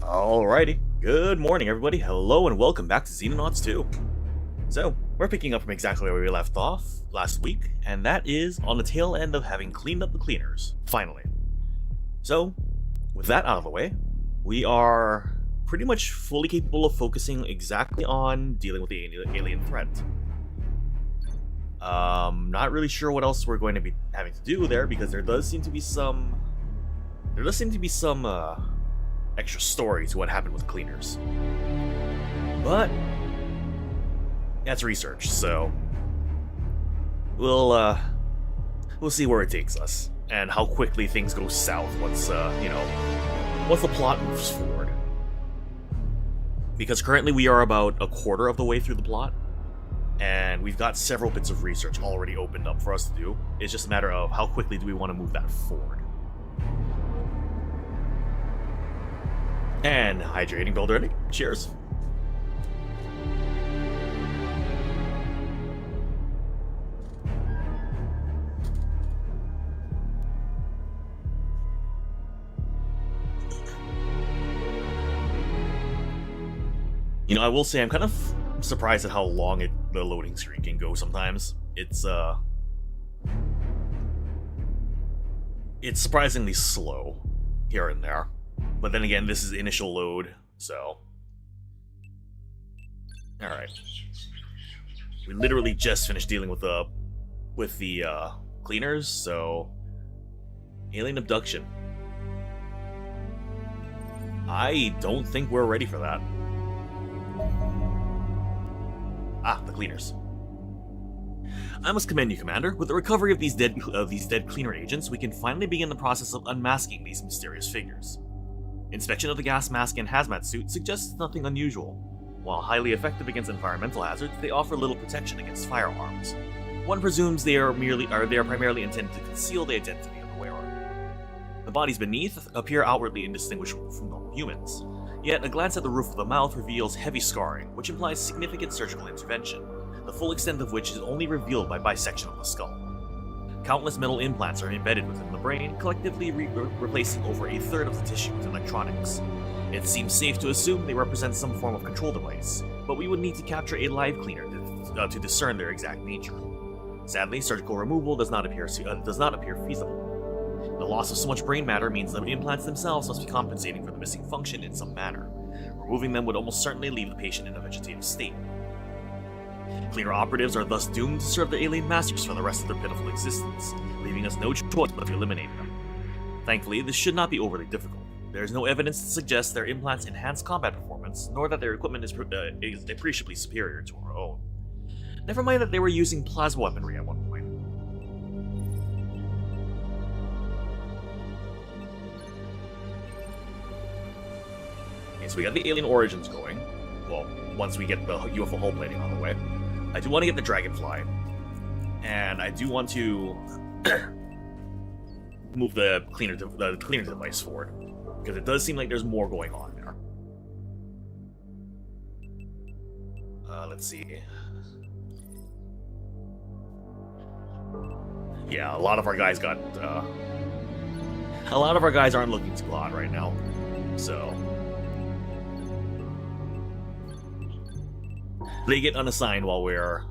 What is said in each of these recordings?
Alrighty, good morning everybody, hello and welcome back to Xenonauts 2. So, we're picking up from exactly where we left off last week, and that is on the tail end of having cleaned up the cleaners, finally. So, with that out of the way, we are pretty much fully capable of focusing exactly on dealing with the alien threat. Not really sure what else we're going to be having to do there, because there does seem to be some extra story to what happened with cleaners. But that's research, so we'll see where it takes us and how quickly things go south once once the plot moves forward. Because currently we are about a quarter of the way through the plot, and we've got several bits of research already opened up for us to do. It's just a matter of how quickly do we want to move that forward. And hydrating build ready. Cheers. You know, I will say I'm kind of surprised at how long the loading screen can go sometimes. It's surprisingly slow here and there. But then again, this is initial load, so... Alright. We literally just finished dealing with the cleaners, so... Alien abduction. I don't think we're ready for that. Ah, the cleaners. I must commend you, Commander. With the recovery of these dead cleaner agents, we can finally begin the process of unmasking these mysterious figures. Inspection of the gas mask and hazmat suit suggests nothing unusual. While highly effective against environmental hazards, they offer little protection against firearms. One presumes they are primarily intended to conceal the identity of the wearer. The bodies beneath appear outwardly indistinguishable from normal humans. Yet a glance at the roof of the mouth reveals heavy scarring, which implies significant surgical intervention, the full extent of which is only revealed by bisection of the skull. Countless metal implants are embedded within the brain, collectively replacing over a third of the tissue with electronics. It seems safe to assume they represent some form of control device, but we would need to capture a live cleaner to discern their exact nature. Sadly, surgical removal does not appear feasible. The loss of so much brain matter means the implants themselves must be compensating for the missing function in some manner. Removing them would almost certainly leave the patient in a vegetative state. Cleaner operatives are thus doomed to serve their alien masters for the rest of their pitiful existence, leaving us no choice but to eliminate them. Thankfully, this should not be overly difficult. There is no evidence to suggest their implants enhance combat performance, nor that their equipment is appreciably superior to our own. Never mind that they were using plasma weaponry at one point. Okay, so we got the alien origins going. Well, once we get the UFO hull plating on the way. I do want to get the Dragonfly. And I do want to move the cleaner device forward. Because it does seem like there's more going on there. Let's see. Yeah, a lot of our guys aren't looking too hot right now. So they get unassigned while we're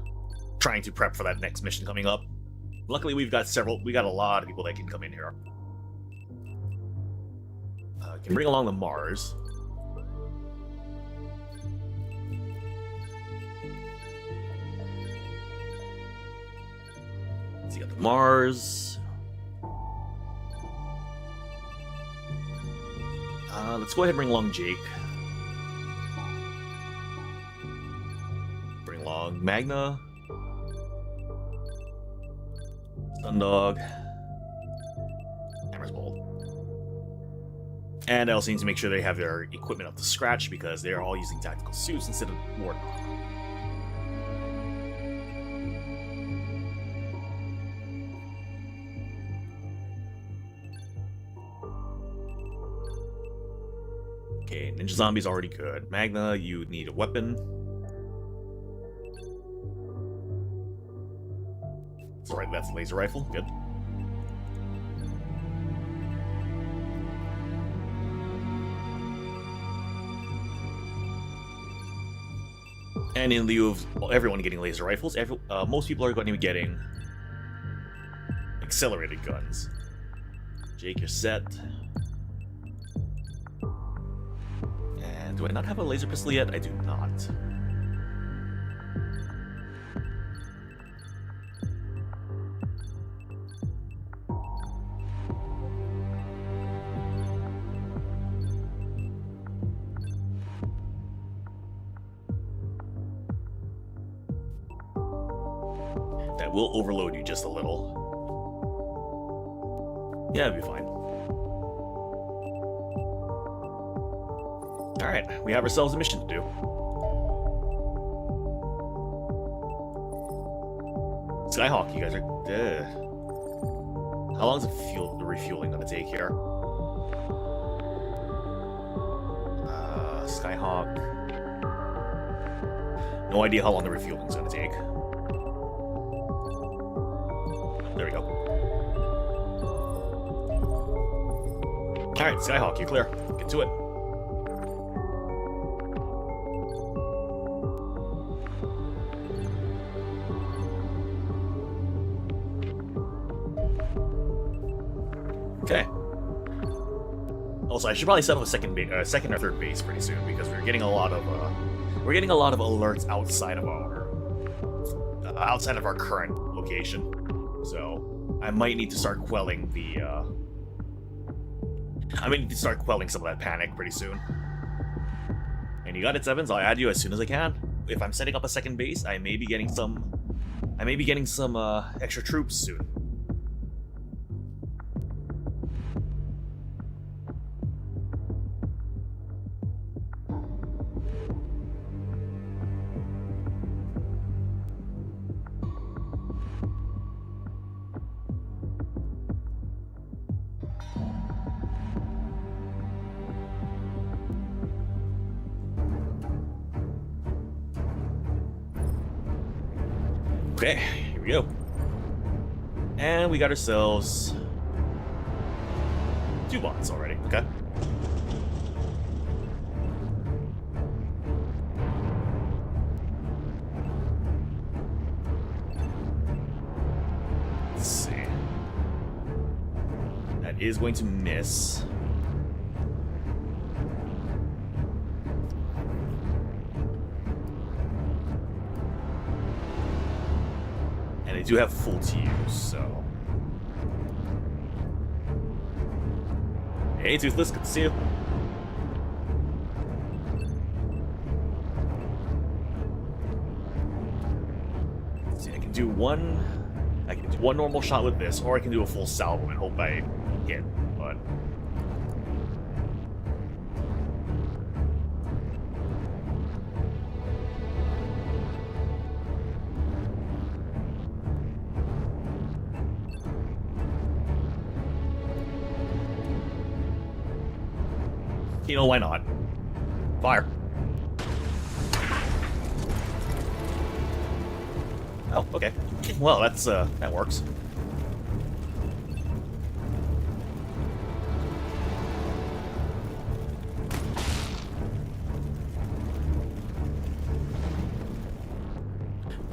trying to prep for that next mission coming up. Luckily, we got a lot of people that can come in here. Can bring along the Mars. So you got the Mars. Let's go ahead and bring along Jake. Bring along Magna. Stundog. Hammer's Bolt. And I also need to make sure they have their equipment up to scratch because they're all using tactical suits instead of warden armor. Okay, Ninja Zombie's already good. Magna, you need a weapon. Alright, that's the laser rifle. Good. And in lieu of everyone getting laser rifles, most people are going to be getting accelerated guns. Jake, you're set. And do I not have a laser pistol yet? I do not. That will overload you just a little. Yeah, it'll be fine. Alright, we have ourselves a mission to do. Skyhawk, you guys are... How long is the refueling going to take here? Skyhawk... No idea how long the refueling is going to take. There we go. Alright, Skyhawk, you're clear. Get to it. Okay. Also, I should probably set up a second or third base pretty soon because we're getting a lot of alerts outside of our current location. So I might need to start quelling some of that panic pretty soon. And you got it, Sevens. I'll add you as soon as I can. If I'm setting up a second base, I may be getting some extra troops soon. Okay, here we go. And we got ourselves 2 bots already, okay. Let's see. That is going to miss. And they do have full to use, so. Hey, Toothless, good to see you. Let's see, I can do one normal shot with this, or I can do a full salvo and hope I hit, but. You know, why not? Fire. Oh, okay. Well, that works.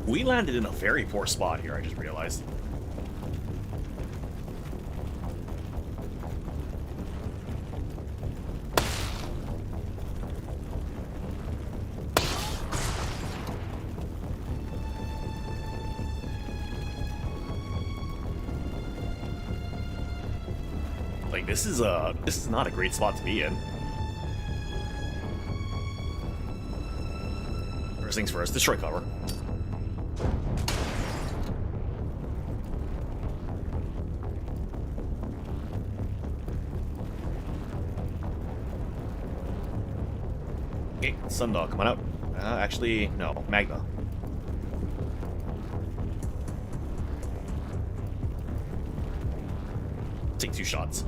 We landed in a very poor spot here, I just realized. Like, this is not a great spot to be in. First things first, destroy cover. Okay, Sundog, come on out. Actually, no, Magna. Take 2 shots.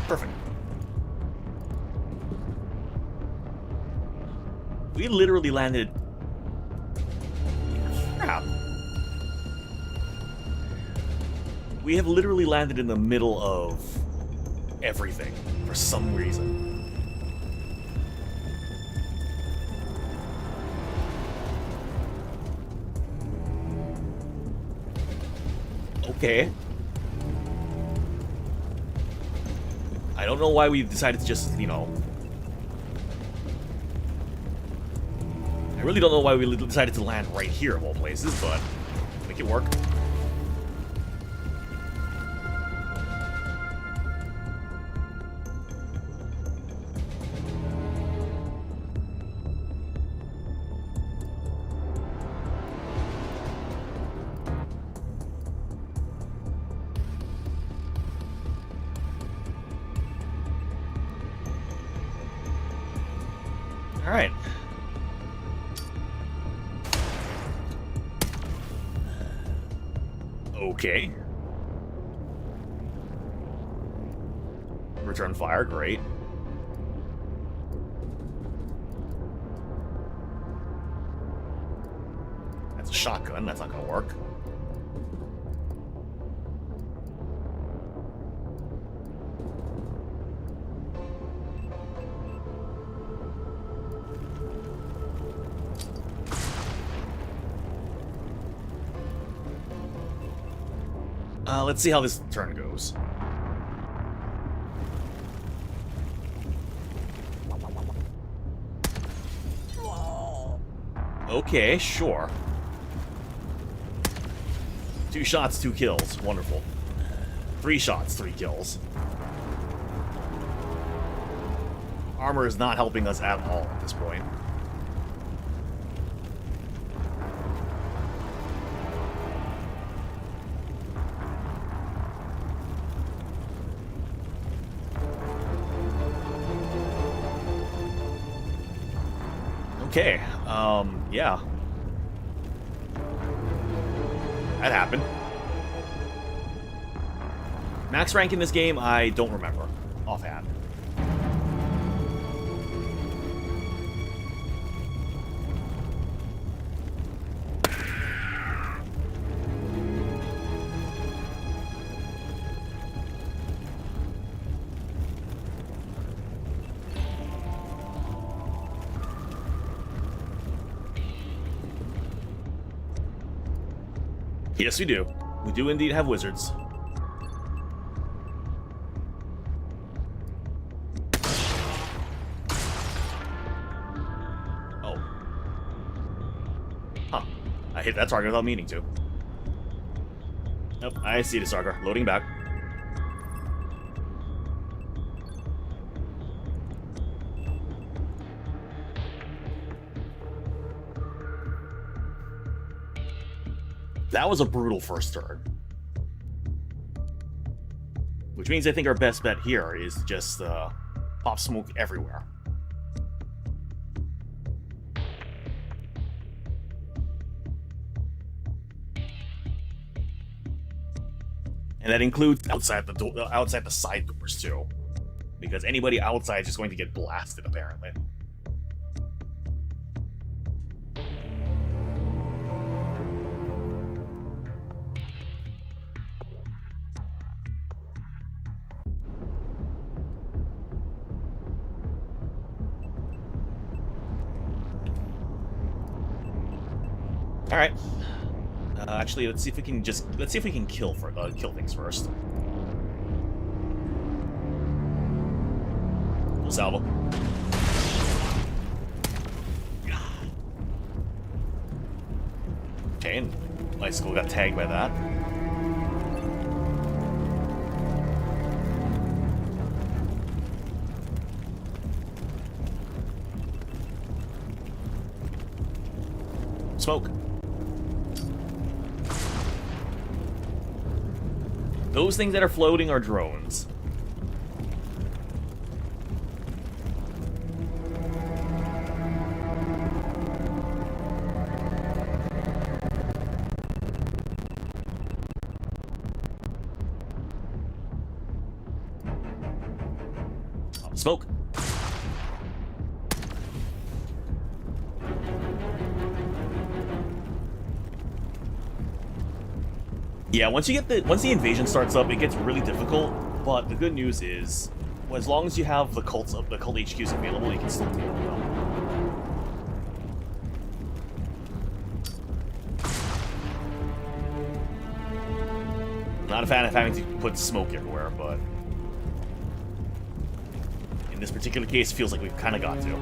Perfect. We literally landed... Crap. We have literally landed in the middle of everything for some reason. Okay. I don't know why we decided to just, you know... I really don't know why we decided to land right here of all places, but make it work. Alright. Okay. Return fire, great. That's a shotgun, that's not gonna work. Let's see how this turn goes. Okay, sure. 2 shots, 2 kills. Wonderful. 3 shots, 3 kills. Armor is not helping us at all at this point. Okay, yeah. That happened. Max rank in this game, I don't remember offhand. Yes, we do. We do indeed have wizards. Oh. Huh. I hit that target without meaning to. Nope, I see the Sargar. Loading back. That was a brutal first turn. Which means I think our best bet here is just pop smoke everywhere. And that includes outside the side doors too. Because anybody outside is just going to get blasted, apparently. All right. Actually, let's see if we can kill things first. Full salvo. Okay, and Bicycle got tagged by that. Smoke. Those things that are floating are drones. Smoke. Yeah, once the invasion starts up, it gets really difficult. But the good news is, well, as long as you have the cult HQs available, you can still deal with them. Not a fan of having to put smoke everywhere, but in this particular case, it feels like we've kind of got to.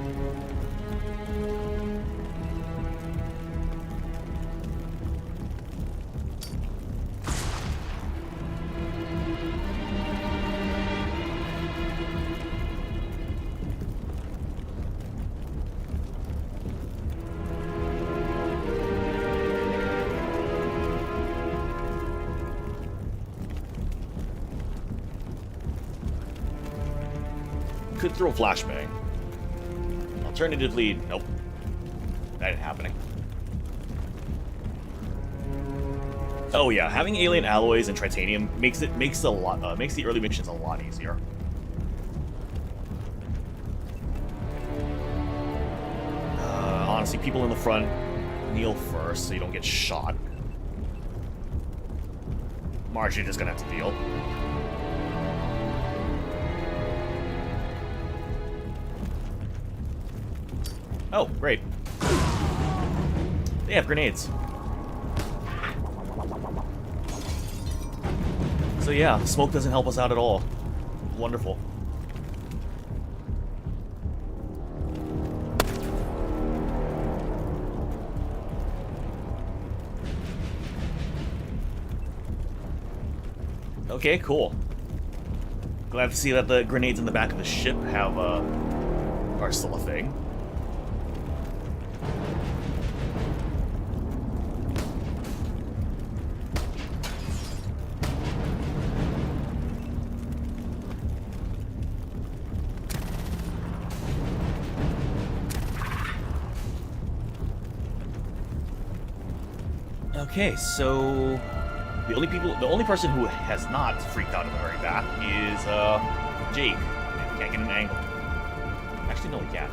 Could throw a flashbang. Alternatively, nope. That ain't happening. Oh yeah, having alien alloys and titanium makes the early missions a lot easier. Honestly, people in the front kneel first so you don't get shot. Marjorie just gonna have to deal. Oh, great. They have grenades. So yeah, smoke doesn't help us out at all. Wonderful. Okay, cool. Glad to see that the grenades in the back of the ship are still a thing. Okay, so the only person who has not freaked out in the very back is Jake. He can't get an angle. Actually, no, he can.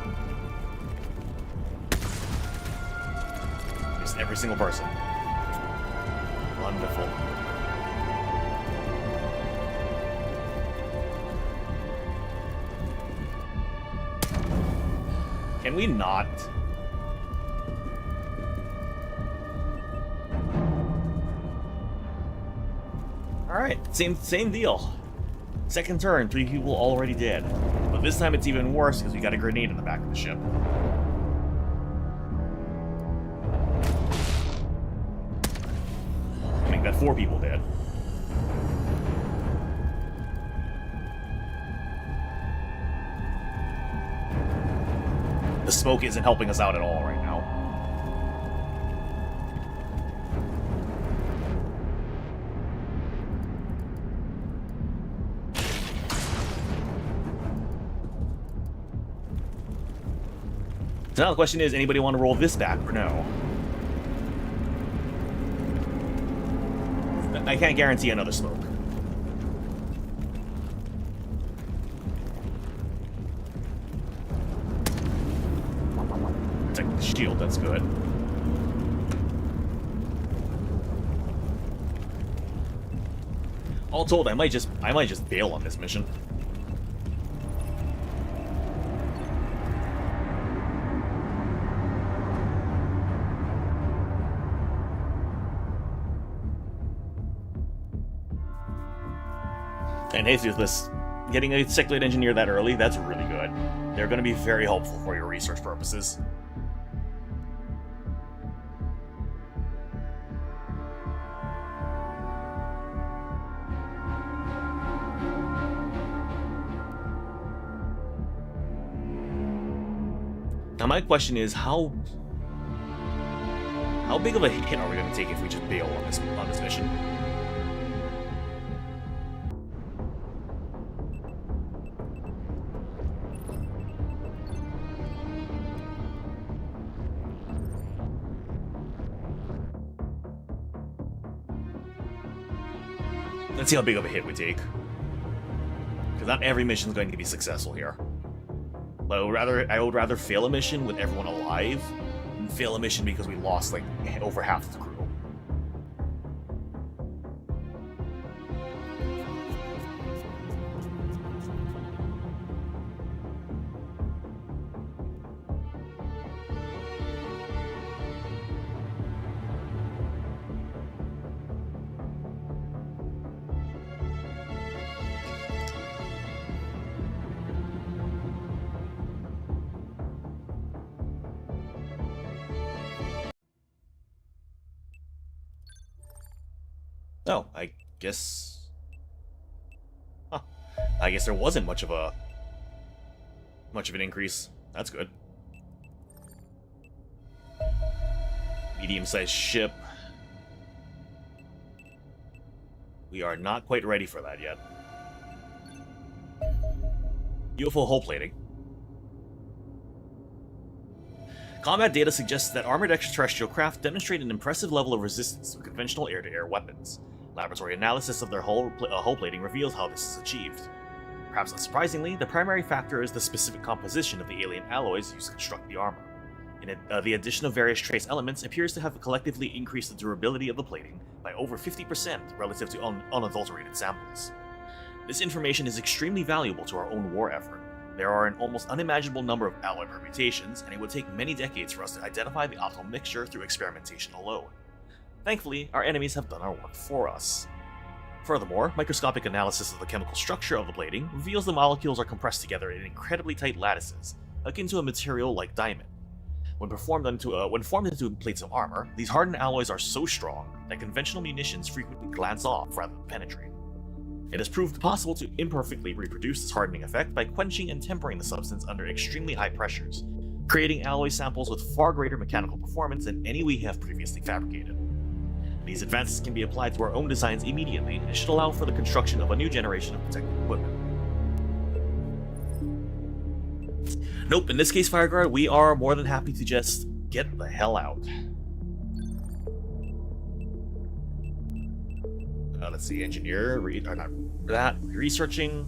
Just every single person. Wonderful. Can we not? Alright, same deal. Second turn, 3 people already dead. But this time it's even worse because we got a grenade in the back of the ship. Make that 4 people dead. The smoke isn't helping us out at all right now. So now the question is, anybody want to roll this back or no? I can't guarantee another smoke. Protect the shield, that's good. All told, I might just bail on this mission. And hey, this getting a sectoid engineer that early, that's really good. They're going to be very helpful for your research purposes. Now my question is, how big of a hit are we going to take if we just bail on this mission? Let's see how big of a hit we take. Because not every mission is going to be successful here. But I would rather fail a mission with everyone alive than fail a mission because we lost like over half the crew. Oh, I guess... Huh. I guess there wasn't much of an increase. That's good. Medium-sized ship. We are not quite ready for that yet. UFO hull plating. Combat data suggests that armored extraterrestrial craft demonstrate an impressive level of resistance to conventional air-to-air weapons. Laboratory analysis of their hull plating reveals how this is achieved. Perhaps unsurprisingly, the primary factor is the specific composition of the alien alloys used to construct the armor. The addition of various trace elements appears to have collectively increased the durability of the plating by over 50% relative to unadulterated samples. This information is extremely valuable to our own war effort. There are an almost unimaginable number of alloy permutations, and it would take many decades for us to identify the optimal mixture through experimentation alone. Thankfully, our enemies have done our work for us. Furthermore, microscopic analysis of the chemical structure of the plating reveals the molecules are compressed together in incredibly tight lattices, akin to a material like diamond. When formed into plates of armor, these hardened alloys are so strong that conventional munitions frequently glance off rather than penetrate. It has proved possible to imperfectly reproduce this hardening effect by quenching and tempering the substance under extremely high pressures, creating alloy samples with far greater mechanical performance than any we have previously fabricated. These advances can be applied to our own designs immediately and should allow for the construction of a new generation of protective equipment. Nope, in this case, Fireguard, we are more than happy to just get the hell out. Let's see, engineer, researching.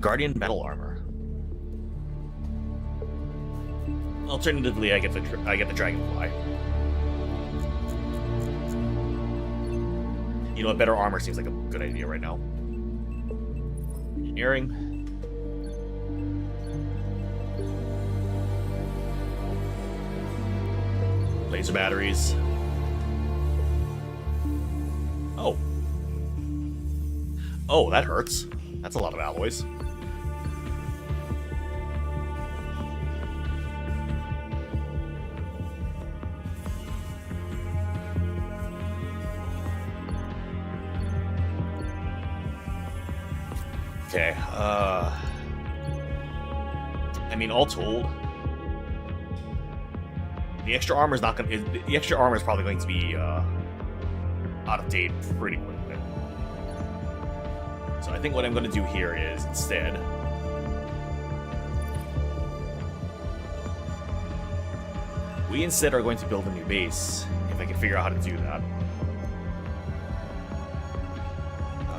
Guardian metal armor. Alternatively, I get the dragonfly. You know what? Better armor seems like a good idea right now. Engineering. Laser batteries. Oh. Oh, that hurts. That's a lot of alloys. Okay, I mean, all told, the extra armor is probably going to be out of date pretty quickly. So I think what I'm going to do here is instead we are going to build a new base, if I can figure out how to do that.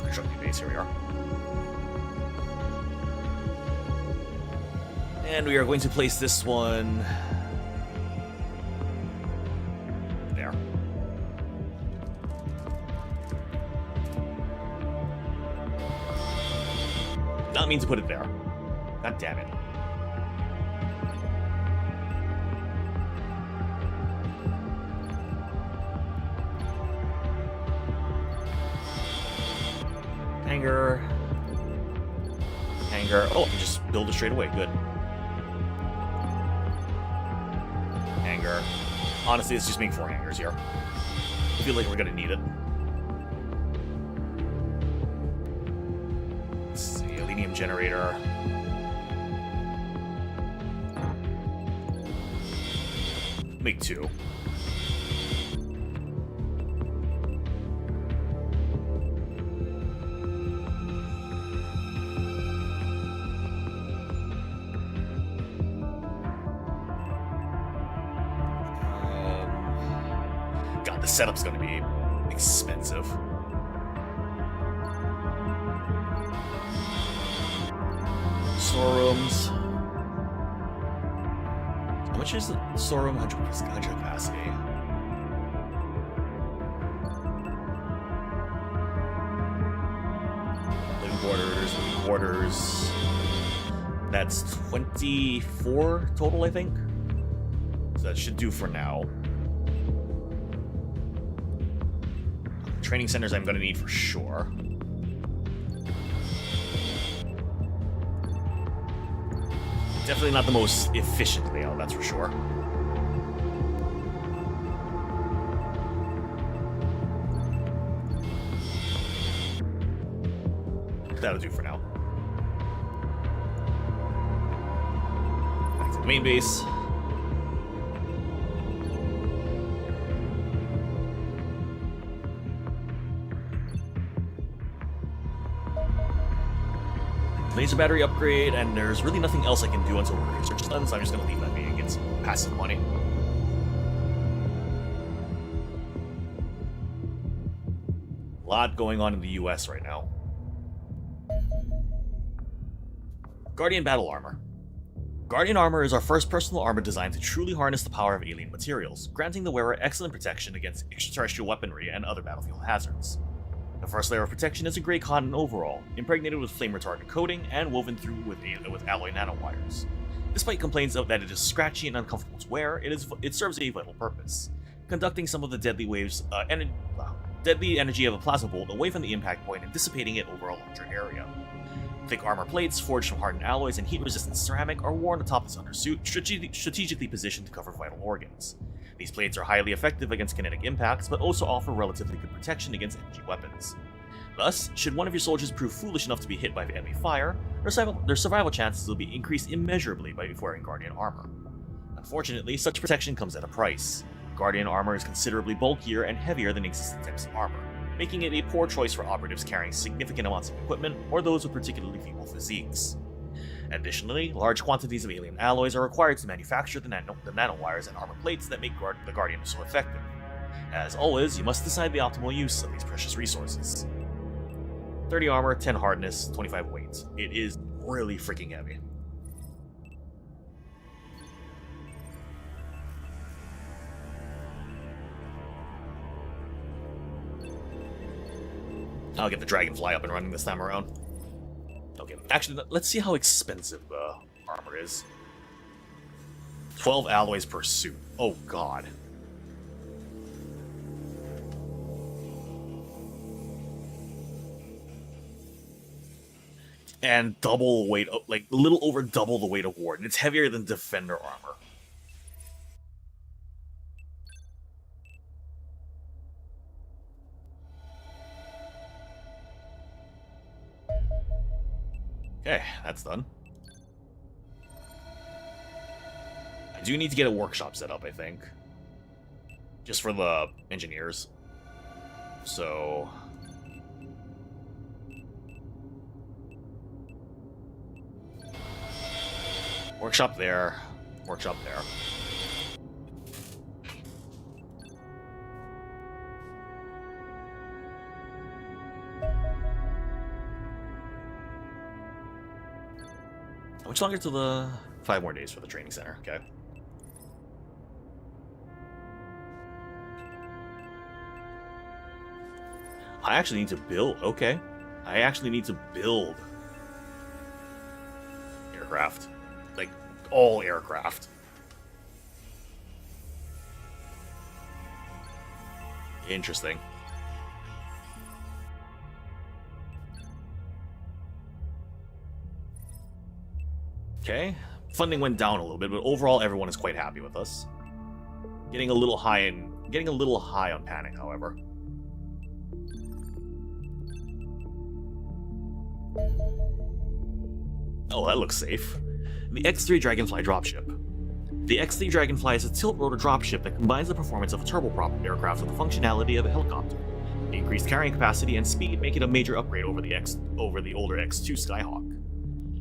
Construct new base, here we are. And we are going to place this one there. Not mean to put it there. God damn it. Hangar. Oh, just build it straight away. Good. Hangar. Honestly, it's just making 4 hangars here. I feel like we're gonna need it. Let's see, aluminium generator. Make 2. God, the setup's gonna be expensive. Storerooms. How much is the storeroom? 100 capacity. Living quarters. That's 24 total, I think. So that should do for now. Training centers I'm going to need for sure. Definitely not the most efficient layout, that's for sure. That'll do for now. Back to the main base. Laser battery upgrade, and there's really nothing else I can do until work research is done, so I'm just going to leave that be and get some passive money. A lot going on in the US right now. Guardian Battle Armor. Guardian Armor is our first personal armor designed to truly harness the power of alien materials, granting the wearer excellent protection against extraterrestrial weaponry and other battlefield hazards. The first layer of protection is a grey cotton overall, impregnated with flame-retardant coating and woven through with alloy nanowires. Despite complaints of that it is scratchy and uncomfortable to wear, it serves a vital purpose, conducting some of the deadly energy of a plasma bolt away from the impact point and dissipating it over a larger area. Thick armor plates forged from hardened alloys and heat-resistant ceramic are worn atop this undersuit, strategically positioned to cover vital organs. These plates are highly effective against kinetic impacts, but also offer relatively good protection against energy weapons. Thus, should one of your soldiers prove foolish enough to be hit by the enemy fire, their survival chances will be increased immeasurably by wearing Guardian armor. Unfortunately, such protection comes at a price. Guardian armor is considerably bulkier and heavier than existing types of armor, making it a poor choice for operatives carrying significant amounts of equipment or those with particularly feeble physiques. Additionally, large quantities of alien alloys are required to manufacture the nanowires and armor plates that make the Guardian so effective. As always, you must decide the optimal use of these precious resources. 30 armor, 10 hardness, 25 weight. It is really freaking heavy. I'll get the Dragonfly up and running this time around. Okay, actually, let's see how expensive the armor is. 12 alloys per suit. Oh, God. And double weight, like, a little over double the weight of Warden. It's heavier than Defender armor. Okay, that's done. I do need to get a workshop set up, I think. Just for the engineers. So... workshop there. Workshop there. How much longer till the... 5 more days for the training center, okay. I actually need to build... okay. I actually need to build... aircraft. Like, all aircraft. Interesting. Okay, funding went down a little bit, but overall everyone is quite happy with us. Getting a little high on panic, however. Oh, that looks safe. The X-3 Dragonfly dropship. The X-3 Dragonfly is a tilt-rotor dropship that combines the performance of a turboprop aircraft with the functionality of a helicopter. The increased carrying capacity and speed make it a major upgrade over the older X-2 Skyhawk.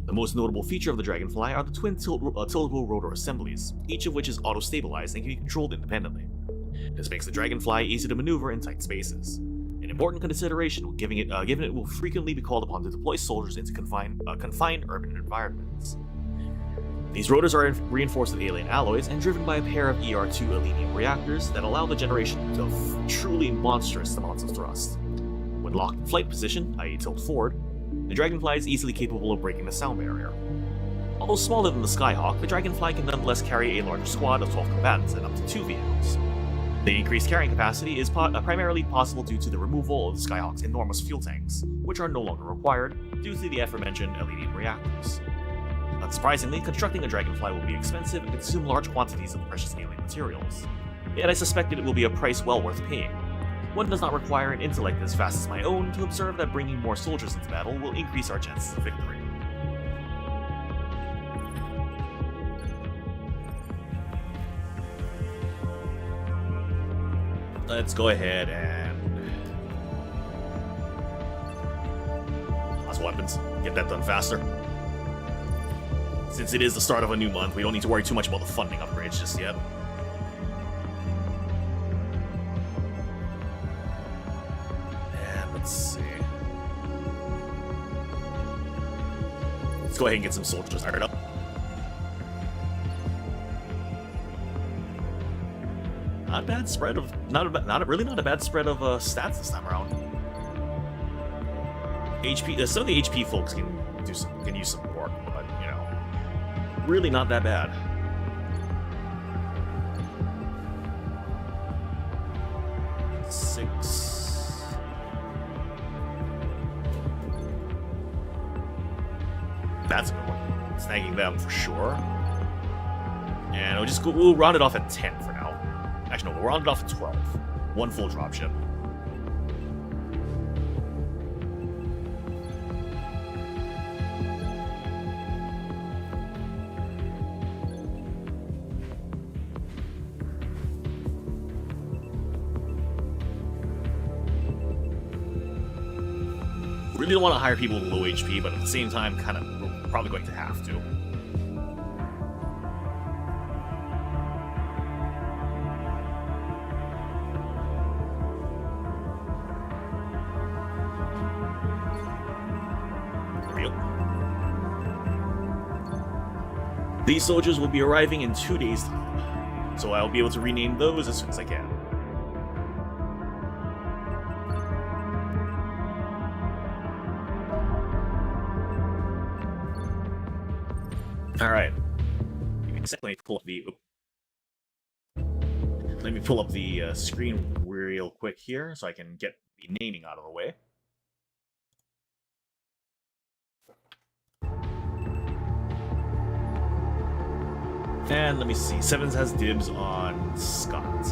The most notable feature of the Dragonfly are the twin tiltable rotor assemblies, each of which is auto-stabilized and can be controlled independently. This makes the Dragonfly easy to maneuver in tight spaces. An important consideration, given it will frequently be called upon to deploy soldiers into confined urban environments. These rotors are reinforced with alien alloys and driven by a pair of ER2 Alenium reactors that allow the generation of truly monstrous amounts of thrust. When locked in flight position, i.e. tilt forward, the Dragonfly is easily capable of breaking the sound barrier. Although smaller than the Skyhawk, the Dragonfly can nonetheless carry a larger squad of 12 combatants and up to 2 vehicles. The increased carrying capacity is primarily possible due to the removal of the Skyhawk's enormous fuel tanks, which are no longer required due to the aforementioned Alenium reactors. Unsurprisingly, constructing a Dragonfly will be expensive and consume large quantities of precious alien materials. Yet I suspect that it will be a price well worth paying. One does not require an intellect as vast as my own to observe that bringing more soldiers into battle will increase our chances of victory. Let's go ahead and... Lots of weapons. Get that done faster. Since it is the start of a new month, we don't need to worry too much about the funding upgrades just yet. And let's see. Let's go ahead and get some soldiers hired up. Not a bad spread of really not a bad spread of stats this time around. HP, some of the HP folks can use some work, but you know, really not that bad. Six. That's a good one. Snagging them for sure. And we'll round it off at 10 for now. Actually, no, we'll round it off at 12. One full dropship. Really don't want to hire people with low HP, but at the same time, we're probably going to have to. These soldiers will be arriving in 2 days' time, so I'll be able to rename those as soon as I can. Alright. Let me pull up the screen real quick here so I can get the naming out of the way. And let me see. Sevens has dibs on Scott.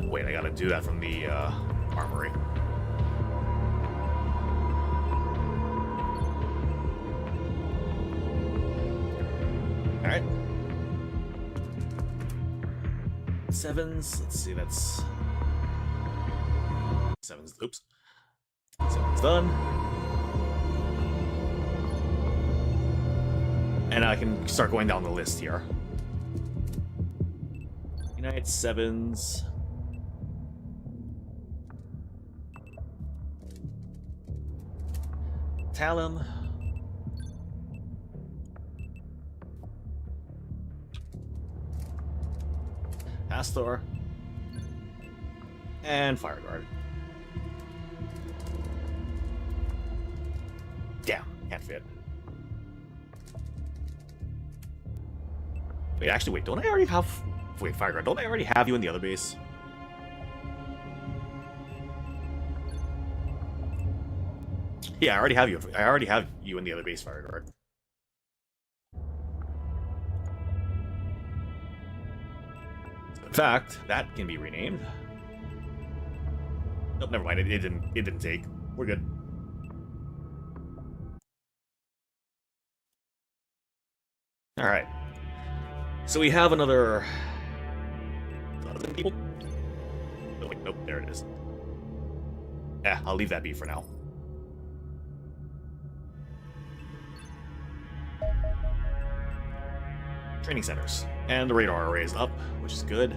Wait, I gotta do that from the armory. Alright. Sevens, let's see, that's... Sevens, oops. Sevens done. And I can start going down the list here. United Sevens. Talon. Astor. And Fireguard. Damn, can't fit. Wait, actually, wait, don't I already have... Wait, Fireguard, don't I already have you in the other base? Yeah, I already have you. I already have you in the other base, Fireguard. In fact, that can be renamed. Nope, never mind. It didn't take. We're good. All right. So we have another people. Oh, wait, nope, there it is. Yeah, I'll leave that be for now. Training centers. And the radar array is up, which is good.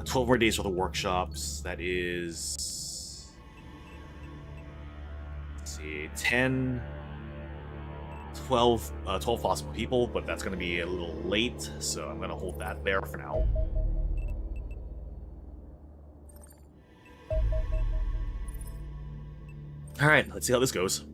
12 more days for the workshops. That is... Let's see, 10... 12 possible people, but that's going to be a little late, so I'm going to hold that there for now. Alright, let's see how this goes.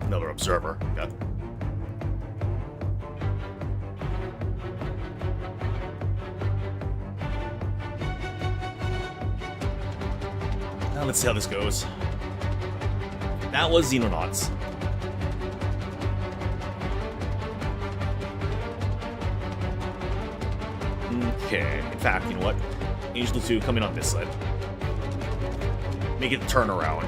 Another observer. Got Let's see how this goes. That was Xenonauts. Okay, in fact, you know what? Angel 2, come in on this side. Make it turn around.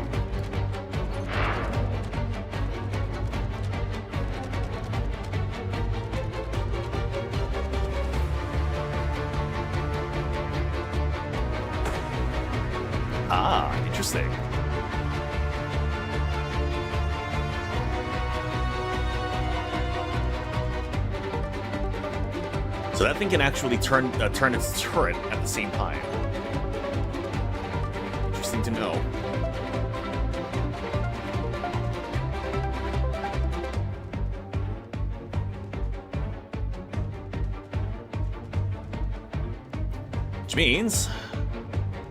Ah, interesting. So that thing can actually turn its turret at the same time. Interesting to know. Which means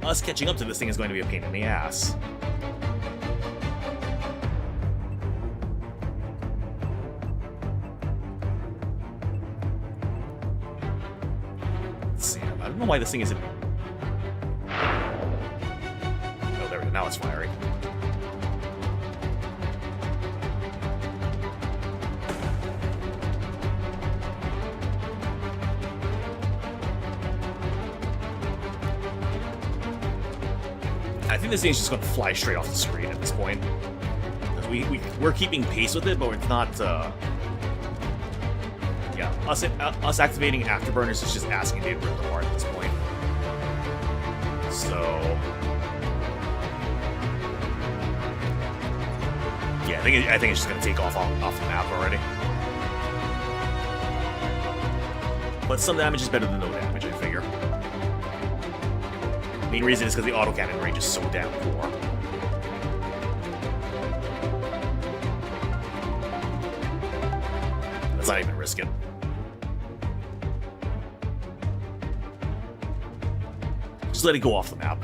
us catching up to this thing is going to be a pain in the ass. Let's see. I don't know why this thing isn't. Oh, there we go. Now it's firing. I think this thing's just going to fly straight off the screen at this point. We're keeping pace with it, but it's not. Yeah, us activating afterburners is just asking to be ripped apart at this point. So, yeah, I think it's just going to take off the map already. But some damage is better than no damage, I figure. Main reason is because the autocannon range is so damn poor. Let's not even risk it. Just let it go off the map.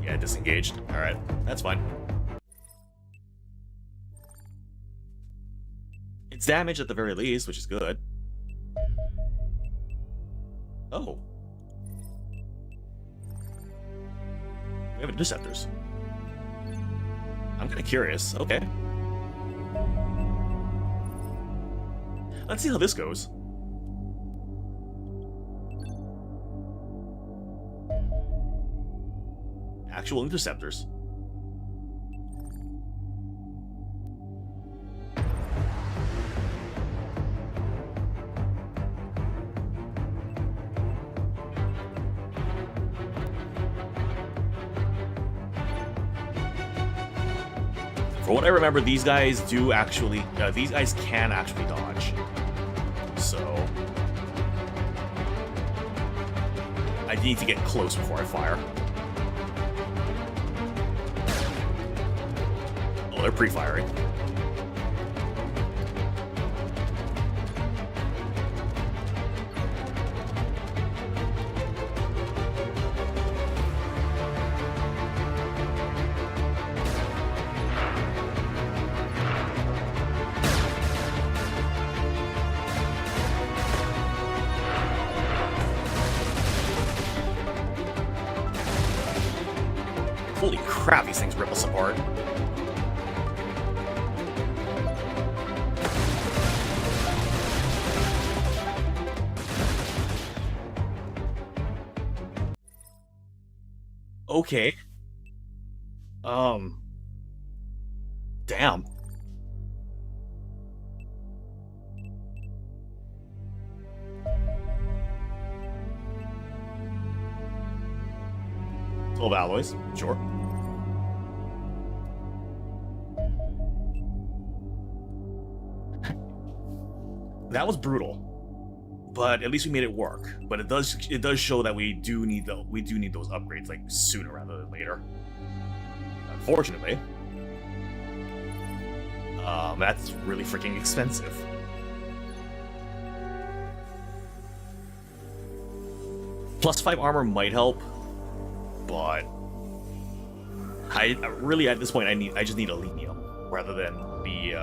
Yeah, disengaged. Alright, that's fine. It's damage at the very least, which is good. Oh. We have interceptors. I'm kind of curious. Okay. Let's see how this goes. Actual interceptors. For what I remember, these guys do actually, these guys can actually dodge. So, I need to get close before I fire. Oh, they're pre-firing. Holy crap, these things rip us apart. Okay. Damn. Alloys, sure. That was brutal, but at least we made it work. But it does show that we do need those upgrades like sooner rather than later. Unfortunately, that's really freaking expensive. +5 armor might help. But I really, at this point, I just need a Lenium rather than the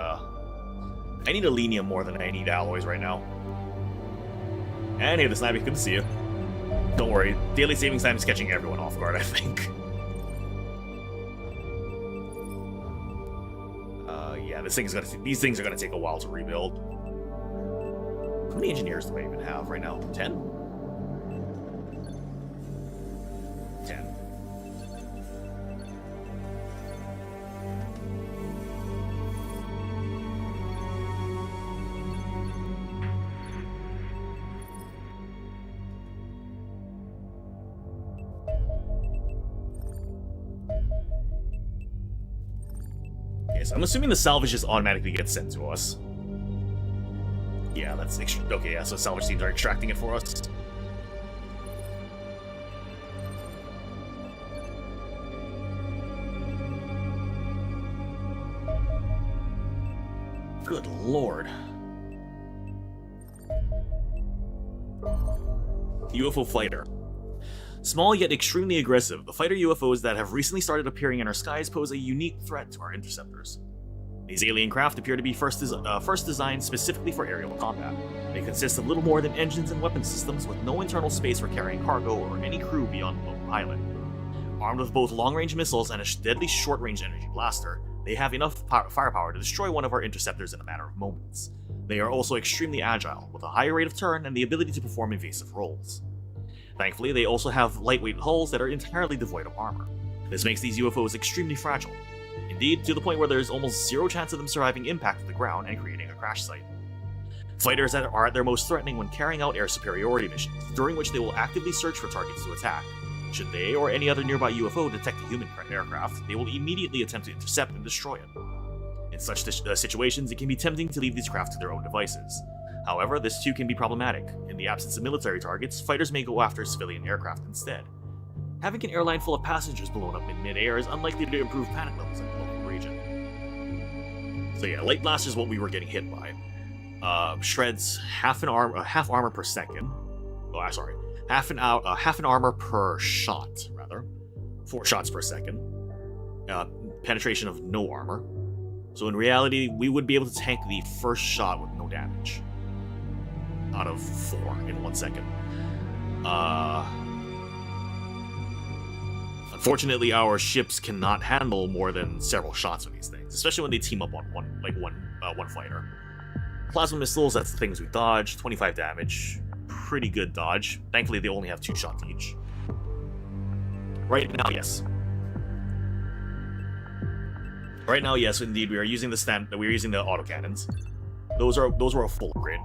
I need a Lenium more than I need alloys right now. And hey, the Snipey, good to see you. Don't worry, daily savings time is catching everyone off guard, I think. Yeah, these things are gonna take a while to rebuild. How many engineers do I even have right now? 10? 10. Okay, so I'm assuming the salvage just automatically gets sent to us. Yeah, that's okay. Yeah, so salvage teams are extracting it for us. Good lord. UFO fighter. Small yet extremely aggressive, the fighter UFOs that have recently started appearing in our skies pose a unique threat to our interceptors. These alien craft appear to be first designed specifically for aerial combat. They consist of little more than engines and weapon systems with no internal space for carrying cargo or any crew beyond the lone pilot. Armed with both long-range missiles and a deadly short-range energy blaster, they have enough firepower to destroy one of our interceptors in a matter of moments. They are also extremely agile, with a high rate of turn and the ability to perform evasive roles. Thankfully, they also have lightweight hulls that are entirely devoid of armor. This makes these UFOs extremely fragile. Indeed, to the point where there is almost zero chance of them surviving impact to the ground and creating a crash site. Fighters are at their most threatening when carrying out air superiority missions, during which they will actively search for targets to attack. Should they or any other nearby UFO detect a human aircraft, they will immediately attempt to intercept and destroy it. In such situations, it can be tempting to leave these craft to their own devices. However, this too can be problematic. In the absence of military targets, fighters may go after civilian aircraft instead. Having an airline full of passengers blown up in mid-air is unlikely to improve panic levels in the local region. So yeah, light blast is what we were getting hit by. Shreds half armor per second. Oh, sorry, half an armor per shot, rather. 4 shots per second. Penetration of no armor. So in reality, we would be able to tank the first shot with no damage. Out of 4 in 1 second. Unfortunately, our ships cannot handle more than several shots of these things, especially when they team up on one fighter. Plasma missiles, that's the things we dodge. 25 damage, pretty good dodge. Thankfully, they only have 2 shots each. Right now, yes. Right now, yes, indeed, we are using the autocannons. Those were a full upgrade.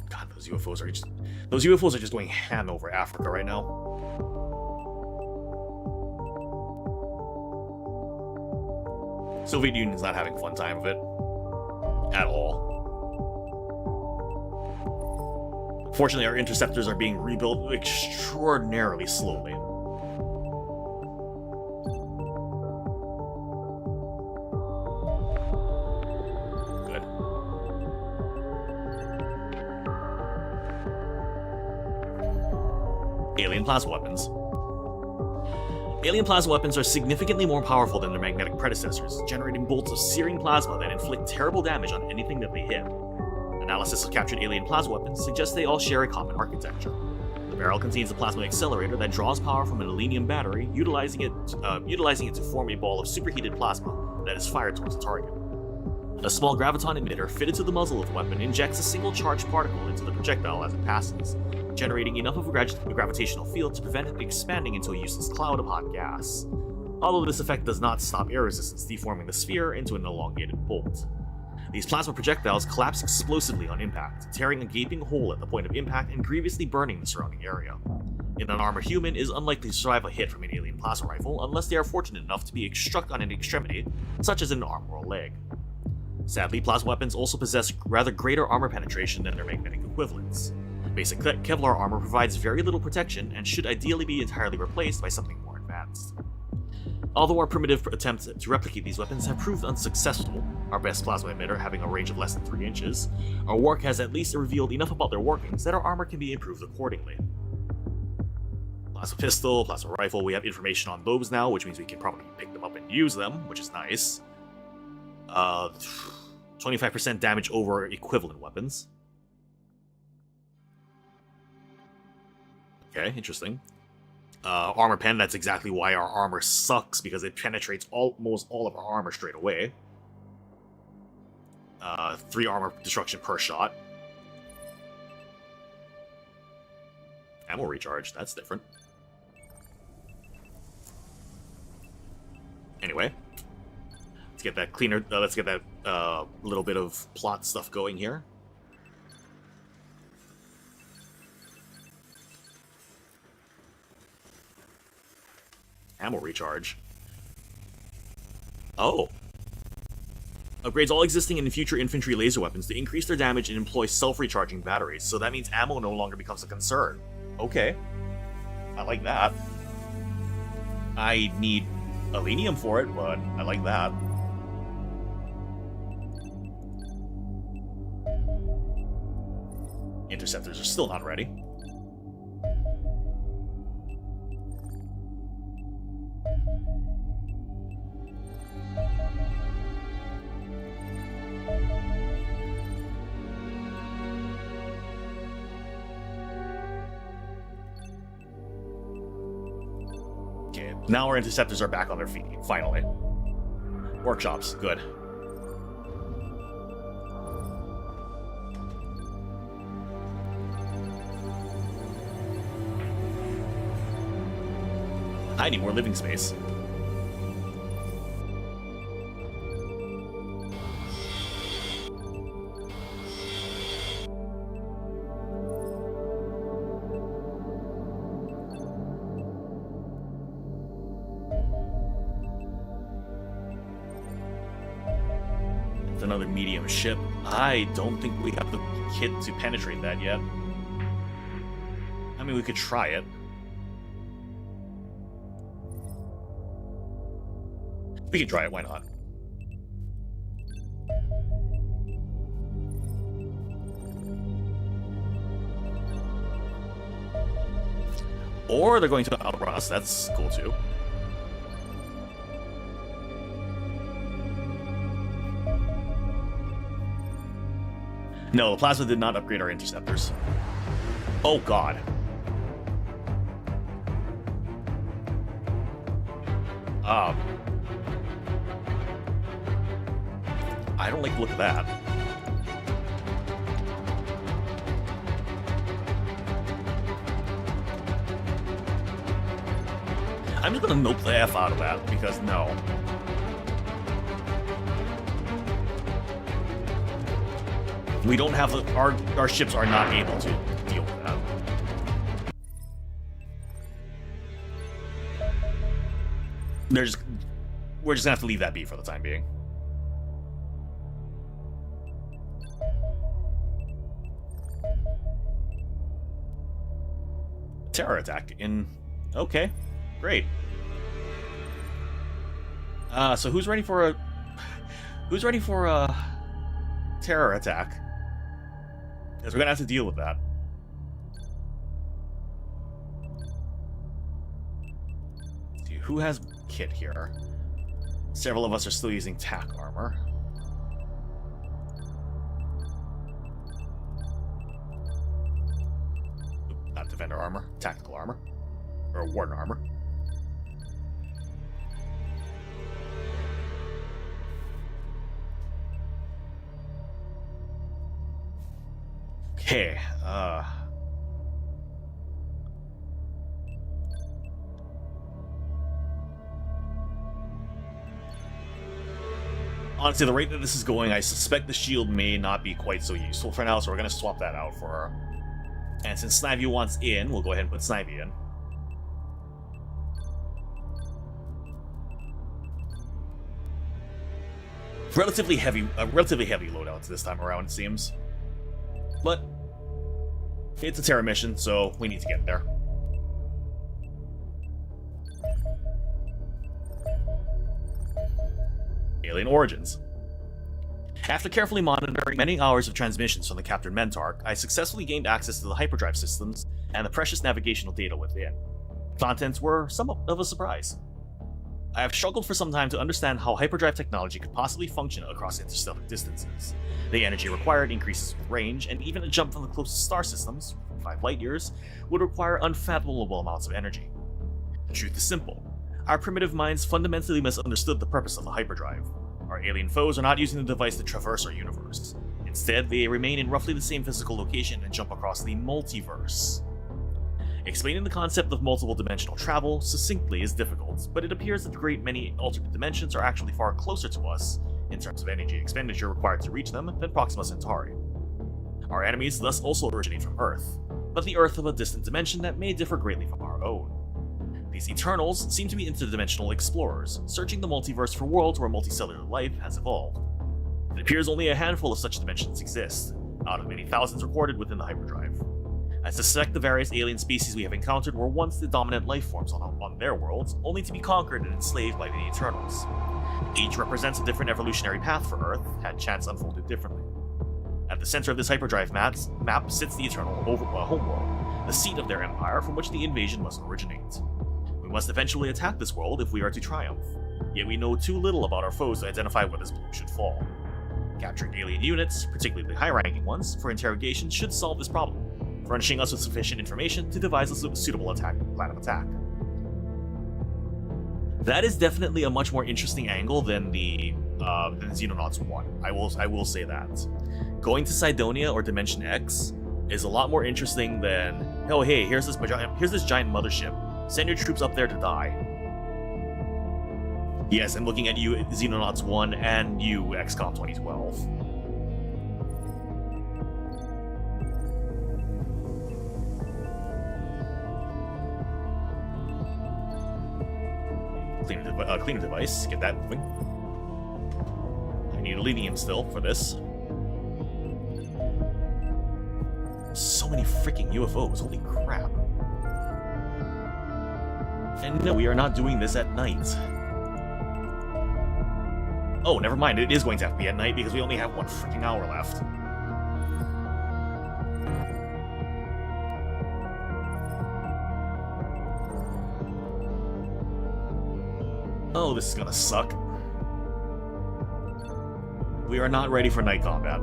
God, those UFOs are just going ham over Africa right now. Soviet Union's not having a fun time of it. At all. Fortunately, our interceptors are being rebuilt extraordinarily slowly. Good. Alien plasma weapons. Alien plasma weapons are significantly more powerful than their magnetic predecessors, generating bolts of searing plasma that inflict terrible damage on anything that they hit. Analysis of captured alien plasma weapons suggests they all share a common architecture. The barrel contains a plasma accelerator that draws power from an alenium battery, utilizing it to form a ball of superheated plasma that is fired towards the target. A small graviton emitter fitted to the muzzle of the weapon injects a single charged particle into the projectile as it passes, generating enough of a gravitational field to prevent it expanding into a useless cloud of hot gas. Although this effect does not stop air resistance deforming the sphere into an elongated bolt. These plasma projectiles collapse explosively on impact, tearing a gaping hole at the point of impact and grievously burning the surrounding area. An unarmored human is unlikely to survive a hit from an alien plasma rifle unless they are fortunate enough to be struck on an extremity, such as an arm or a leg. Sadly, plasma weapons also possess rather greater armor penetration than their magnetic equivalents. Basic Kevlar armor provides very little protection and should ideally be entirely replaced by something more advanced. Although our primitive attempts to replicate these weapons have proved unsuccessful, our best plasma emitter having a range of less than 3 inches, our work has at least revealed enough about their workings that our armor can be improved accordingly. Plasma pistol, plasma rifle, we have information on those now, which means we can probably pick them up and use them, which is nice. Uh, 25% damage over equivalent weapons. Okay, interesting. Armor pen, that's exactly why our armor sucks, because it penetrates almost all of our armor straight away. 3 armor destruction per shot. Ammo recharge, that's different. Anyway, let's get that cleaner. Let's get that little bit of plot stuff going here. Ammo recharge. Oh. Upgrades all existing and future infantry laser weapons to increase their damage and employ self-recharging batteries. So that means ammo no longer becomes a concern. Okay. I like that. I need Alenium for it, but I like that. Interceptors are still not ready. Okay, now our interceptors are back on their feet, finally. Workshops, good. I need more living space. It's another medium ship. I don't think we have the kit to penetrate that yet. I mean, we could try it. We can try it, why not? Or they're going to outrun us, that's cool too. No, the plasma did not upgrade our interceptors. Oh god. I don't like the look of that. I'm just gonna nope the F out of that, because no. We don't have the, our ships are not able to deal with that. We're just gonna have to leave that be for the time being. Terror attack in... Okay, great. So who's ready for a... Who's ready for a... terror attack? Because we're gonna have to deal with that. Let's see, who has kit here? Several of us are still using tack armor. Not defender armor, tactical armor. Or warden armor. Okay, honestly, the rate that this is going, I suspect the shield may not be quite so useful for now, so we're going to swap that out for her. And since Snivy wants in, we'll go ahead and put Snivy in. Relatively heavy loadouts this time around, it seems. But it's a Terra mission, so we need to get there. Alien origins. After carefully monitoring many hours of transmissions from the Captain Mentarch, I successfully gained access to the hyperdrive systems and the precious navigational data within. Contents were somewhat of a surprise. I have struggled for some time to understand how hyperdrive technology could possibly function across interstellar distances. The energy required increases with range, and even a jump from the closest star systems, 5 light years, would require unfathomable amounts of energy. The truth is simple. Our primitive minds fundamentally misunderstood the purpose of the hyperdrive. Our alien foes are not using the device to traverse our universe. Instead, they remain in roughly the same physical location and jump across the multiverse. Explaining the concept of multiple dimensional travel succinctly is difficult, but it appears that a great many alternate dimensions are actually far closer to us, in terms of energy expenditure required to reach them, than Proxima Centauri. Our enemies thus also originate from Earth, but the Earth of a distant dimension that may differ greatly from our own. These Eternals seem to be interdimensional explorers, searching the multiverse for worlds where multicellular life has evolved. It appears only a handful of such dimensions exist, out of many thousands recorded within the hyperdrive. I suspect the various alien species we have encountered were once the dominant life forms on their worlds, only to be conquered and enslaved by the Eternals. Each represents a different evolutionary path for Earth, had chance unfolded differently. At the center of this hyperdrive map sits the Eternal homeworld, the seat of their empire from which the invasion must originate. We must eventually attack this world if we are to triumph, yet we know too little about our foes to identify where this blow should fall. Capturing alien units, particularly high-ranking ones, for interrogation should solve this problem, furnishing us with sufficient information to devise a suitable plan of attack. That is definitely a much more interesting angle than than Xenonauts 1. I will say that. Going to Cydonia or Dimension X is a lot more interesting than, oh hey, here's this giant mothership. Send your troops up there to die. Yes, I'm looking at you, Xenonauts 1, and you, XCOM 2012. Cleaner device, get that moving. I need a Lenium still for this. So many freaking UFOs, holy crap. And no, we are not doing this at night. Oh, never mind, it is going to have to be at night because we only have 1 freaking hour left. Oh, this is gonna suck. We are not ready for night combat.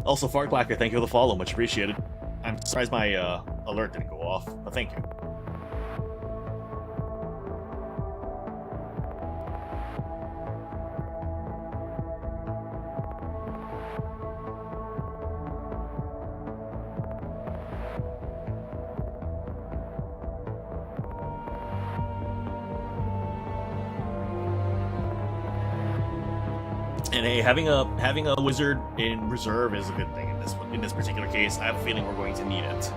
Also, Fart Blacker, thank you for the follow, much appreciated. I'm surprised my alert didn't go off, but thank you. And hey, having a wizard in reserve is a good thing in this particular case. I have a feeling we're going to need it.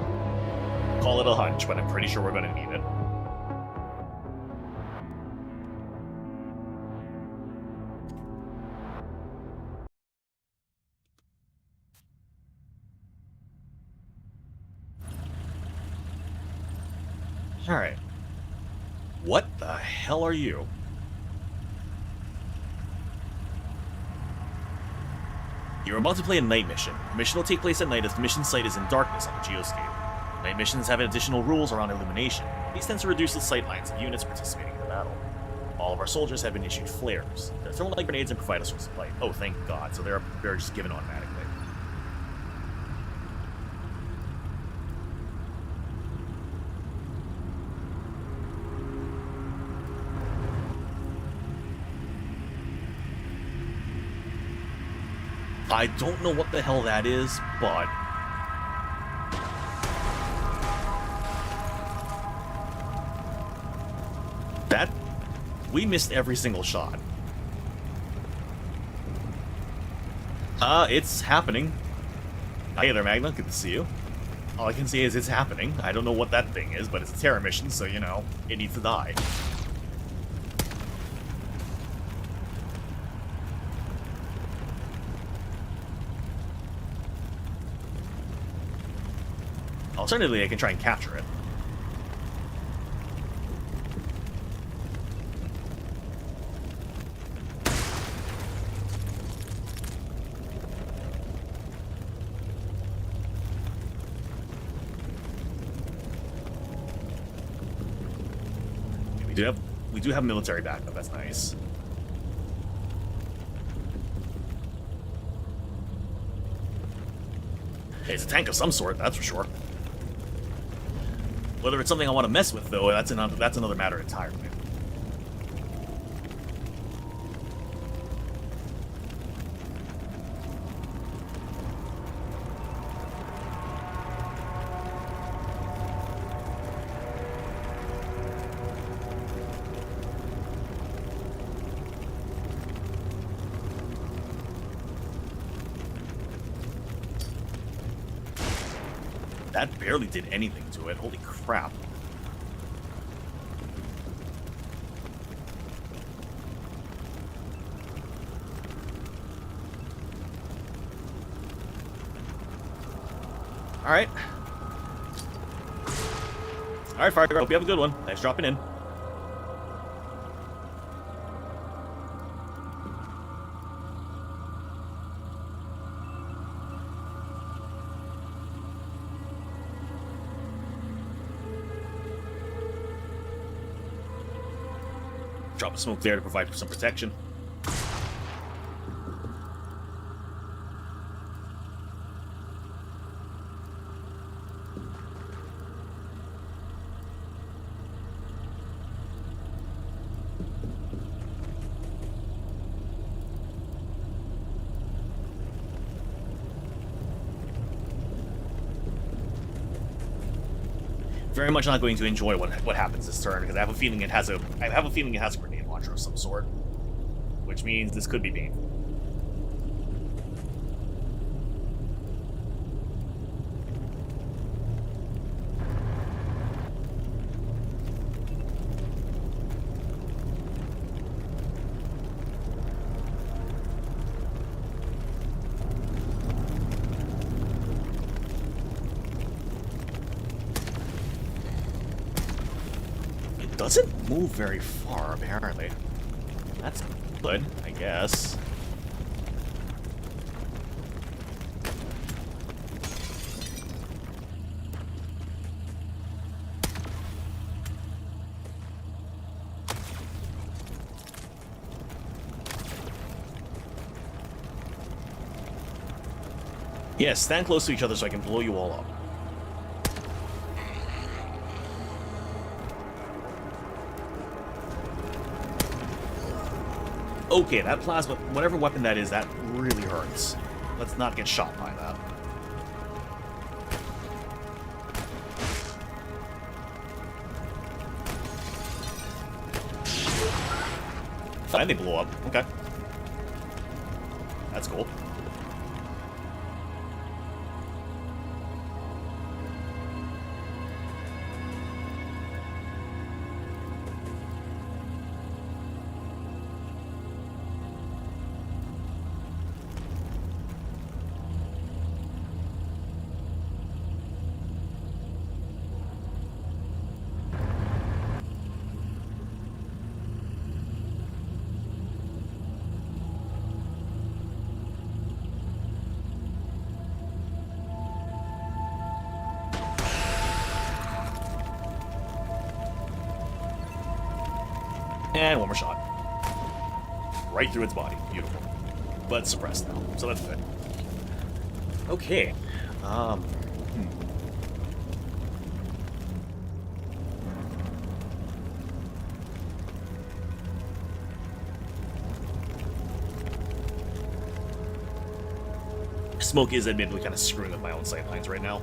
Call it a hunch, but I'm pretty sure we're going to need it. Alright. What the hell are you? You're about to play a night mission. The mission will take place at night as the mission site is in darkness on the geoscape. Night missions have additional rules around illumination. These tend to reduce the sight lines of units participating in the battle. All of our soldiers have been issued flares. They're thrown like grenades and provide a source of light. Oh, thank God. So they're just given automatically. I don't know what the hell that is, but... that... we missed every single shot. It's happening. Hey there, Magna. Good to see you. All I can say is it's happening. I don't know what that thing is, but it's a terror mission, so, you know, it needs to die. Alternatively, I can try and capture it. we do have military backup. That's nice. Hey, it's a tank of some sort, that's for sure. Whether it's something I want to mess with, though, that's another matter entirely. That barely did anything to it. Holy crap. Alright. Alright, Fire Guard. Hope you have a good one. Thanks for dropping in. Drop a smoke there to provide some protection. Very much not going to enjoy what happens this turn because I have a feeling it has a grenade launcher of some sort, which means this could be painful. Doesn't move very far, apparently. That's good, I guess. Yes, stand close to each other so I can blow you all up. Okay, that plasma, whatever weapon that is, that really hurts. Let's not get shot by that. Fine, they blew up. Okay. That's cool. And one more shot. Right through its body. Beautiful. But it's suppressed now, so that's good. Okay. Smoke is admittedly kind of screwing up my own sightlines right now.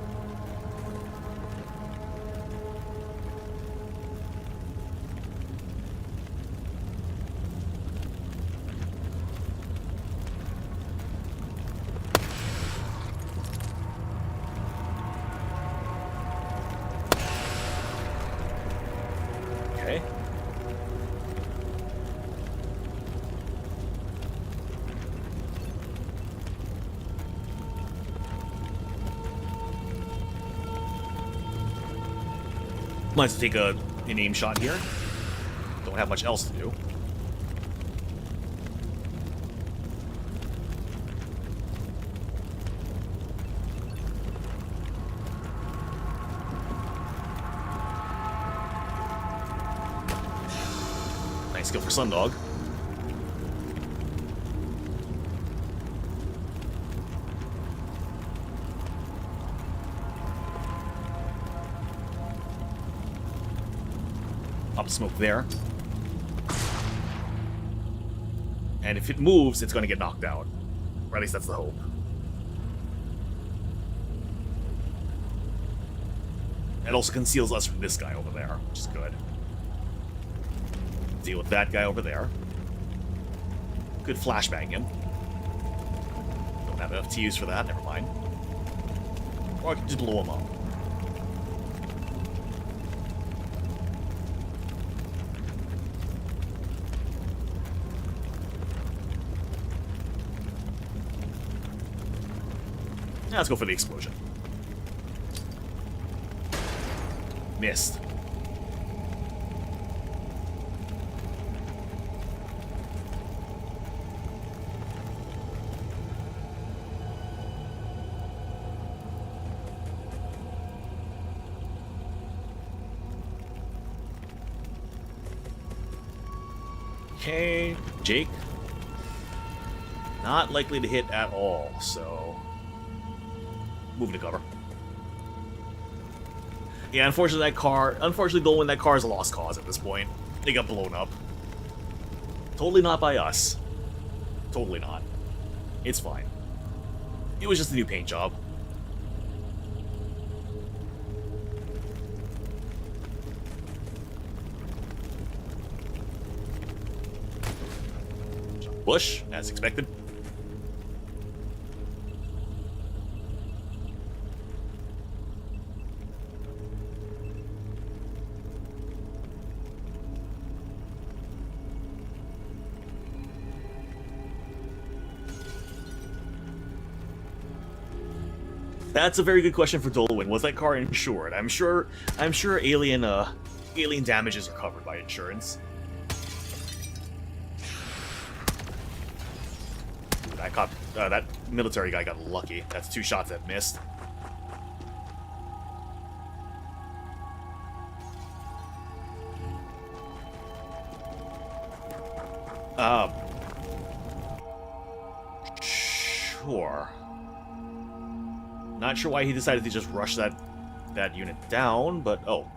Okay. Might as well take an aim shot here. Don't have much else to do. Nice kill for Sundog. Pop smoke there. And if it moves, it's going to get knocked out. Or at least that's the hope. It also conceals us from this guy over there, which is good. Deal with that guy over there. Could flashbang him. Don't have enough to use for that, never mind. Or I can just blow him up. Now let's go for the explosion. Missed. Okay, Jake. Not likely to hit at all, so moving to cover. Yeah, unfortunately Dolan, that car is a lost cause at this point. They got blown up. Totally not by us. Totally not. It's fine. It was just a new paint job. Bush, as expected. That's a very good question for Dolwyn. Was that car insured? I'm sure alien damages are covered by insurance. Ooh, that military guy got lucky. That's 2 shots that missed. Sure. Not sure why he decided to just rush that unit down, but oh.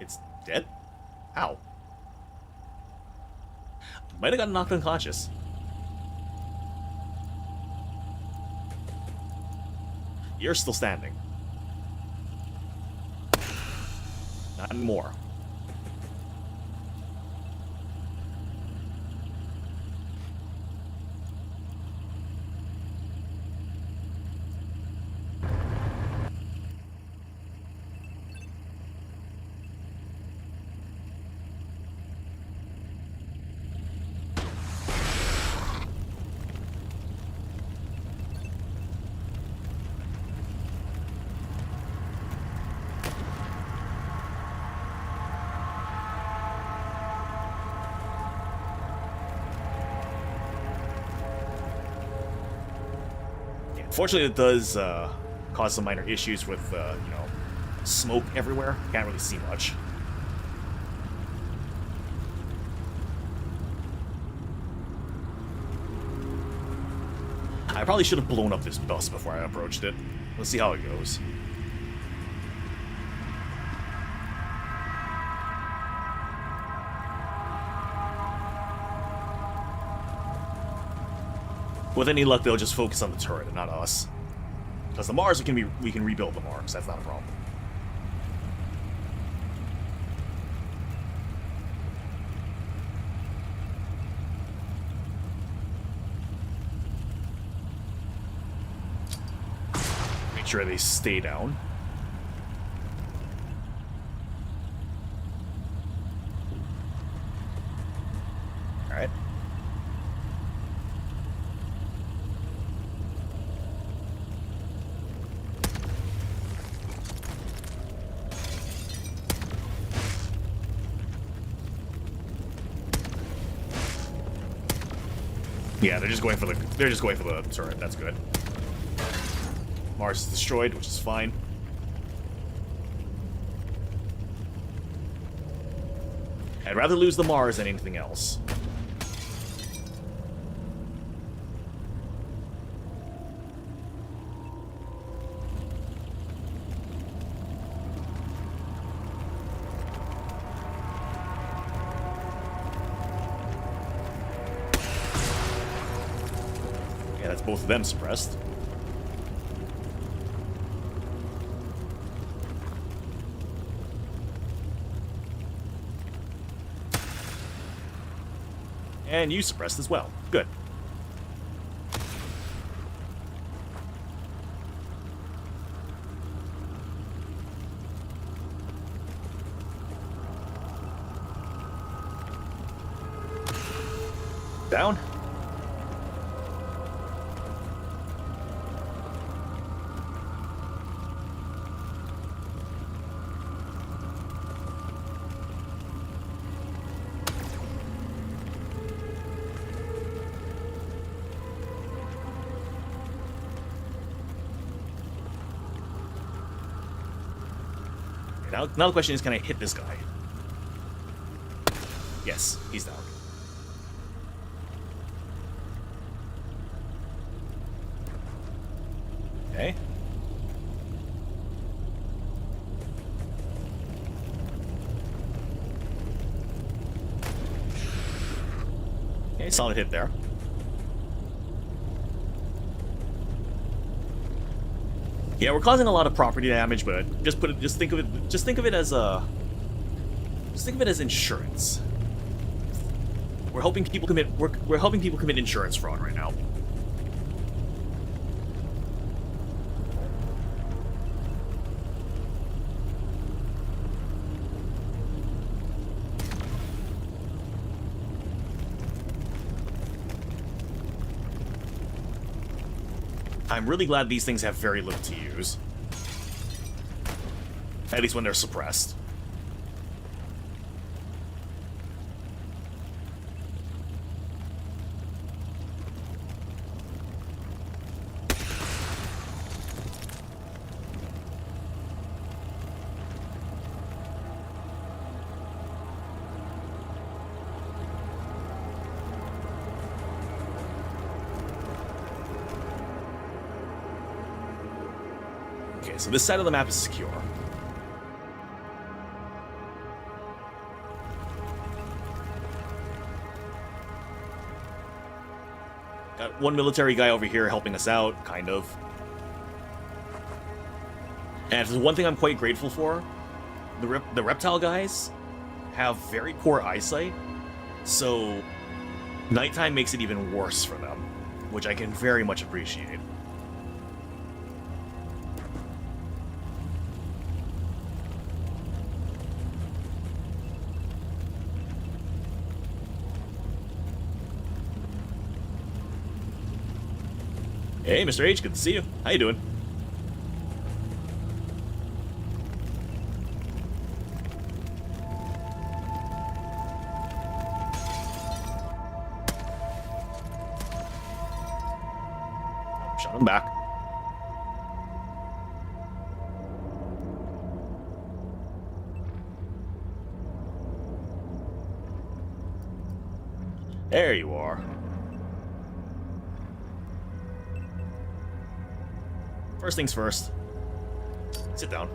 It's dead? How? Might have gotten knocked unconscious. You're still standing. Not anymore. Fortunately, it does cause some minor issues with, smoke everywhere. Can't really see much. I probably should have blown up this bus before I approached it. Let's see how it goes. With any luck, they'll just focus on the turret and not us. Because the Mars, we can rebuild the Mars. That's not a problem. Make sure they stay down. All right. Yeah, they're just going for the turret. That's good. Mars is destroyed, which is fine. I'd rather lose the Mars than anything else. Yeah, that's both of them suppressed. And you suppressed as well. Good. Down. Now the question is, can I hit this guy? Yes, he's down. Okay. Okay, solid hit there. Yeah, we're causing a lot of property damage, but just think of it as insurance. We're helping people commit insurance fraud right now. I'm really glad these things have very little to use. At least when they're suppressed. So this side of the map is secure. Got one military guy over here helping us out, kind of. And if there's one thing I'm quite grateful for, the reptile guys have very poor eyesight, so nighttime makes it even worse for them, which I can very much appreciate. Hey, Mr. H, good to see you. How you doing? Shut him back. There you are. First things first. Sit down.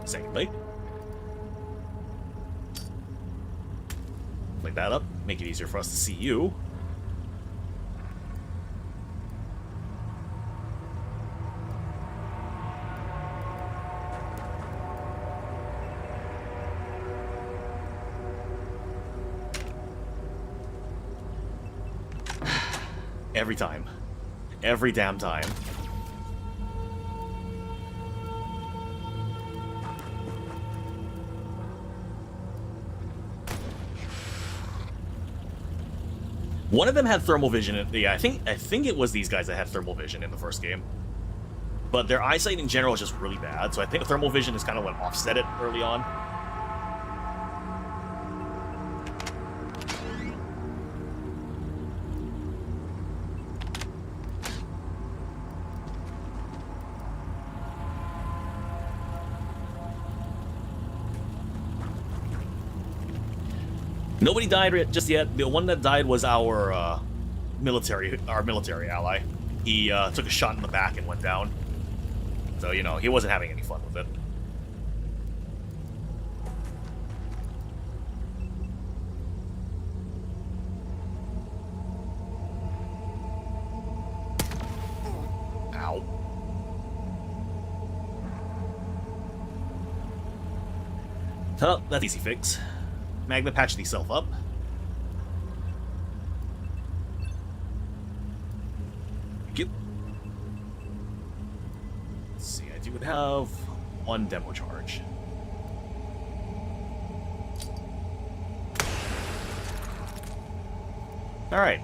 Secondly, light that up, make it easier for us to see you. Every time. Every damn time. One of them had thermal vision. Yeah, I think it was these guys that had thermal vision in the first game. But their eyesight in general is just really bad, so I think thermal vision is kind of what offset it early on. Nobody died just yet. The one that died was our military ally. He took a shot in the back and went down. So, you know, he wasn't having any fun with it. Ow. Oh, that's easy fix. Magma patched itself up. Thank you. Let's see, I do have one demo charge. Alright.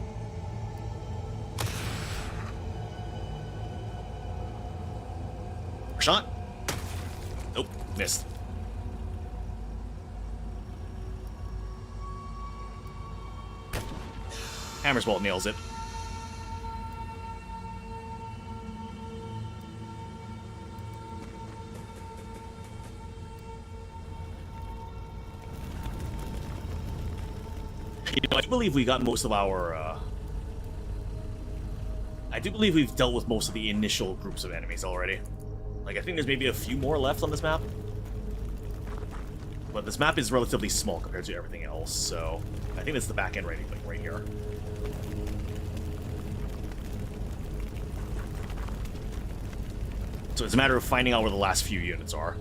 Shot? Nope, missed. Hammer's Bolt nails it. You know, I believe we got most of our, I do believe we've dealt with most of the initial groups of enemies already. Like, I think there's maybe a few more left on this map. But this map is relatively small compared to everything else, so I think it's the back end right here. So it's a matter of finding out where the last few units are.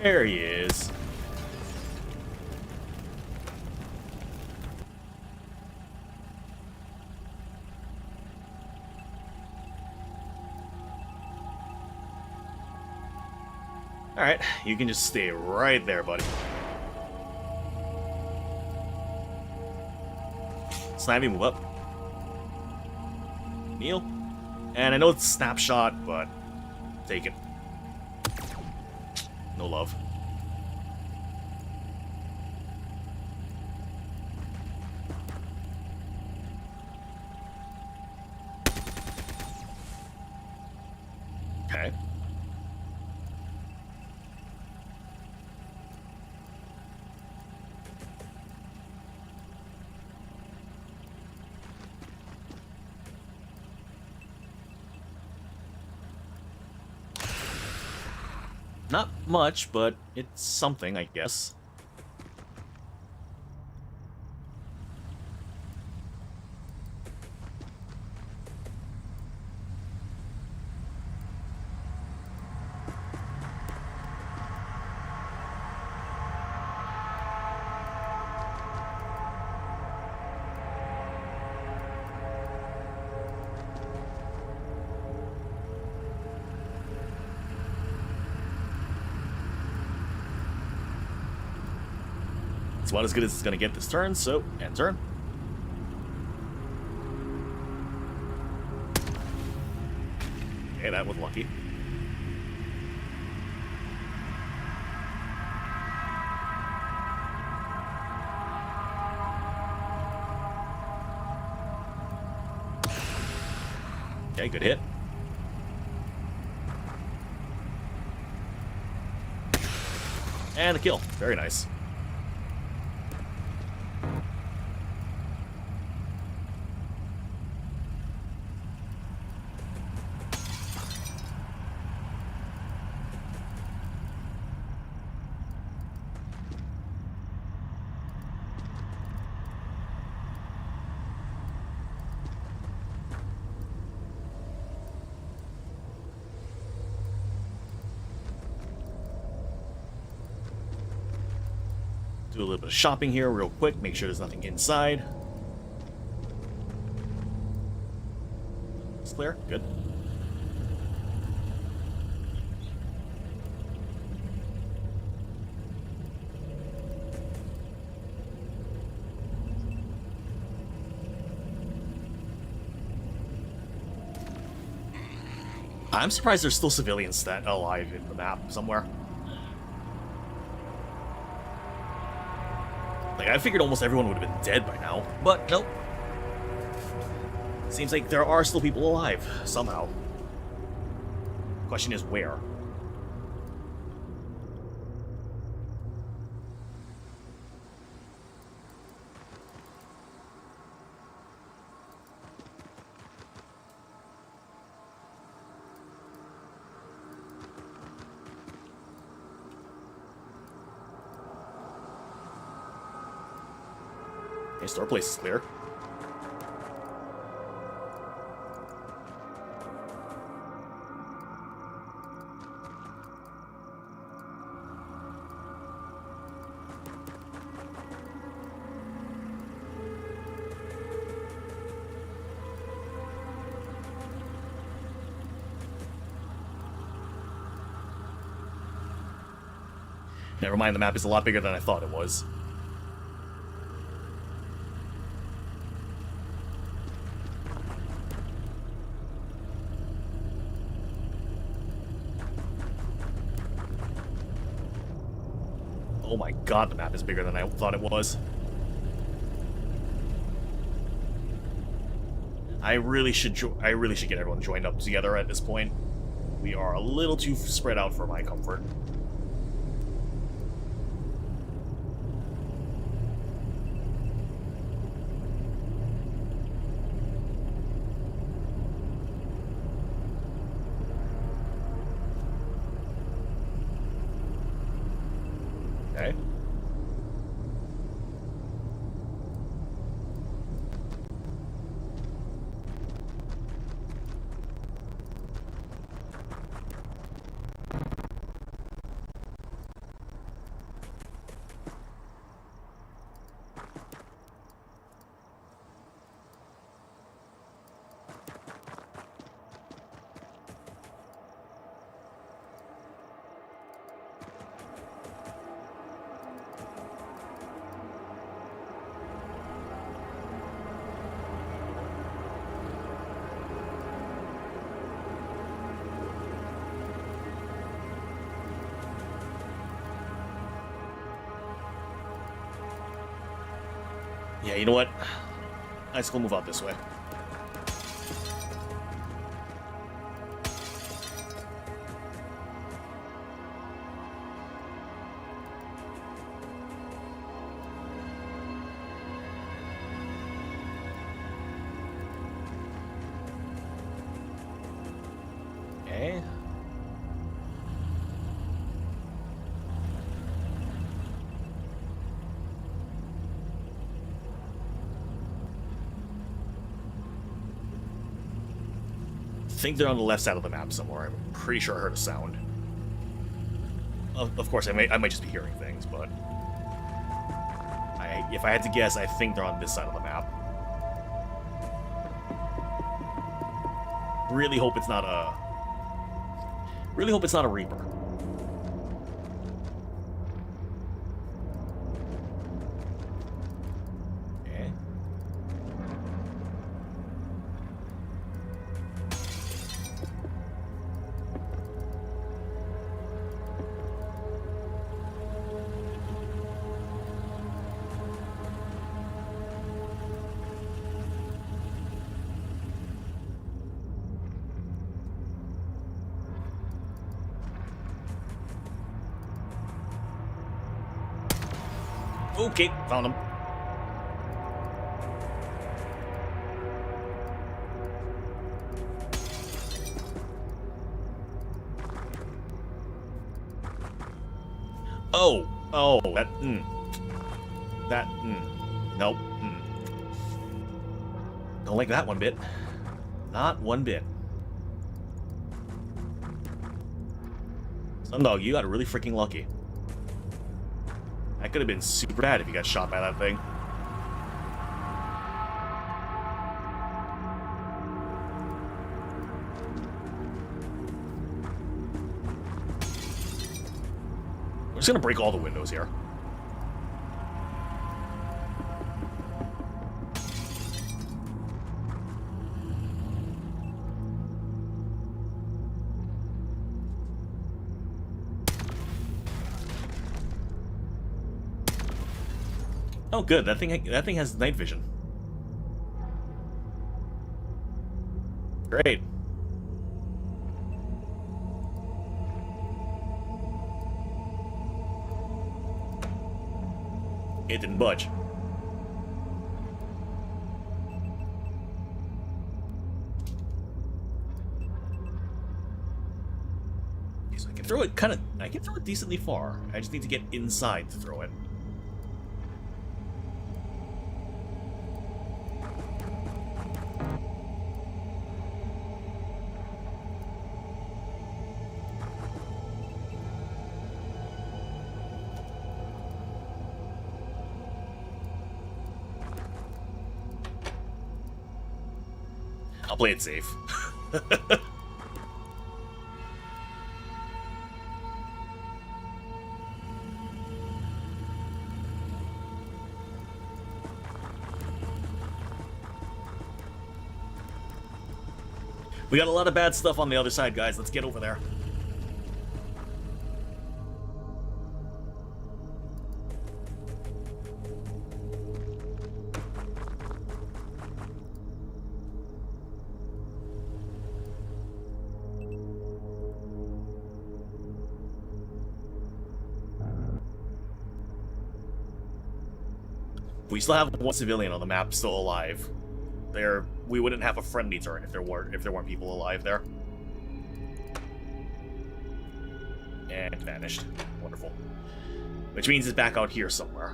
There he is. Alright, you can just stay right there, buddy. Snivy, move up. Kneel. And I know it's snapshot, but take it. No love. Okay. Not much, but it's something, I guess. It's about as good as it's going to get this turn, so end turn. Okay, that was lucky. Okay, good hit. And a kill. Very nice. Do a little bit of shopping here real quick, make sure there's nothing inside. It's clear, good. I'm surprised there's still civilians that alive in the map somewhere. Like, I figured almost everyone would have been dead by now, but nope. Seems like there are still people alive, somehow. Question is, where? Okay, store place is clear. Never mind, the map is a lot bigger than I thought it was. Oh my god, the map is bigger than I thought it was. I really should get everyone joined up together at this point. We are a little too spread out for my comfort. Okay. Yeah, you know what? Let's go move out this way. Okay. I think they're on the left side of the map somewhere. I'm pretty sure I heard a sound. Of course, I might just be hearing things, but if I had to guess, I think they're on this side of the map. Really hope it's not a Reaper. Okay. Okay, found him. Oh, nope. Don't like that one bit. Not one bit. Sundog, you got really freaking lucky. That could have been super bad if you got shot by that thing. We're just gonna break all the windows here. Oh, good. That thing has night vision. Great. It didn't budge. Okay, so I can throw it I can throw it decently far. I just need to get inside to throw it. I'll play it safe. We got a lot of bad stuff on the other side, guys. Let's get over there. We still have one civilian on the map still alive. We wouldn't have a friendly turn if there weren't people alive there. And vanished. Wonderful. Which means it's back out here somewhere.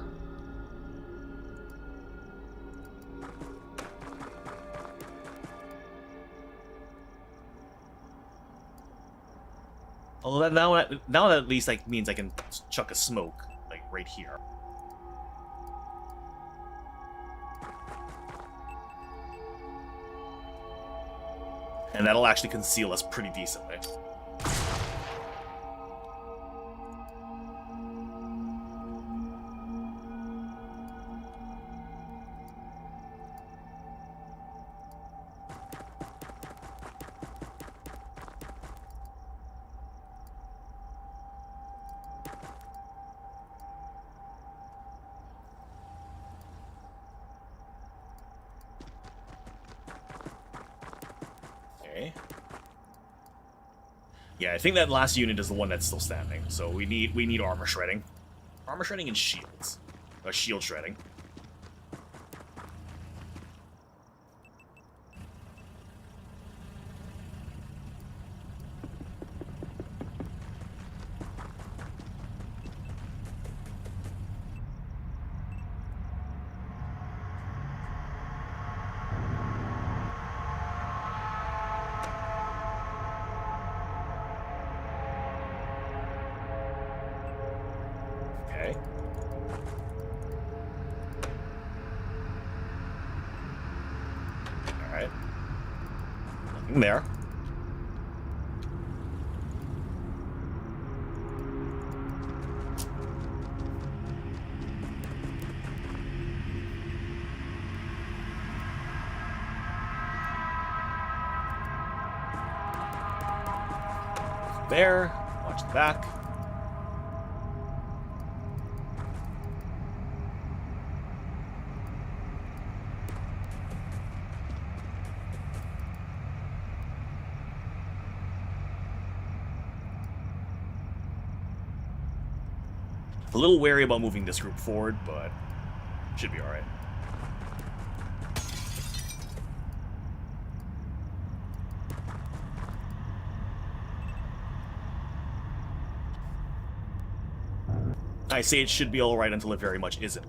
Although now that at least like means I can chuck a smoke like right here. And that'll actually conceal us pretty decently. Yeah, I think that last unit is the one that's still standing. So we need armor shredding, and shields, shield shredding. There. There. Watch the back. A little wary about moving this group forward, but should be alright. I say it should be alright until it very much isn't.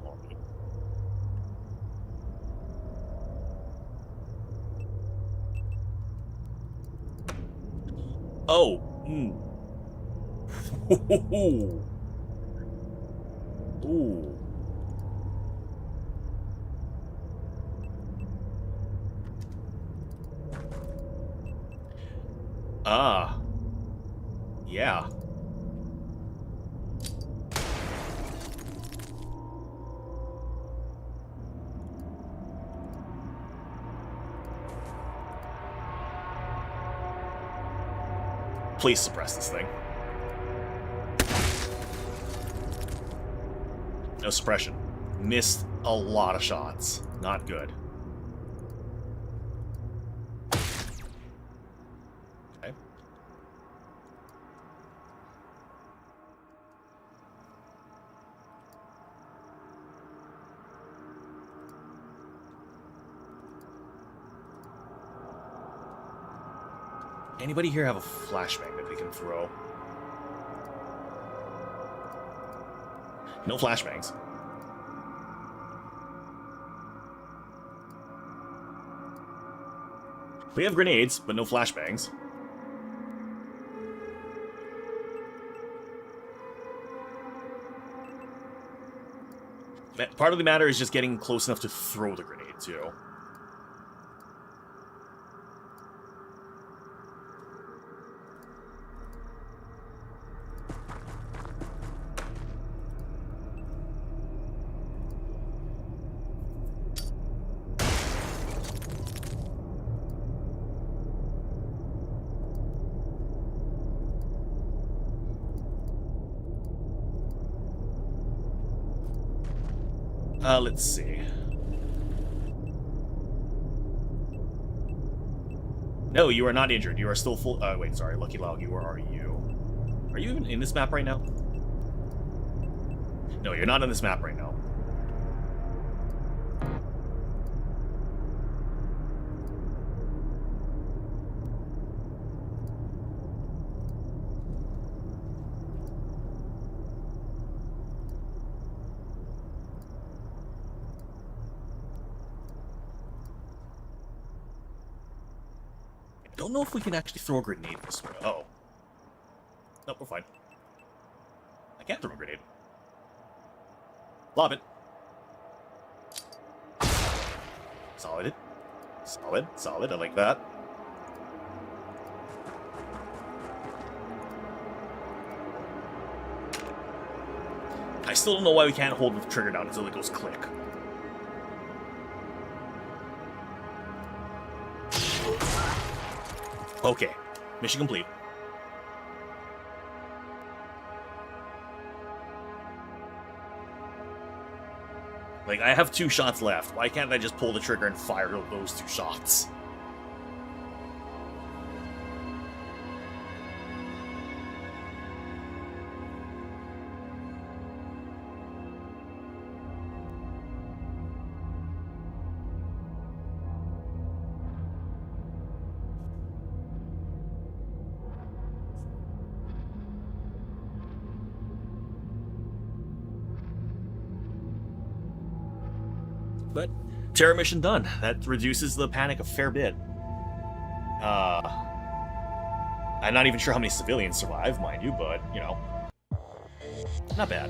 Oh. Ooh. Ah. Yeah. Please suppress this thing. No suppression. Missed a lot of shots. Not good. Okay. Anybody here have a flashbang that we can throw? No flashbangs. We have grenades, but no flashbangs. Part of the matter is just getting close enough to throw the grenade, too. Let's see. No, you are not injured. You are still full. Wait, sorry, Lucky Log. Where are you? Are you even in this map right now? No, you're not in this map right now. I don't know if we can actually throw a grenade this way. Uh oh. Nope, we're fine. I can't throw a grenade. Lob it. Solid. Solid. Solid. I like that. I still don't know why we can't hold the trigger down until it goes click. Okay, mission complete. Like, I have 2 shots left. Why can't I just pull the trigger and fire those 2 shots? But terror mission done. That reduces the panic a fair bit. I'm not even sure how many civilians survive, mind you, but, you know, not bad.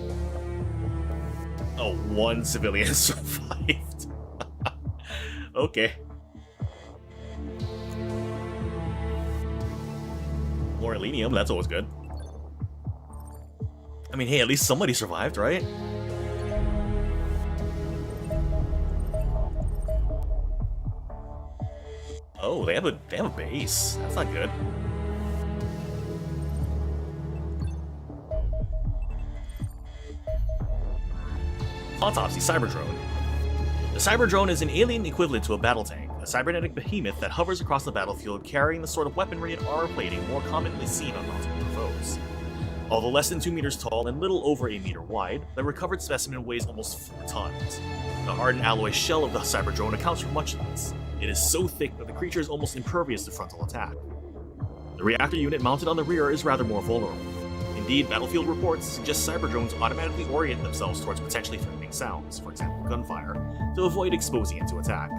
Oh, 1 civilian survived. Okay. More Elenium, that's always good. I mean, hey, at least somebody survived, right? Oh, they have a base. That's not good. Autopsy Cyberdrone. The Cyberdrone is an alien equivalent to a battle tank, a cybernetic behemoth that hovers across the battlefield carrying the sort of weaponry and armor plating more commonly seen on mounted foes. Although less than 2 meters tall and little over a meter wide, the recovered specimen weighs almost 4 tons. The hardened alloy shell of the Cyberdrone accounts for much of this. It is so thick that the creature is almost impervious to frontal attack. The reactor unit mounted on the rear is rather more vulnerable. Indeed, battlefield reports suggest Cyberdrones automatically orient themselves towards potentially threatening sounds, for example gunfire, to avoid exposing it to attack.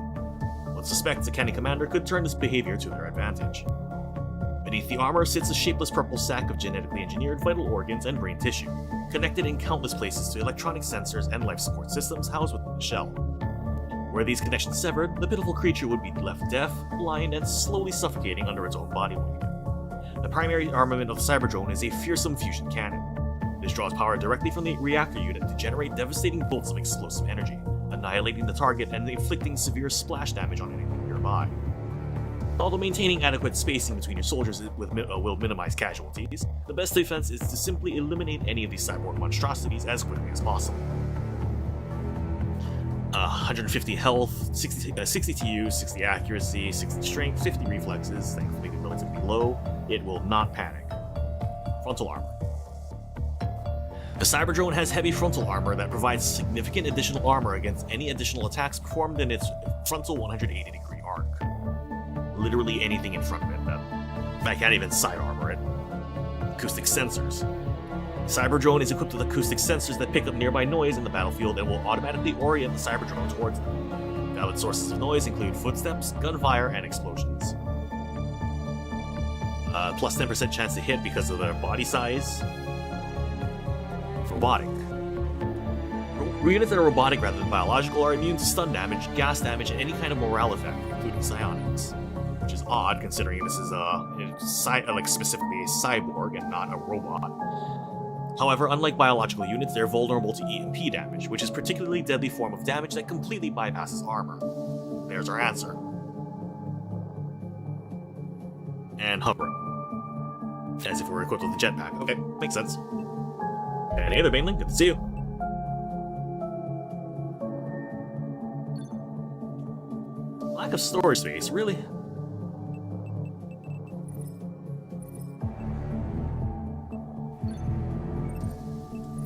One suspects the Kenny commander could turn this behavior to their advantage. Beneath the armor sits a shapeless purple sack of genetically engineered vital organs and brain tissue, connected in countless places to electronic sensors and life support systems housed within the shell. Were these connections severed, the pitiful creature would be left deaf, blind, and slowly suffocating under its own body weight. The primary armament of the Cyberdrone is a fearsome fusion cannon. This draws power directly from the reactor unit to generate devastating bolts of explosive energy, annihilating the target and inflicting severe splash damage on anything nearby. Although maintaining adequate spacing between your soldiers will minimize casualties, the best defense is to simply eliminate any of these cyborg monstrosities as quickly as possible. 150 health, 60 TU, 60 accuracy, 60 strength, 50 reflexes, thankfully relatively low. It will not panic. Frontal armor. The Cyber Drone has heavy frontal armor that provides significant additional armor against any additional attacks performed in its frontal 180-degree arc. Literally anything in front of it. I can't even side armor it. Acoustic sensors. Cyber Drone is equipped with acoustic sensors that pick up nearby noise in the battlefield and will automatically orient the Cyber Drone towards them. Valid sources of noise include footsteps, gunfire, and explosions. Plus 10% chance to hit because of their body size. Robotic. Units that are robotic rather than biological are immune to stun damage, gas damage, and any kind of morale effect, including psionics. Which is odd considering this is specifically a cyborg and not a robot. However, unlike biological units, they're vulnerable to EMP damage, which is a particularly deadly form of damage that completely bypasses armor. There's our answer. And hovering. As if we were equipped with a jetpack. Okay, makes sense. And hey there, Baneling, good to see you. Lack of storage space, really?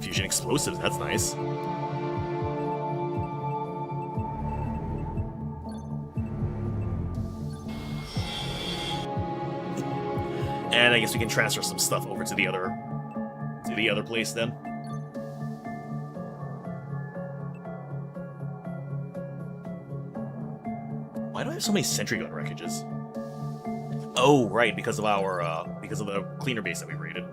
Fusion explosives, that's nice. And I guess we can transfer some stuff over to the other place then. Why do I have so many sentry gun wreckages? Oh, right, because of the cleaner base that we raided.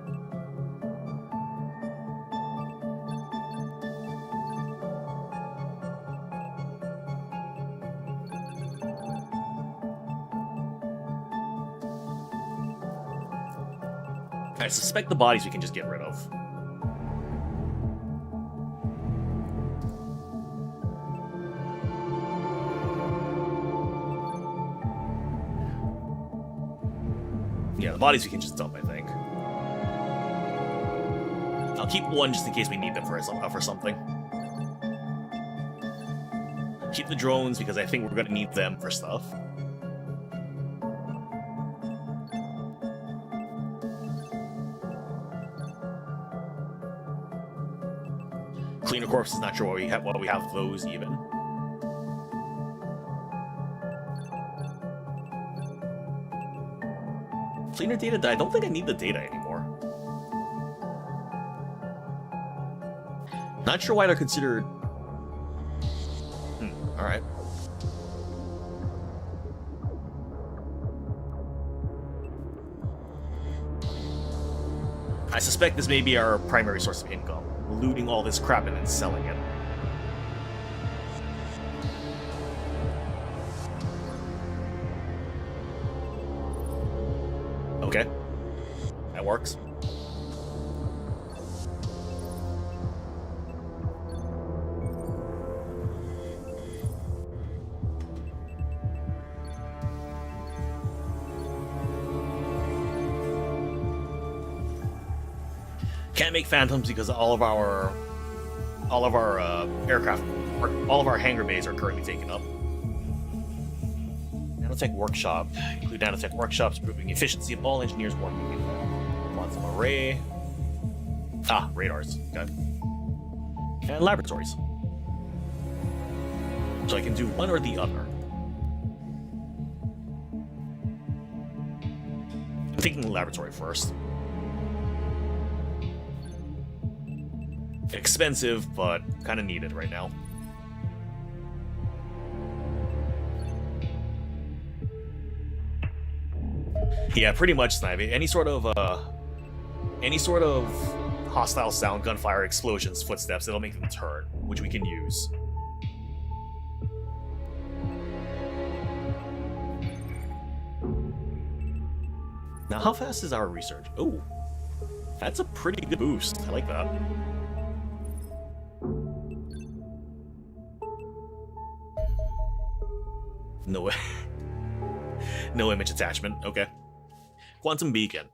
I suspect the bodies we can just get rid of. Yeah, the bodies we can just dump, I think. I'll keep one just in case we need them for something. Keep the drones because I think we're gonna need them for stuff. Cleaner corpse is not sure why we have those even. Cleaner data, I don't think I need the data anymore. Not sure why they're considered... alright. I suspect this may be our primary source of income. Looting all this crap and then selling it. Okay. That works. Can't make phantoms because all of our aircraft, all of our hangar bays are currently taken up. Nanotech workshop. Include nanotech workshops, improving efficiency of all engineers working in them. Quantum array. Radars. Okay. And laboratories. So I can do one or the other. I'm taking the laboratory first. Expensive, but kind of needed right now. Yeah, pretty much, Snivy. Any sort of hostile sound, gunfire, explosions, footsteps, it'll make them turn, which we can use. Now, how fast is our research? Oh, that's a pretty good boost. I like that. No way. No image attachment. Okay. Quantum beacon.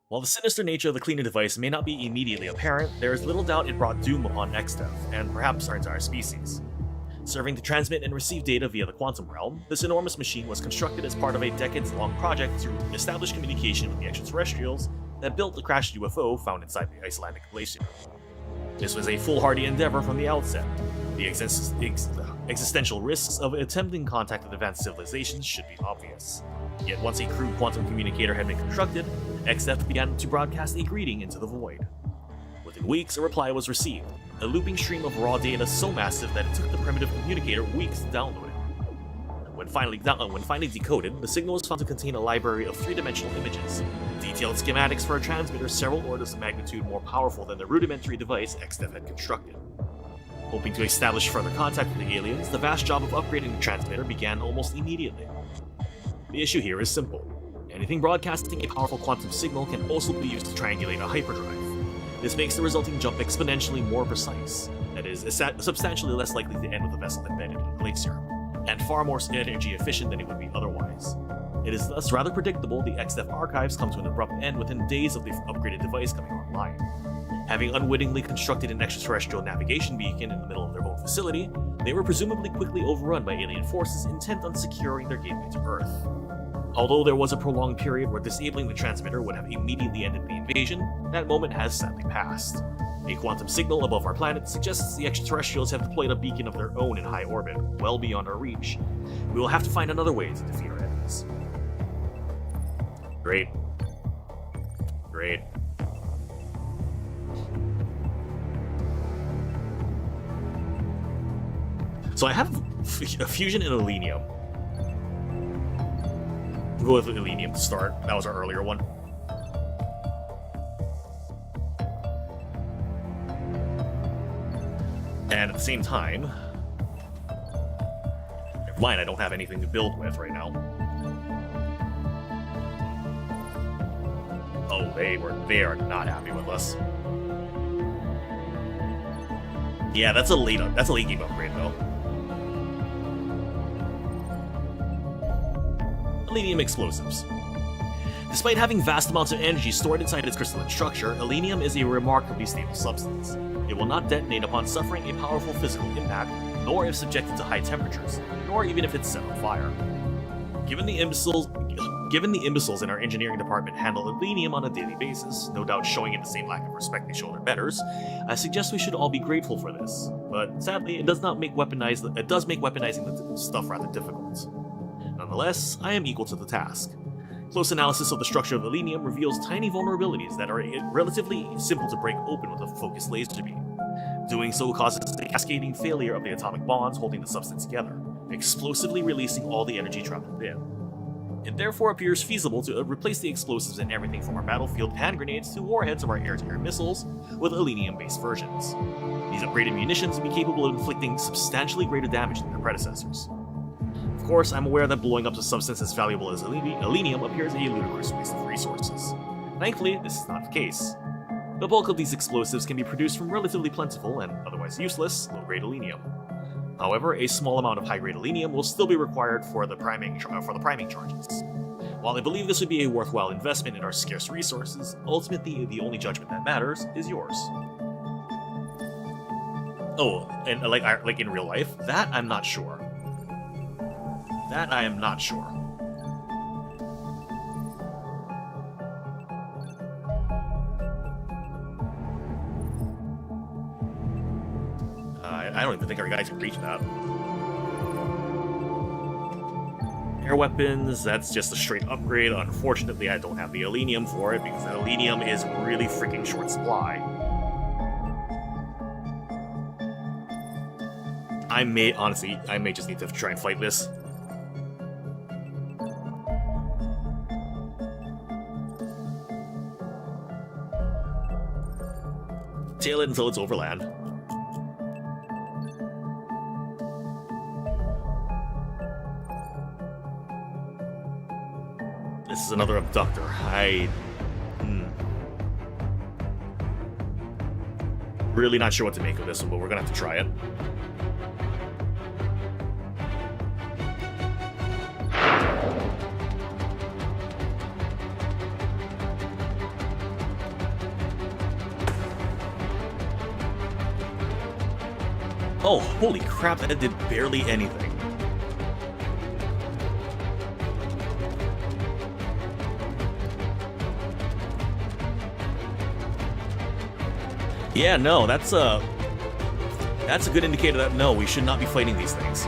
While the sinister nature of the cleaner device may not be immediately apparent, there is little doubt it brought doom upon Exdev, and perhaps our entire species. Serving to transmit and receive data via the quantum realm, this enormous machine was constructed as part of a decades-long project to establish communication with the extraterrestrials that built the crashed UFO found inside the Icelandic glacier. This was a foolhardy endeavor from the outset. The existential risks of attempting contact with advanced civilizations should be obvious. Yet once a crude quantum communicator had been constructed, XF began to broadcast a greeting into the void. Within weeks, a reply was received, a looping stream of raw data so massive that it took the primitive communicator weeks to download it. When finally decoded, the signal was found to contain a library of three-dimensional images, detailed schematics for a transmitter several orders of magnitude more powerful than the rudimentary device XF had constructed. Hoping to establish further contact with the aliens, the vast job of upgrading the transmitter began almost immediately. The issue here is simple. Anything broadcasting a powerful quantum signal can also be used to triangulate a hyperdrive. This makes the resulting jump exponentially more precise, that is, substantially less likely to end with a vessel embedded in a glacier, and far more energy efficient than it would be otherwise. It is thus rather predictable the XF archives come to an abrupt end within days of the upgraded device coming online. Having unwittingly constructed an extraterrestrial navigation beacon in the middle of their own facility, they were presumably quickly overrun by alien forces intent on securing their gateway to Earth. Although there was a prolonged period where disabling the transmitter would have immediately ended the invasion, that moment has sadly passed. A quantum signal above our planet suggests the extraterrestrials have deployed a beacon of their own in high orbit, well beyond our reach. We will have to find another way to defeat our enemies. Great. Great. So I have a fusion and Elenium. We'll go with Elenium to start. That was our earlier one. And at the same time, never mind, I don't have anything to build with right now. Oh, they are not happy with us. Yeah, that's a late game upgrade though. Elenium explosives. Despite having vast amounts of energy stored inside its crystalline structure, Elenium is a remarkably stable substance. It will not detonate upon suffering a powerful physical impact, nor if subjected to high temperatures, nor even if it's set on fire. Given the imbeciles in our engineering department handle Elenium on a daily basis, no doubt showing it the same lack of respect they show their betters, I suggest we should all be grateful for this. But sadly, it does make weaponizing the stuff rather difficult. Nonetheless, I am equal to the task. Close analysis of the structure of Elenium reveals tiny vulnerabilities that are relatively simple to break open with a focused laser beam. Doing so causes a cascading failure of the atomic bonds holding the substance together, explosively releasing all the energy trapped within. It therefore appears feasible to replace the explosives in everything from our battlefield hand grenades to warheads of our air-to-air missiles with Elenium-based versions. These upgraded munitions will be capable of inflicting substantially greater damage than their predecessors. Of course, I'm aware that blowing up a substance as valuable as Elenium appears a ludicrous waste of resources. Thankfully, this is not the case. The bulk of these explosives can be produced from relatively plentiful and otherwise useless low-grade Elenium. However, a small amount of high-grade Elenium will still be required for the priming charges. While I believe this would be a worthwhile investment in our scarce resources, ultimately the only judgment that matters is yours. Oh, and like in real life, that I'm not sure. That I am not sure. I don't even think our guys can reach that. Air weapons, that's just a straight upgrade. Unfortunately, I don't have the Elenium for it because the Elenium is really freaking short supply. I may just need to try and fight this. Tail it until it's overland. This is another abductor. Really not sure what to make of this one, but we're gonna have to try it. Oh, holy crap, that did barely anything. Yeah, no, that's a good indicator that no, we should not be fighting these things.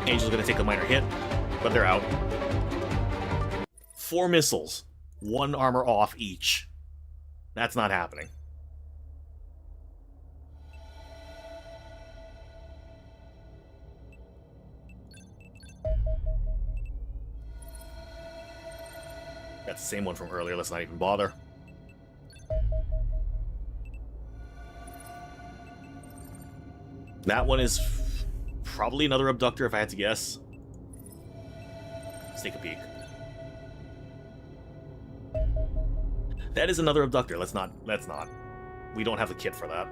Angel's gonna take a minor hit, but they're out. 4 missiles, 1 armor off each. That's not happening. That's the same one from earlier, let's not even bother. That one is probably another abductor if I had to guess. Let's take a peek. That is another abductor, let's not. We don't have the kit for that.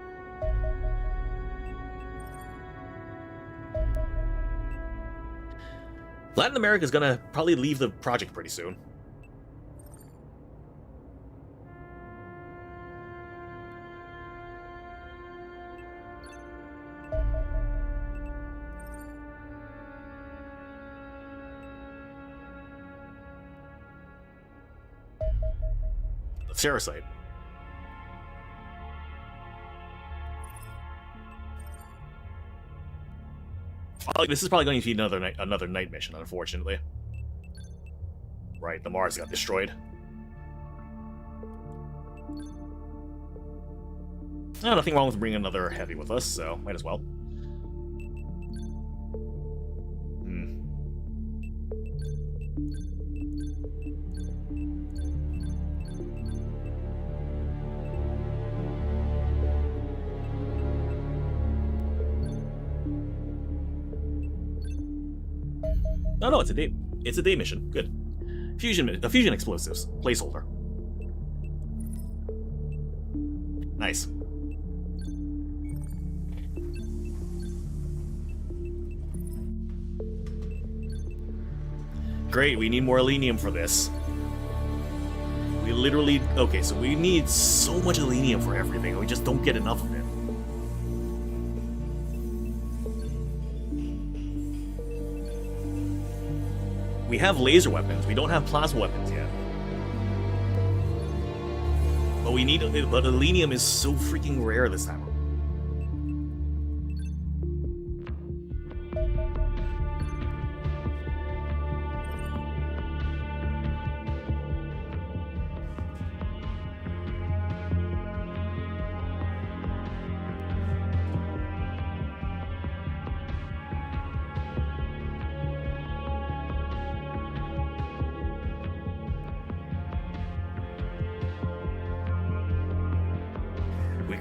Latin America's gonna probably leave the project pretty soon. Parasite. Oh, this is probably going to be another night mission, unfortunately. Right, the Mars got destroyed. Oh, nothing wrong with bringing another heavy with us, so might as well. Oh no, it's a day mission. Good. Fusion explosives. Placeholder. Nice. Great, we need more selenium for this. We literally... Okay, so we need so much selenium for everything, we just don't get enough of it. We have laser weapons, we don't have plasma weapons yet. But we need... But selenium is so freaking rare this time.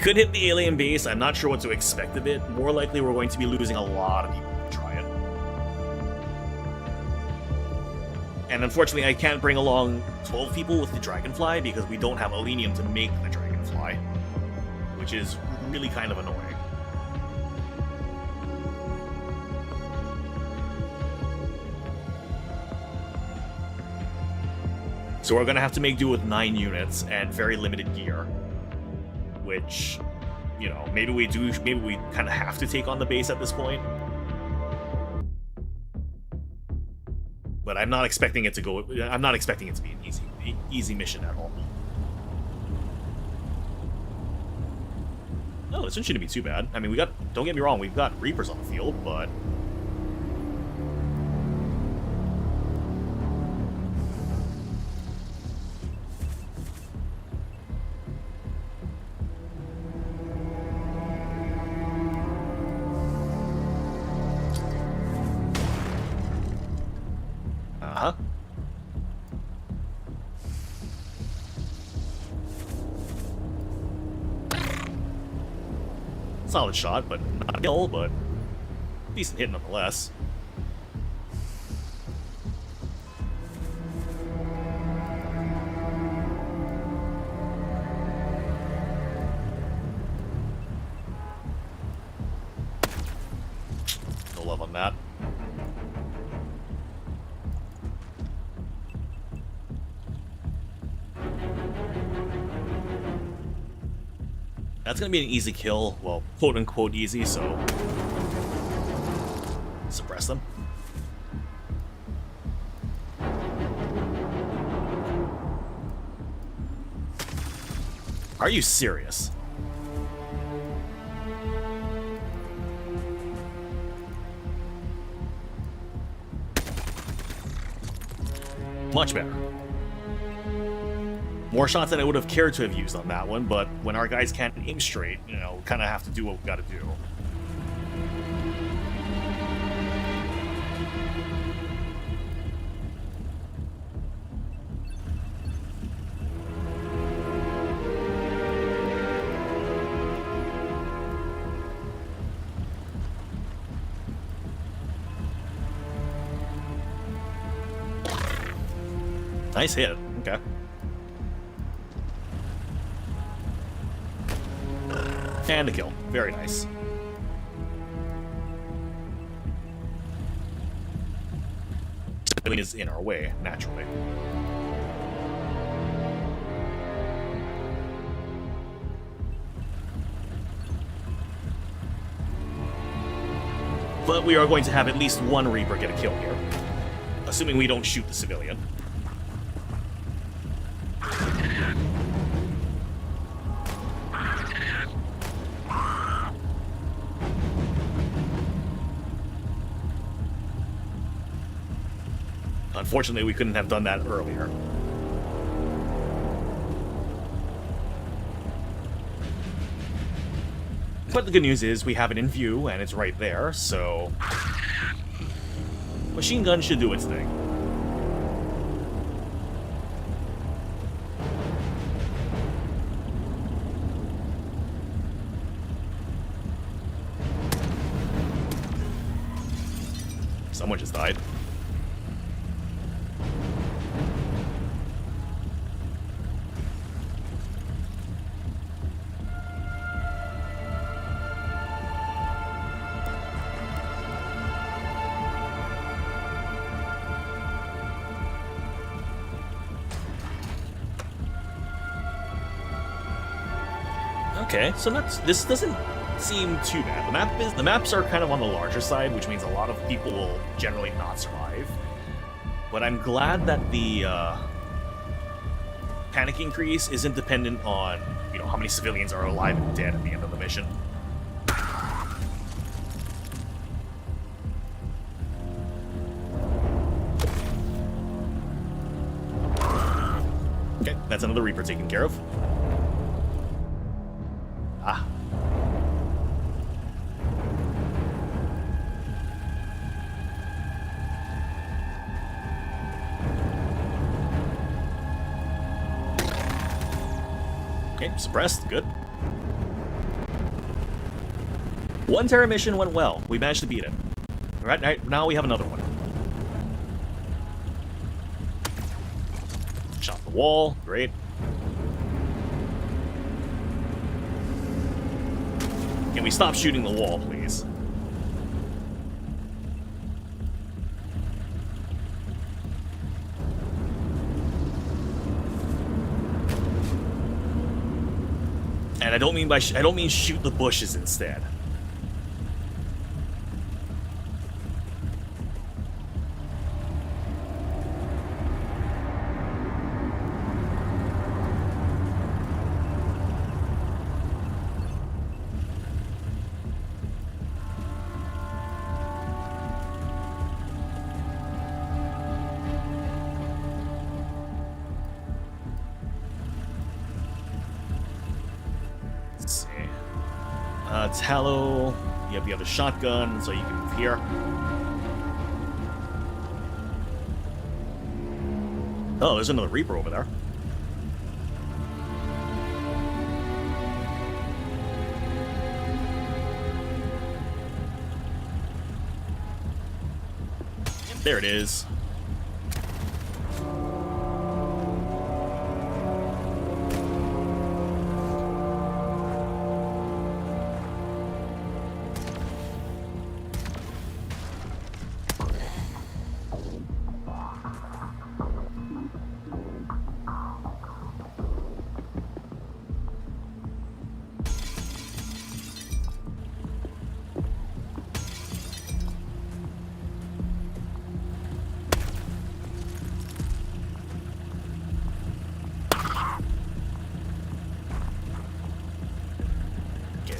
Could hit the alien base. I'm not sure what to expect of it. More likely we're going to be losing a lot of people to try it. And unfortunately I can't bring along 12 people with the Dragonfly because we don't have selenium to make the Dragonfly. Which is really kind of annoying. So we're gonna have to make do with 9 units and very limited gear. Which, you know, maybe we kind of have to take on the base at this point. But I'm not expecting it to go. I'm not expecting it to be an easy mission at all. No, this one shouldn't be too bad. I mean, don't get me wrong, we've got Reapers on the field, but. Solid shot, but not a kill, but decent hit nonetheless. the love on that. That's gonna be an easy kill. Well, quote-unquote easy, so... suppress them. Are you serious? Much better. More shots than I would have cared to have used on that one, but when our guys can't aim straight, you know, kind of have to do what we gotta do. Nice hit. Okay. And a kill. Very nice. Is in our way, naturally. But we are going to have at least one Reaper get a kill here. Assuming we don't shoot the civilian. Unfortunately, we couldn't have done that earlier. But the good news is we have it in view, and it's right there, so... machine gun should do its thing. Someone just died. Okay, so this doesn't seem too bad. The maps are kind of on the larger side, which means a lot of people will generally not survive. But I'm glad that the panic increase isn't dependent on, you know, how many civilians are alive and dead at the end of the mission. Okay, that's another Reaper taken care of. Ah. Okay, suppressed. Good. One Terra mission went well. We managed to beat it. Right now we have another one. Shot the wall. Great. Can we stop shooting the wall, please? And I don't mean shoot the bushes instead. Tallow, you have the other shotgun, so you can move here. Oh, there's another Reaper over there. There it is.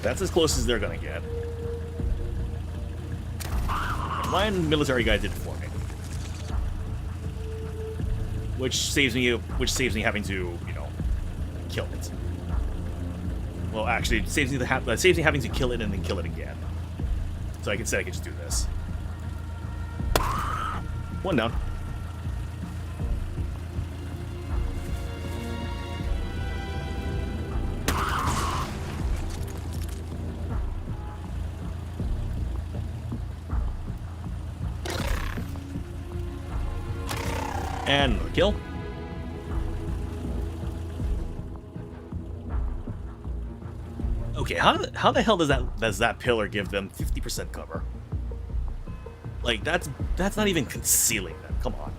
That's as close as they're gonna get. My military guy did it for me. Which saves me having to, you know, kill it. Well, actually, it saves me having to kill it and then kill it again. So I could just do this. One down. And another kill. Okay, how the hell does that pillar give them 50% cover? Like that's not even concealing them. Come on.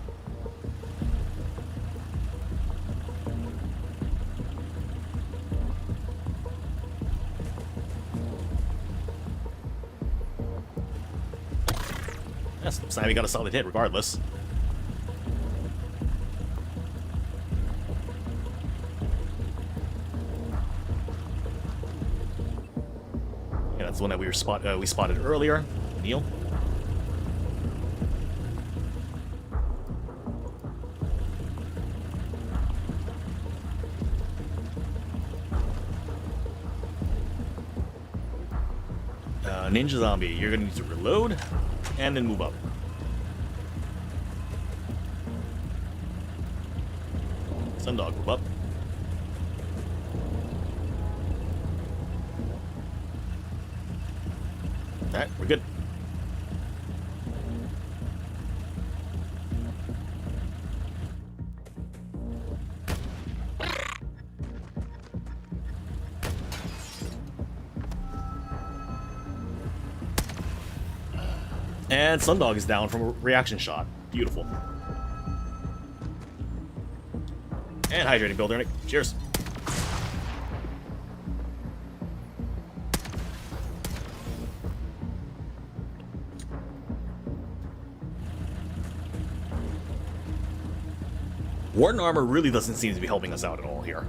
Yes, Snivy got a solid hit regardless. That's the one that we spotted earlier. Neil. Ninja Zombie, you're gonna need to reload and then move up. Sundog, move up. Alright, we're good. And Sundog is down from a reaction shot. Beautiful. And hydrating builder. Cheers. Warden armor really doesn't seem to be helping us out at all here.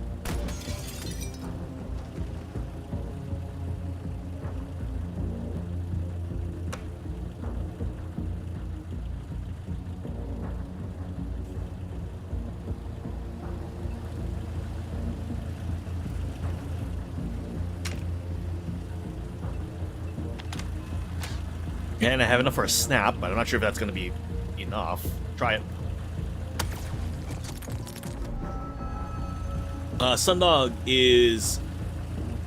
And I have enough for a snap, but I'm not sure if that's going to be enough. Try it. Sundog is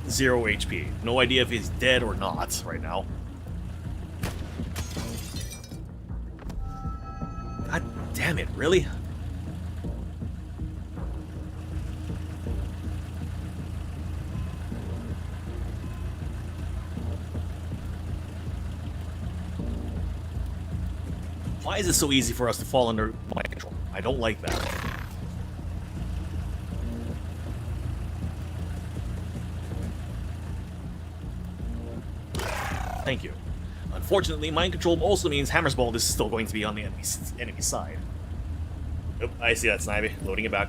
0 HP. No idea if he's dead or not right now. God damn it, really? Why is it so easy for us to fall under my control? I don't like that. Thank you. Unfortunately, mind control also means Hammer's Ball is still going to be on the enemy side. Nope, I see that, Snivy. Loading it back.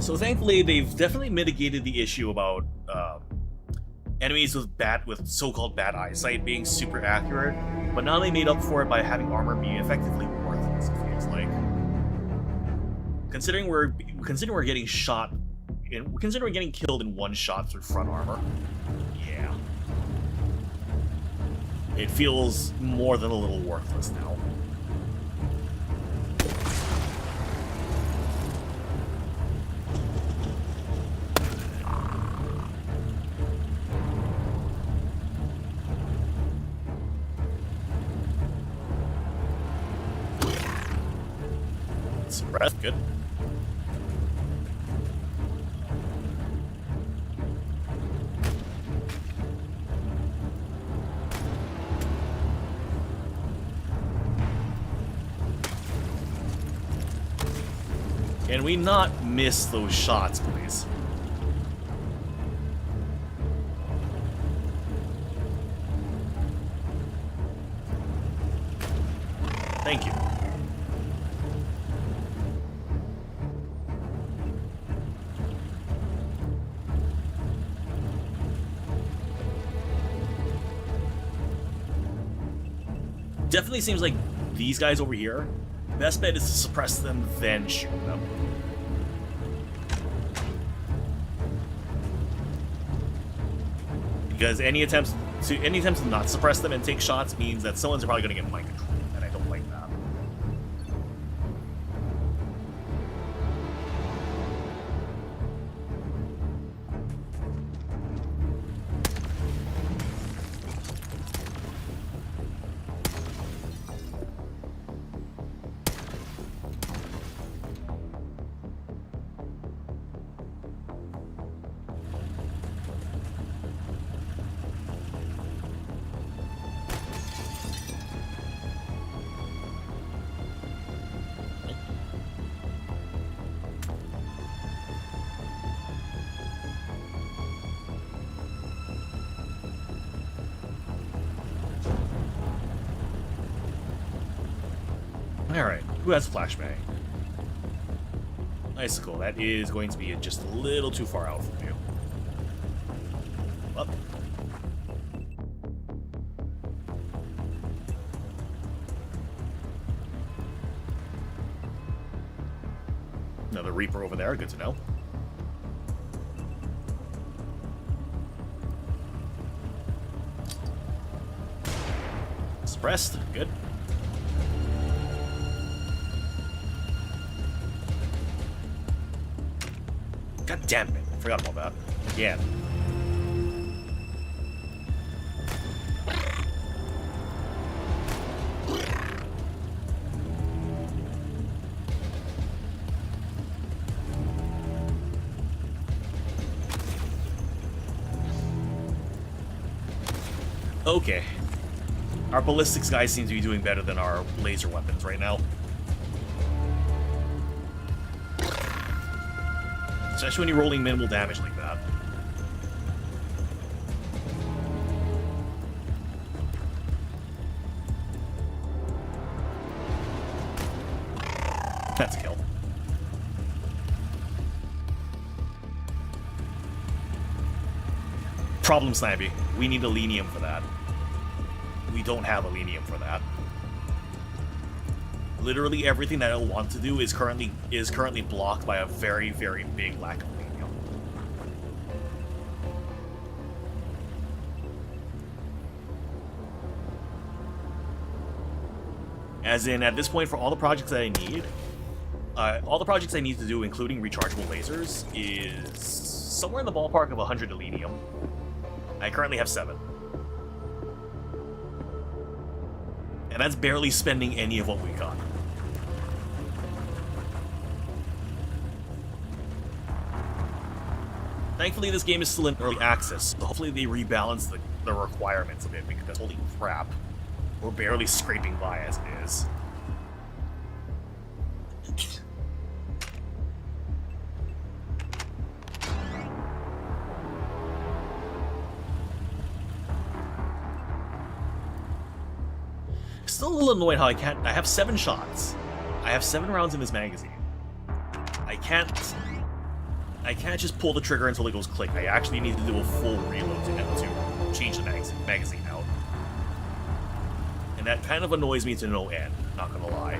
So thankfully, they've definitely mitigated the issue about enemies with so-called bad eyesight being super accurate, but now they made up for it by having armor be effectively worthless. It feels like, considering we're getting shot, considering we're getting killed in one shot through front armor. Yeah, it feels more than a little worthless now. Suppress, good. Can we not miss those shots, please? Thank you. Definitely seems like these guys over here, best bet is to suppress them, then shoot them. Because any attempts to not suppress them and take shots means that someone's probably going to get mind control, and I don't like that. Alright, who has flashbang? Icicle, that is going to be just a little too far out from you. Up. Another Reaper over there, good to know. Suppressed, good. God damn it, I forgot about that. Again. Okay. Our ballistics guys seem to be doing better than our laser weapons right now. Especially when you're rolling minimal damage like that. That's a kill. Problem, Snappy. We need a lenium for that. We don't have a lenium for that. Literally everything that I want to do is currently blocked by a very, very big lack of lenium. As in, at this point, for all the projects that I need, to do, including rechargeable lasers, is somewhere in the ballpark of 100 lenium. I currently have 7. And that's barely spending any of what we got. Thankfully, this game is still in early access, so hopefully they rebalance the requirements a bit, because holy crap, we're barely scraping by as it is. Still a little annoyed how I have 7 shots. I have 7 rounds in this magazine. I can't just pull the trigger until it goes click. I actually need to do a full reload to change the magazine out. And that kind of annoys me to no end, not gonna lie.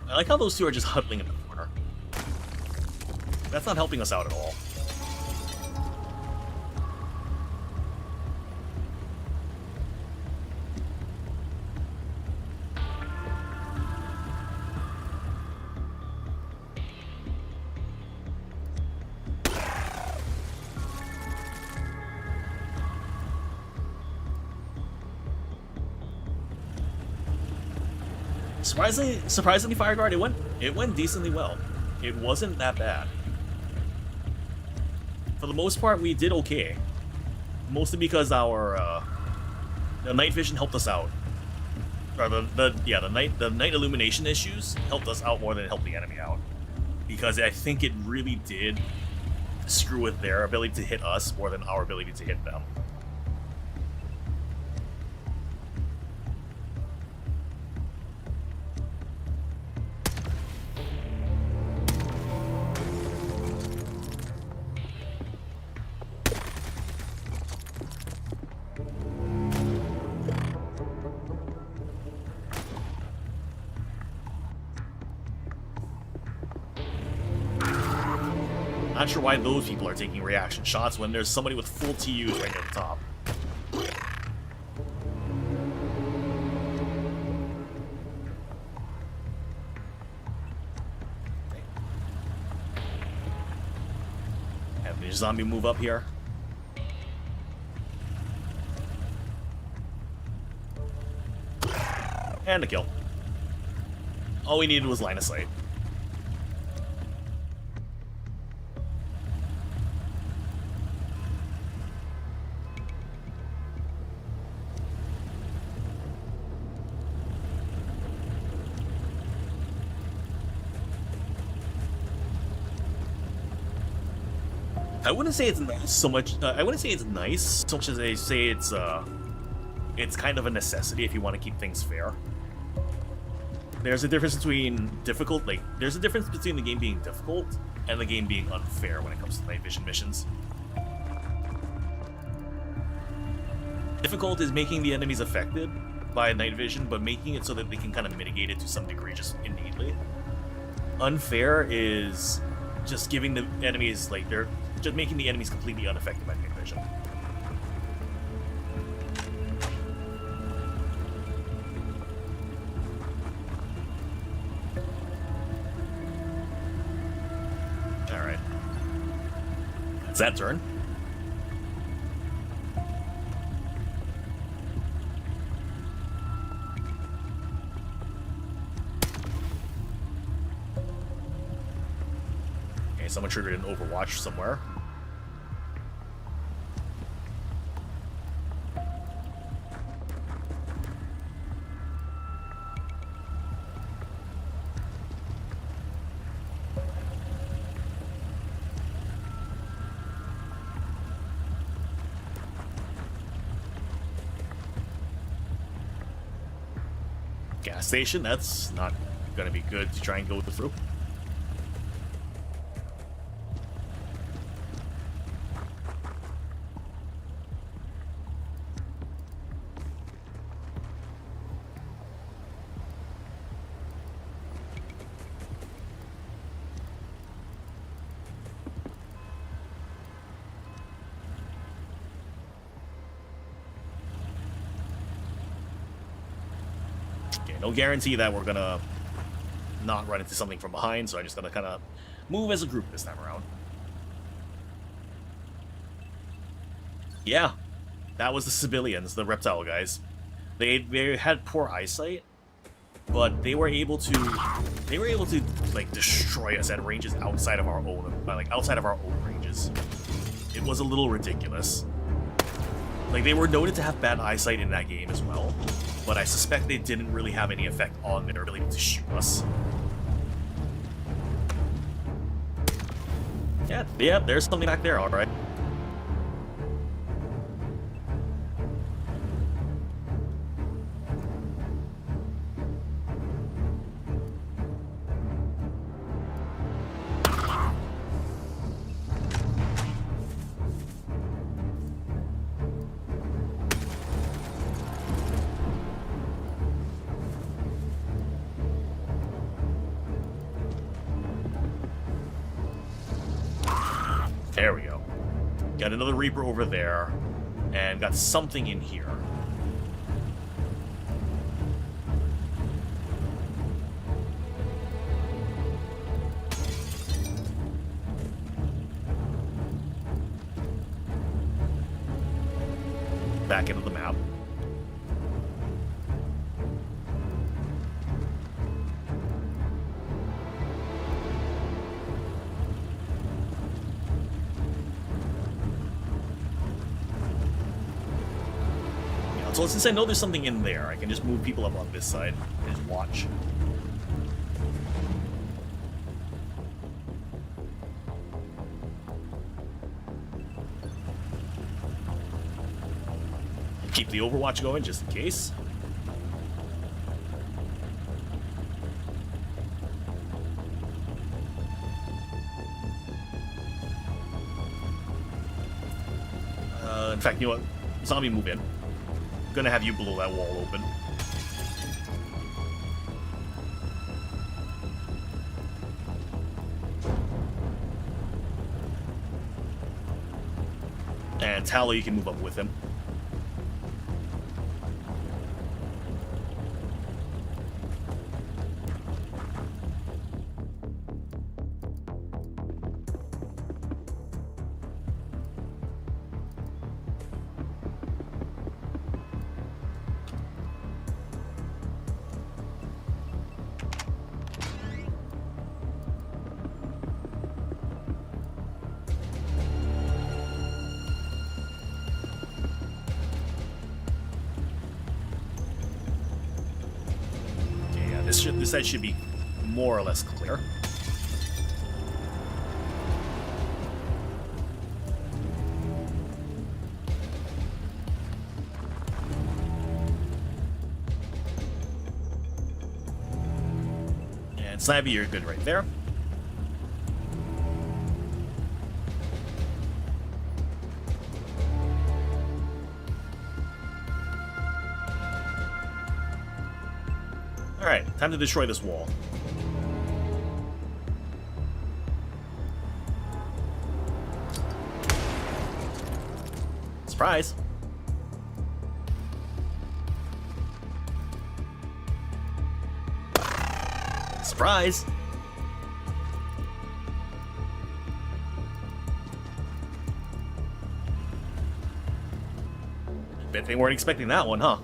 I like how those two are just huddling in the corner. That's not helping us out at all. Surprisingly, Fireguard, it went decently well. It wasn't that bad. For the most part, we did okay. Mostly because our the night vision helped us out. Or the night illumination issues helped us out more than it helped the enemy out. Because I think it really did screw with their ability to hit us more than our ability to hit them. Not sure why those people are taking reaction shots when there's somebody with full TUs right at the top. Have the zombie move up here. And a kill. All we needed was line of sight. I wouldn't say it's nice so much. I wouldn't say it's nice so much as I say it's kind of a necessity if you want to keep things fair. There's a difference between there's a difference between the game being difficult and the game being unfair when it comes to night vision missions. Difficult is making the enemies affected by night vision, but making it so that they can kind of mitigate it to some degree just innately. Unfair is just giving the enemies, they're just making the enemies completely unaffected by night vision. Alright. That's that turn. Someone triggered an Overwatch somewhere. Gas station, that's not gonna be good to try and go through. No guarantee that we're gonna not run into something from behind, so I'm just gonna kind of move as a group this time around. Yeah, that was the civilians, the reptile guys. They had poor eyesight, but they were able to like destroy us at ranges outside of our own, outside of our own ranges. It was a little ridiculous. Like, they were noted to have bad eyesight in that game as well, but I suspect they didn't really have any effect on their ability to shoot us. Yeah, there's something back there, alright. There we go. Got another Reaper over there, and got something in here. Back into the map. So since I know there's something in there, I can just move people up on this side and just watch. Keep the overwatch going just in case. In fact, you know what? Zombie, move in. I'm gonna have you blow that wall open. And Tally, you can move up with him. This side should be more or less clear. And Snivy, you're good right there. Alright, time to destroy this wall. Surprise! Surprise! Bet they weren't expecting that one, huh?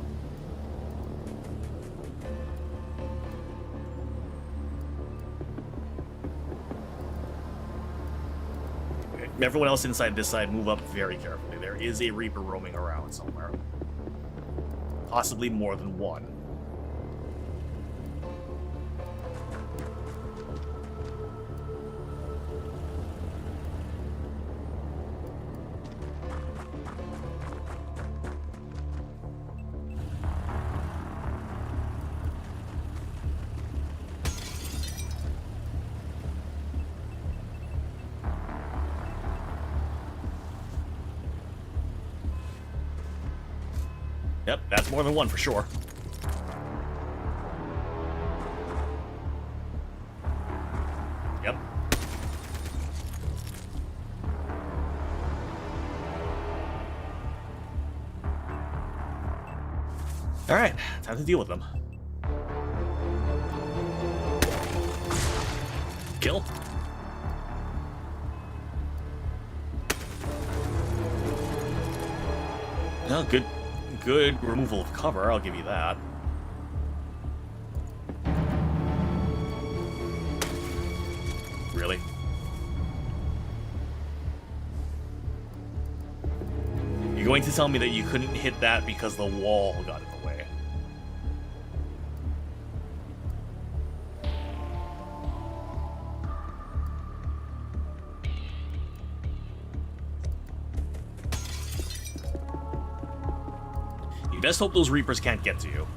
Everyone else inside this side, move up very carefully. There is a Reaper roaming around somewhere. Possibly more than one. Yep, that's more than one for sure. Yep. Alright, time to deal with them. Kill. Oh, good removal of cover, I'll give you that. Really? You're going to tell me that you couldn't hit that because the wall got in the way? You best hope those Reapers can't get to you.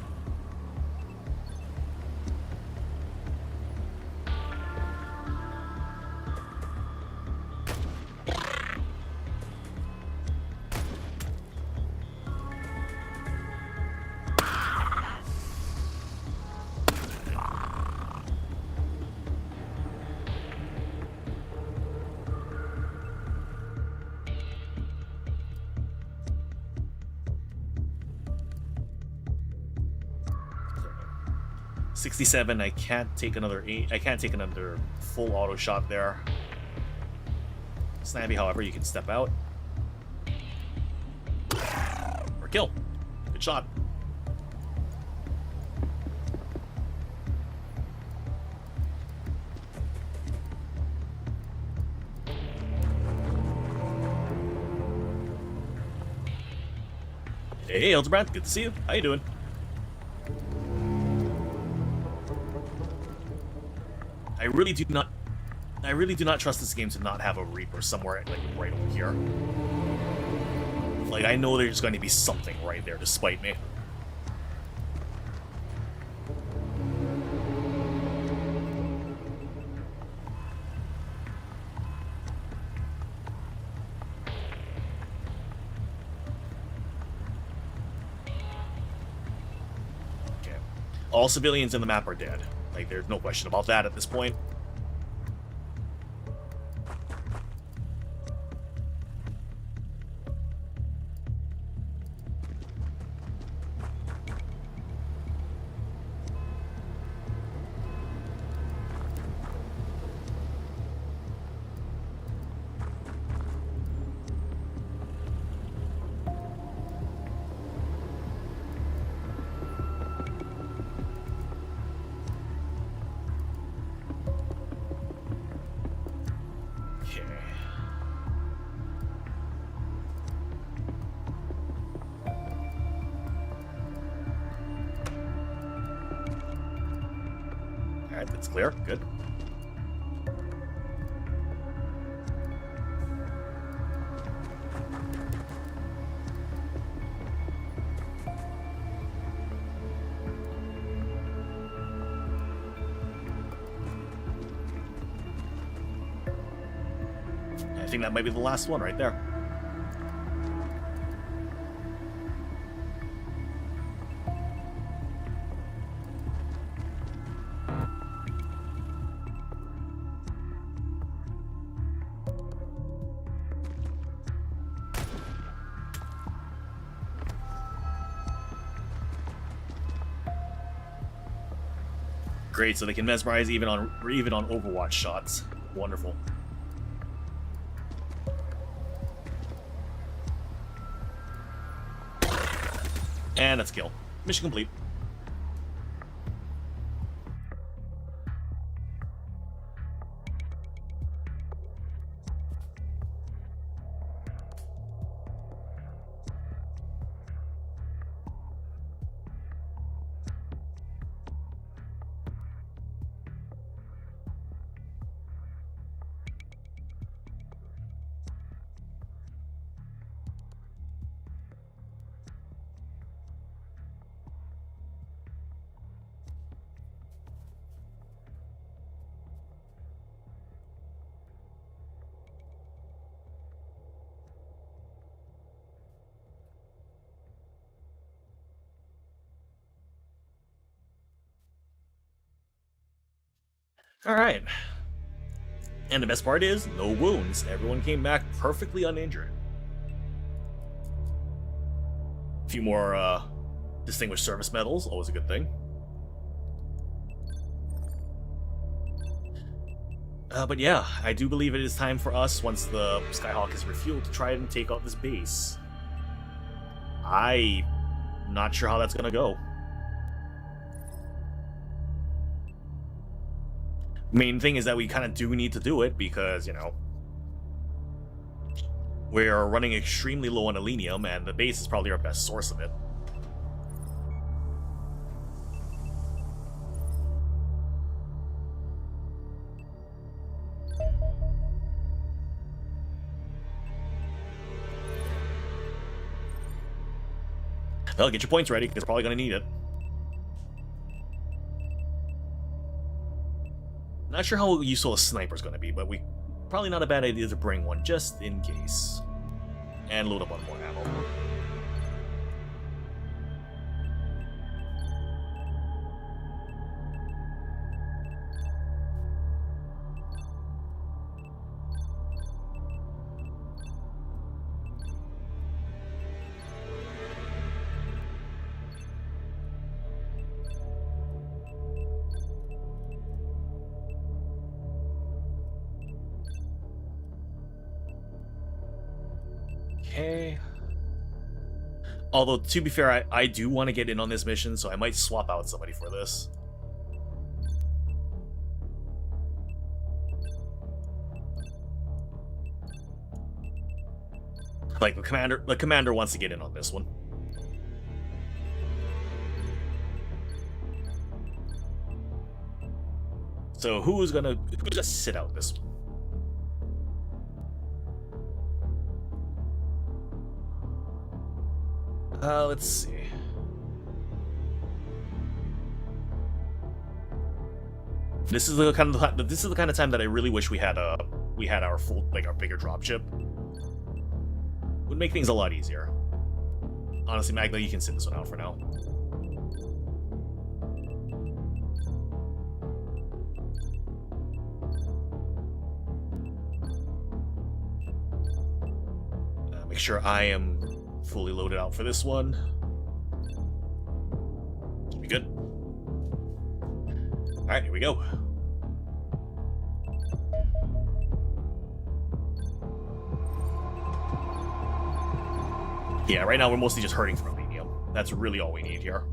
.67, I can't take another 8. I can't take another full auto shot there. Snabby, however, you can step out. Or kill. Good shot. Hey, Hildebrand, good to see you. How you doing? I really do not trust this game to not have a Reaper somewhere like right over here. Like, I know there's going to be something right there to spite me. Okay. All civilians in the map are dead. Like, there's no question about that at this point. Alright, that's clear. Good. I think that might be the last one right there. Great, so they can mesmerize even on Overwatch shots. Wonderful. And that's a kill. Mission complete. Alright. And the best part is, no wounds. Everyone came back perfectly uninjured. A few more distinguished service medals, always a good thing. But yeah, I do believe it is time for us, once the Skyhawk is refueled, to try and take out this base. I'm not sure how that's gonna go. Main thing is that we kind of do need to do it because, you know, we're running extremely low on Elenium, and the base is probably our best source of it. Well, get your points ready, because we're probably going to need it. Not sure how useful a sniper is going to be, but probably not a bad idea to bring one, just in case. And load up on more ammo. Okay. Although, to be fair, I do want to get in on this mission, so I might swap out somebody for this. Like, the commander wants to get in on this one. So who's gonna sit out this one? Let's see. This is the kind of time that I really wish we had our bigger dropship. Would make things a lot easier. Honestly, Magna, you can sit this one out for now. Make sure I am fully loaded out for this one. Should be good. Alright, here we go. Yeah, right now we're mostly just hurting for Alenium. That's really all we need here.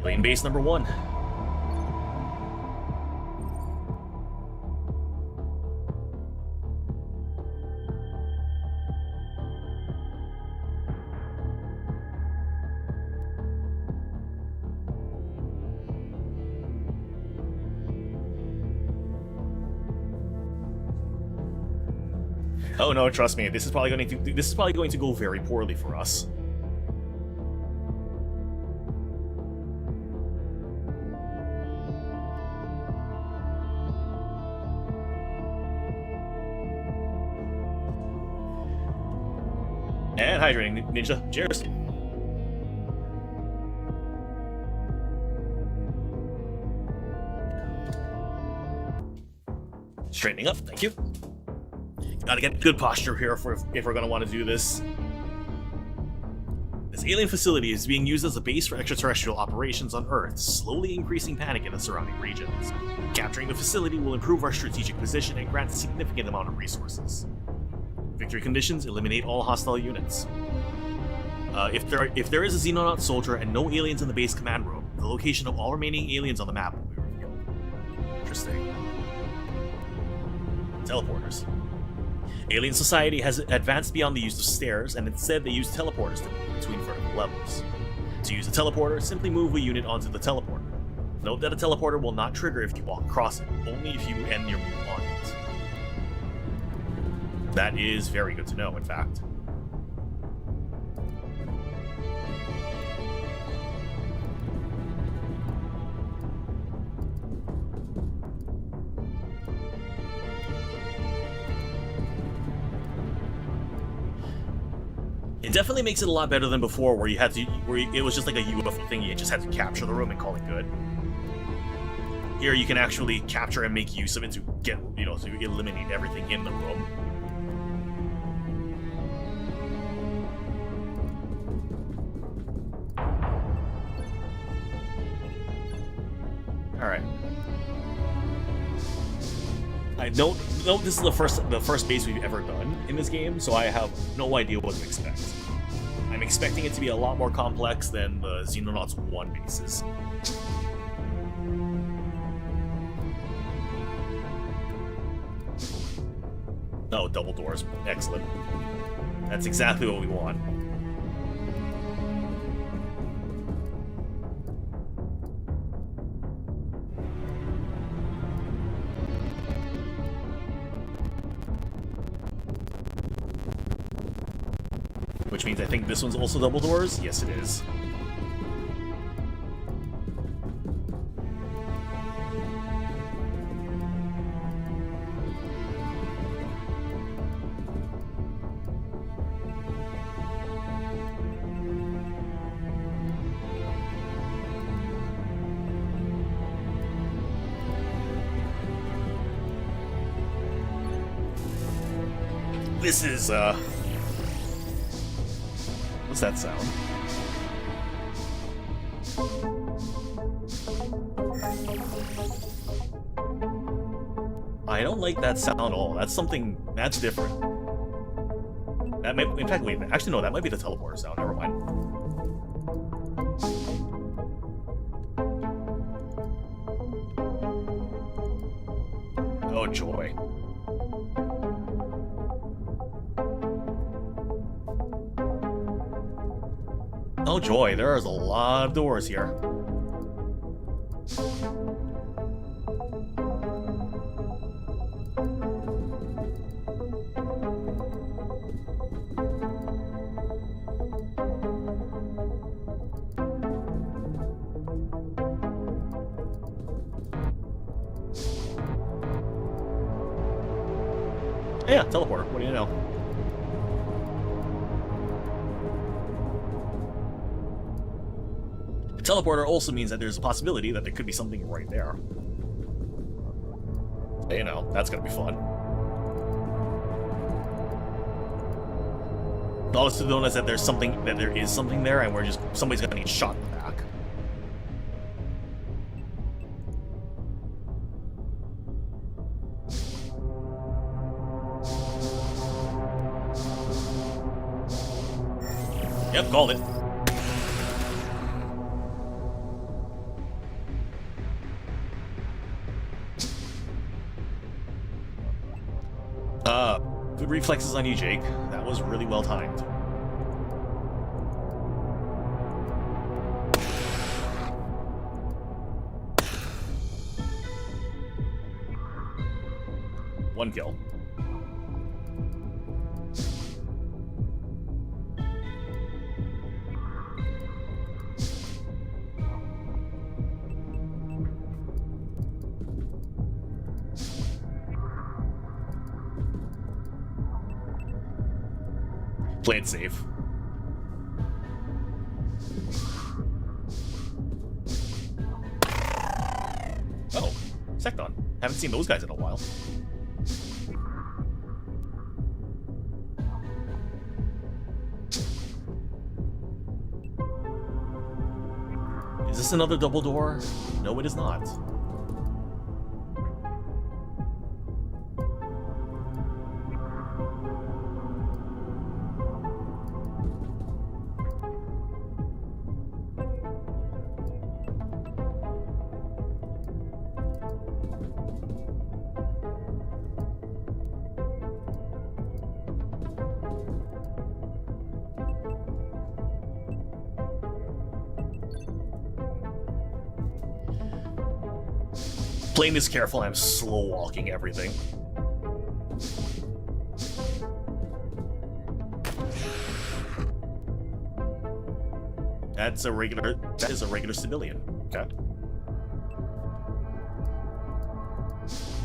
Lane base number 1. Oh no, trust me, this is probably going to go very poorly for us. And hydrating ninja, cheers. Straightening up, thank you. Gotta get good posture here if we're gonna want to do this. This alien facility is being used as a base for extraterrestrial operations on Earth, slowly increasing panic in the surrounding regions. Capturing the facility will improve our strategic position and grant a significant amount of resources. Victory conditions: eliminate all hostile units. If there is a Xenonaut soldier and no aliens in the base command room, the location of all remaining aliens on the map will be revealed. Interesting. Teleporters. Alien society has advanced beyond the use of stairs, and instead they use teleporters to move between vertical levels. To use a teleporter, simply move a unit onto the teleporter. Note that a teleporter will not trigger if you walk across it, only if you end your move on it. That is very good to know, in fact. It definitely makes it a lot better than before, where it was just like a UFO thing. You just had to capture the room and call it good. Here, you can actually capture and make use of it to get, to eliminate everything in the room. All right. I don't know. This is the first base we've ever done in this game, so I have no idea what to expect. I'm expecting it to be a lot more complex than the Xenonauts 1 bases. Oh, double doors. Excellent. That's exactly what we want. Which means I think this one's also double doors? Yes, it is. This is, what's that sound? I don't like that sound at all. That's something that's different. That might, in fact, wait. Actually, no. That might be the teleporter sound. Never mind. Oh joy. Oh joy, there is a lot of doors here. Yeah, teleporter. What do you know? Teleporter also means that there's a possibility that there could be something right there. You know, that's gonna be fun. Also known as that there is something there, and somebody's gonna get shot in the back. Yep, called it. Good reflexes on you, Jake. That was really well timed. One kill. Play it safe. Oh, Secton. Haven't seen those guys in a while. Is this another double door? No, it is not. Playing this careful, I'm slow walking everything. That is a regular civilian. Okay.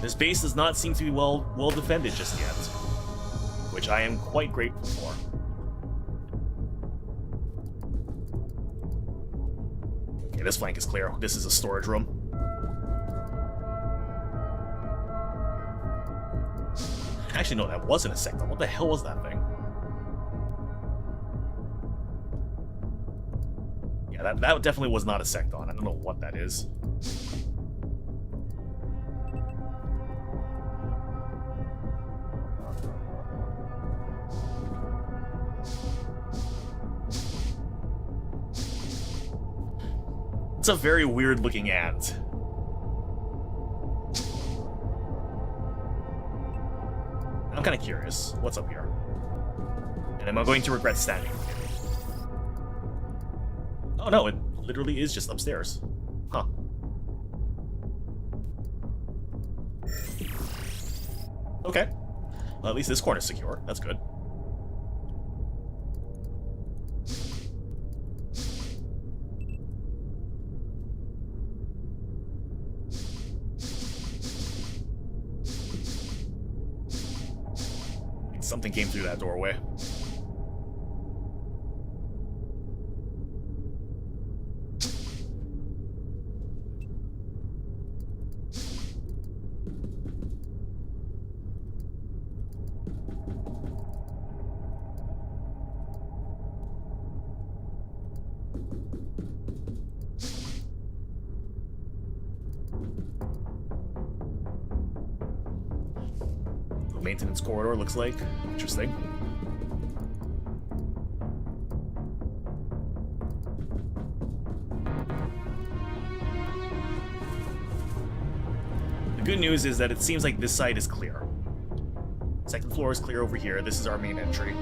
This base does not seem to be well defended just yet, which I am quite grateful for. Okay, this flank is clear. This is a storage room. Actually, no, that wasn't a sector. What the hell was that thing? Yeah, that definitely was not a secton. I don't know what that is. It's a very weird looking ant. I'm kind of curious. What's up here? And am I going to regret standing? Oh no, it literally is just upstairs. Huh. Okay. Well, at least this corner's secure. That's good. Something came through that doorway. Maintenance corridor looks like. Interesting. The good news is that it seems like this side is clear. Second floor is clear over here. This is our main entry.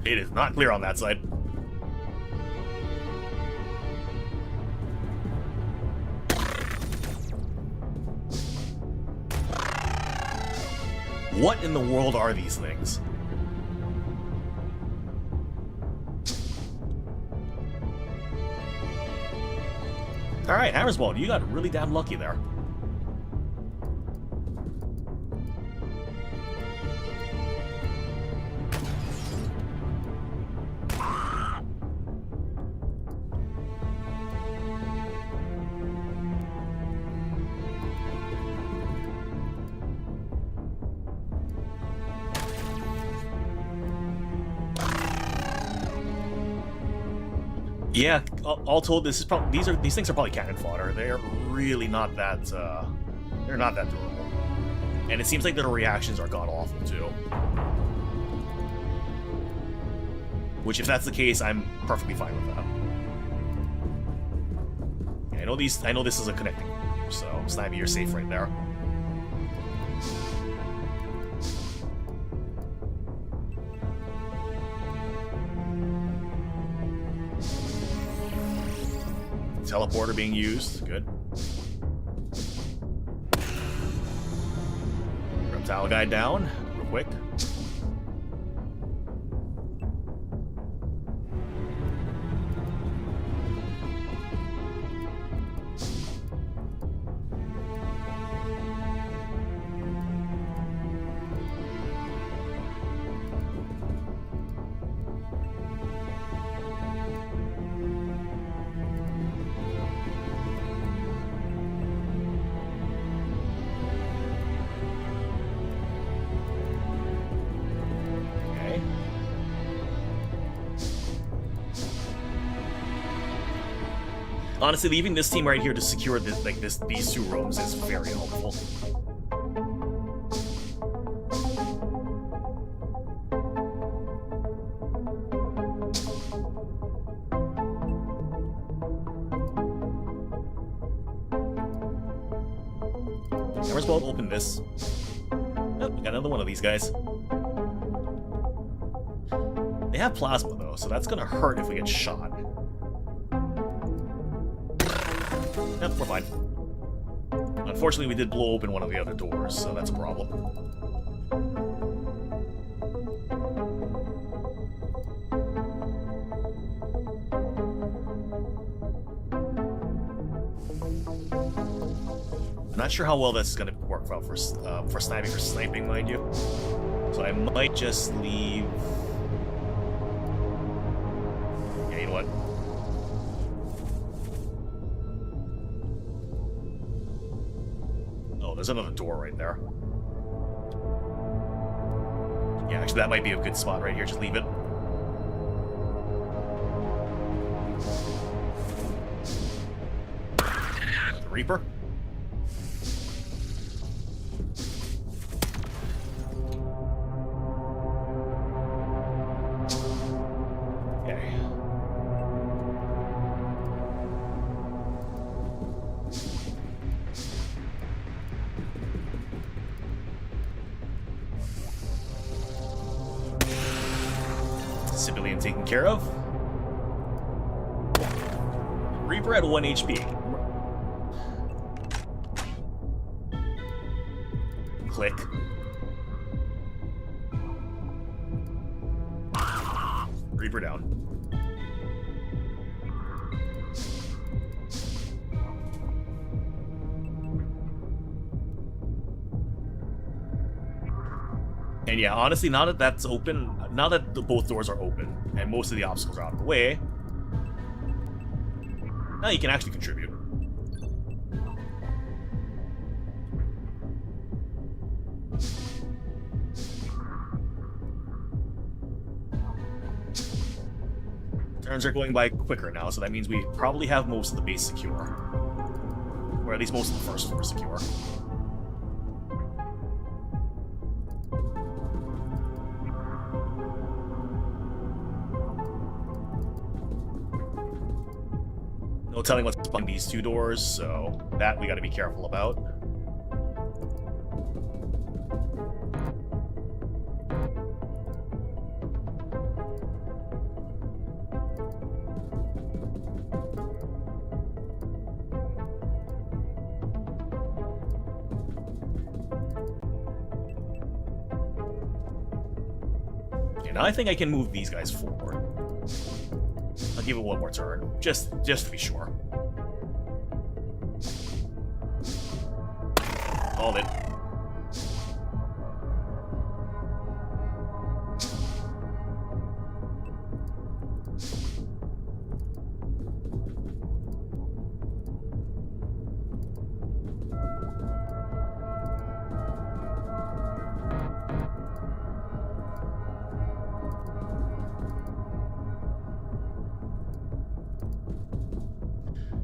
It is not clear on that side. What in the world are these things? Alright, Hammersbone, you got really damn lucky there. Yeah, all told, this is probably these things are probably cannon fodder. They're really not that they're not that durable, and it seems like their reactions are god awful too. Which, if that's the case, I'm perfectly fine with that. Yeah, I know this is a connecting, so Snivy, you're safe right there. Teleporter being used, good. Reptile guy down, real quick. Honestly, leaving this team right here to secure these two rooms is very helpful. Hammer's well open this. Oh, we got another one of these guys. They have plasma though, so that's gonna hurt if we get shot. Yep, we're fine. Unfortunately, we did blow open one of the other doors, so that's a problem. I'm not sure how well this is going to work out for sniping or sniping, mind you. So I might just leave... Yeah, you know what? There's another door right there. Yeah, actually that might be a good spot right here. Just leave it. The Reaper. Okay. Civilian taken care of. Reaper at 1 HP. Click. Reaper down. And yeah, honestly, now that that's open, now that both doors are open, and most of the obstacles are out of the way, now you can actually contribute. Turns are going by quicker now, so that means we probably have most of the base secure. Or at least most of the first floor secure. No telling what's behind these two doors, so that we gotta be careful about. Okay, now I think I can move these guys forward. I'll give it one more turn, just to be sure. Called it.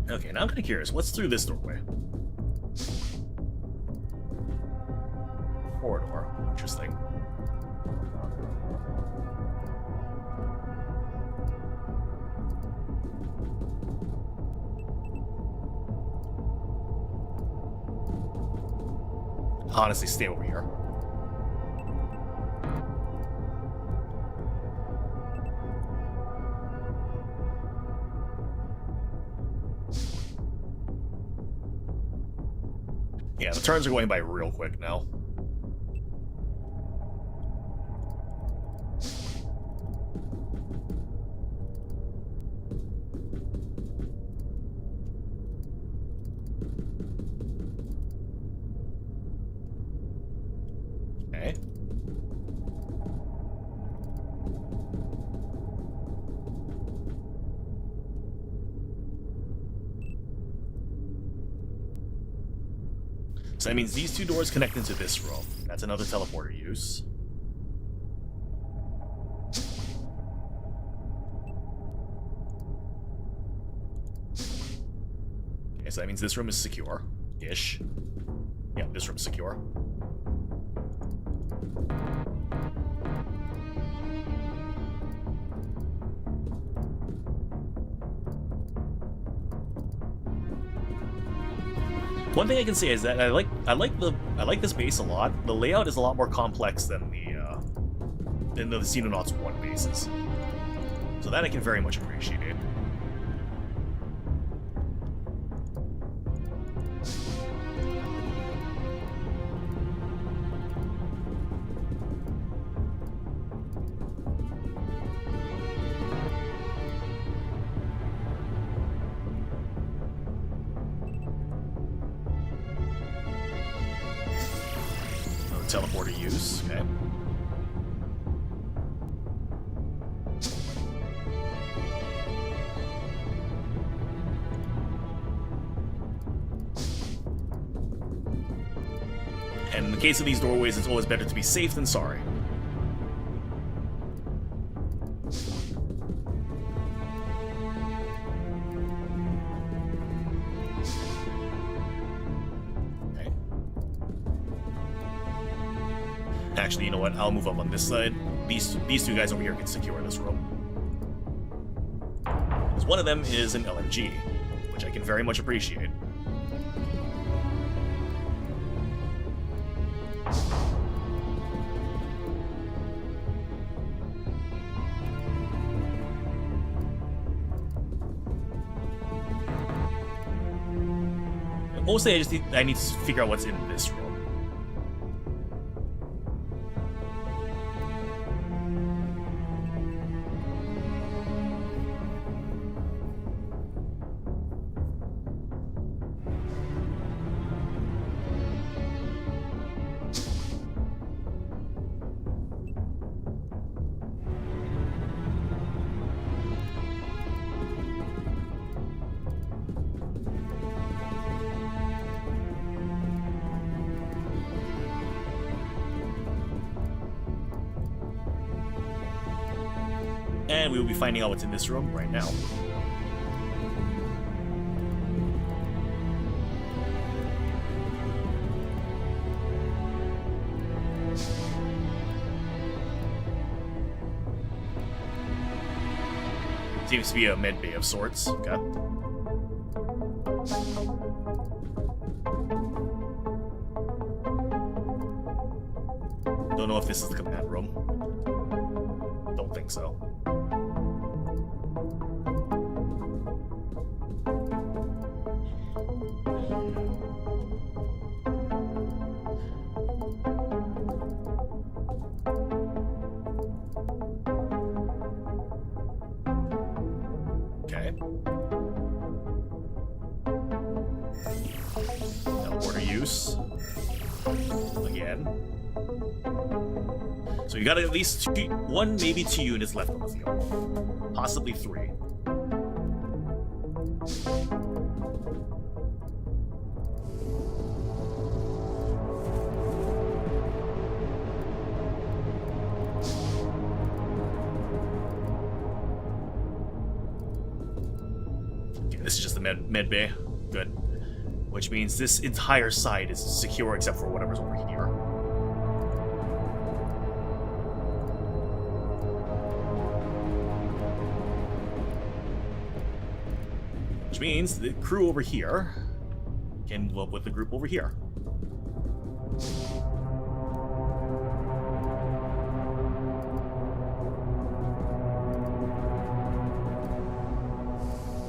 Okay, now I'm kind of curious. What's through this doorway? Corridor. Interesting. Honestly, stay over here. Yeah, the turns are going by real quick now. Okay. So that means these two doors connect into this room. That's another teleporter use. Okay, so that means this room is secure-ish. Yeah, this room's secure. One thing I can say is that I like this base a lot. The layout is a lot more complex than the Xenonauts 1 bases. So that I can very much appreciate. Teleporter use, okay. And in the case of these doorways, it's always better to be safe than sorry. Actually, you know what? I'll move up on this side. These two guys over here can secure this room. Because one of them is an LMG, which I can very much appreciate. Mostly, I need to figure out what's in this room. And we will be finding out what's in this room right now. Seems to be a med bay of sorts. Okay. Don't know if this is the command room. Don't think so. Okay. Teleporter use. Again. So you got at least one, maybe 2 units left on the field. Possibly 3. Okay, this is just the med bay. Good. Which means this entire side is secure except for whatever's over here. Which means the crew over here can move up with the group over here.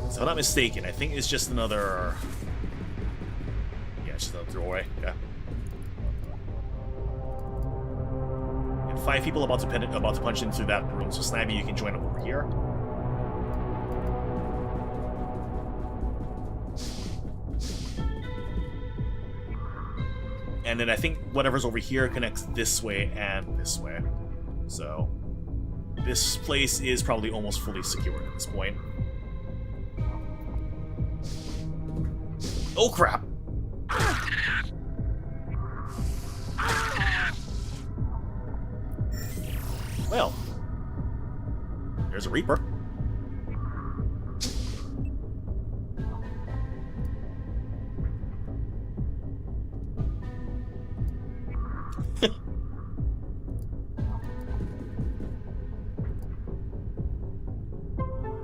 So if I'm not mistaken, I think it's just another... Yeah, it's just another throwaway. Yeah. And 5 people about to punch into that room, so Snivy, you can join up over here. And then I think whatever's over here connects this way and this way. So this place is probably almost fully secured at this point. Oh crap! Well, there's a Reaper.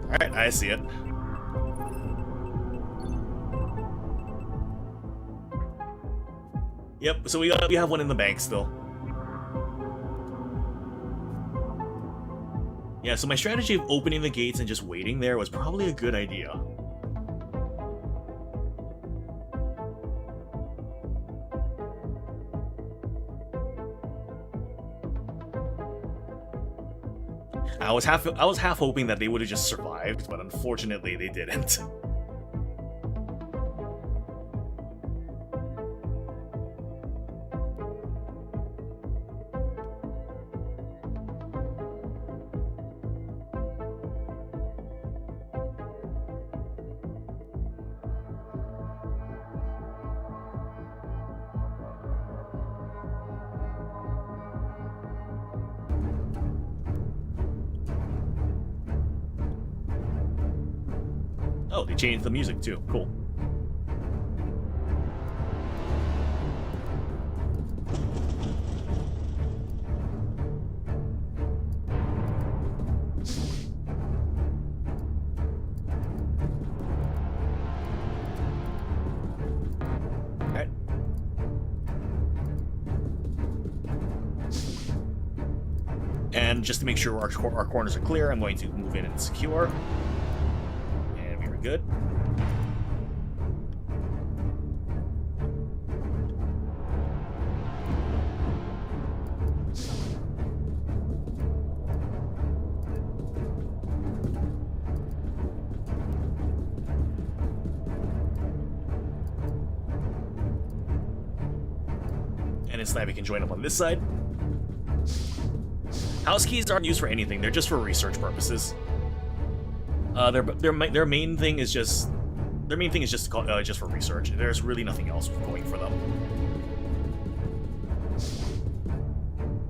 Alright, I see it. Yep, so we have one in the bank still. Yeah, so my strategy of opening the gates and just waiting there was probably a good idea. I was half hoping that they would have just survived, but unfortunately they didn't. Oh, they changed the music too. Cool. Okay. And just to make sure our corners are clear, I'm going to move in and secure. Good. And it's Snivy can join up on this side. House keys aren't used for anything, they're just for research purposes. Their main thing is just just for research. There's really nothing else going for them.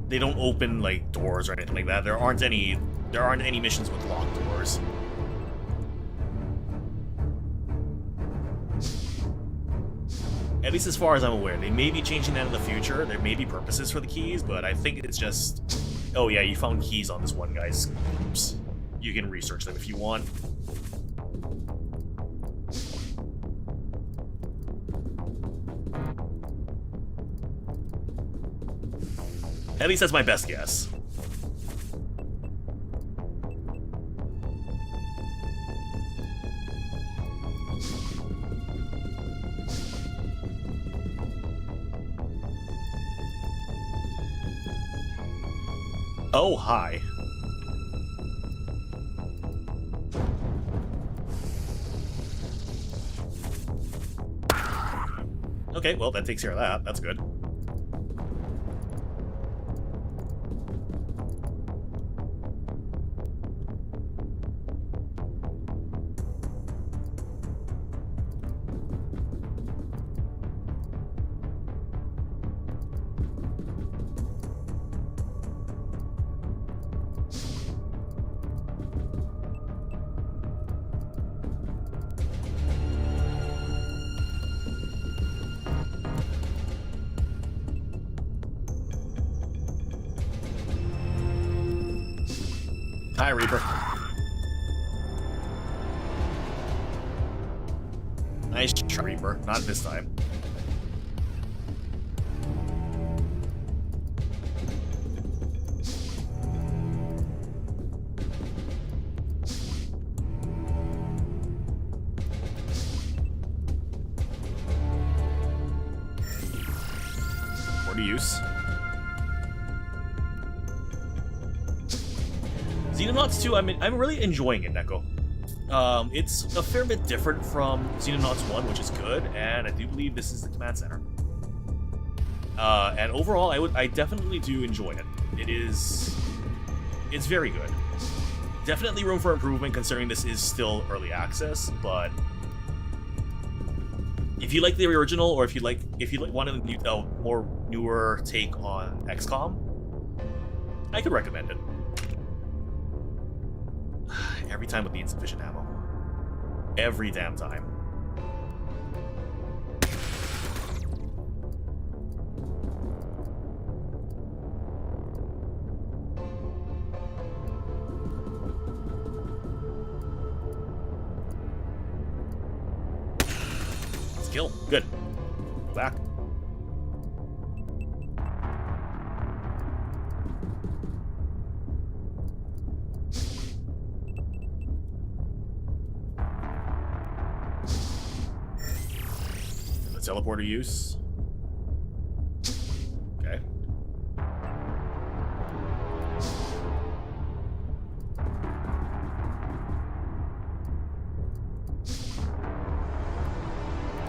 They don't open like doors or anything like that. There aren't any missions with locked doors. At least as far as I'm aware. They may be changing that in the future. There may be purposes for the keys, but I think it's just... Oh yeah, you found keys on this one guy's groups. You can research them if you want. At least that's my best guess. Oh, hi. Okay, well, that takes care of that. That's good. Hi, Reaper. Nice try, Reaper. Not this time. More to use. Xenonauts 2, I'm really enjoying it, Neko. It's a fair bit different from Xenonauts 1, which is good, and I do believe this is the command center. And overall, I definitely do enjoy it. It's very good. Definitely room for improvement considering this is still early access, but if you like the original, or if you want a more newer take on XCOM, I could recommend it. Every time with the insufficient ammo. Every damn time. Let's kill. Good. Go back. Teleporter use. Okay.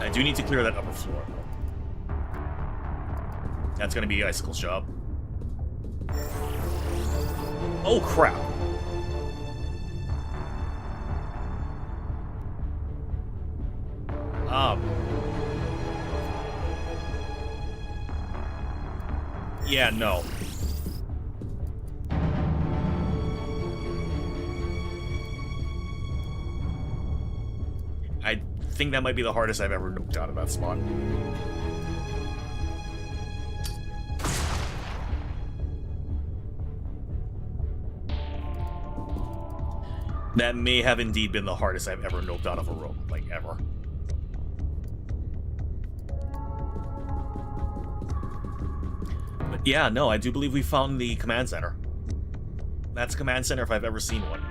I do need to clear that upper floor. That's gonna be Icicle's job. Oh crap! Yeah, no. I think that might be the hardest I've ever nuked out of that spot. That may have indeed been the hardest I've ever nuked out of a room, like ever. Yeah, no, I do believe we found the command center. That's a command center if I've ever seen one.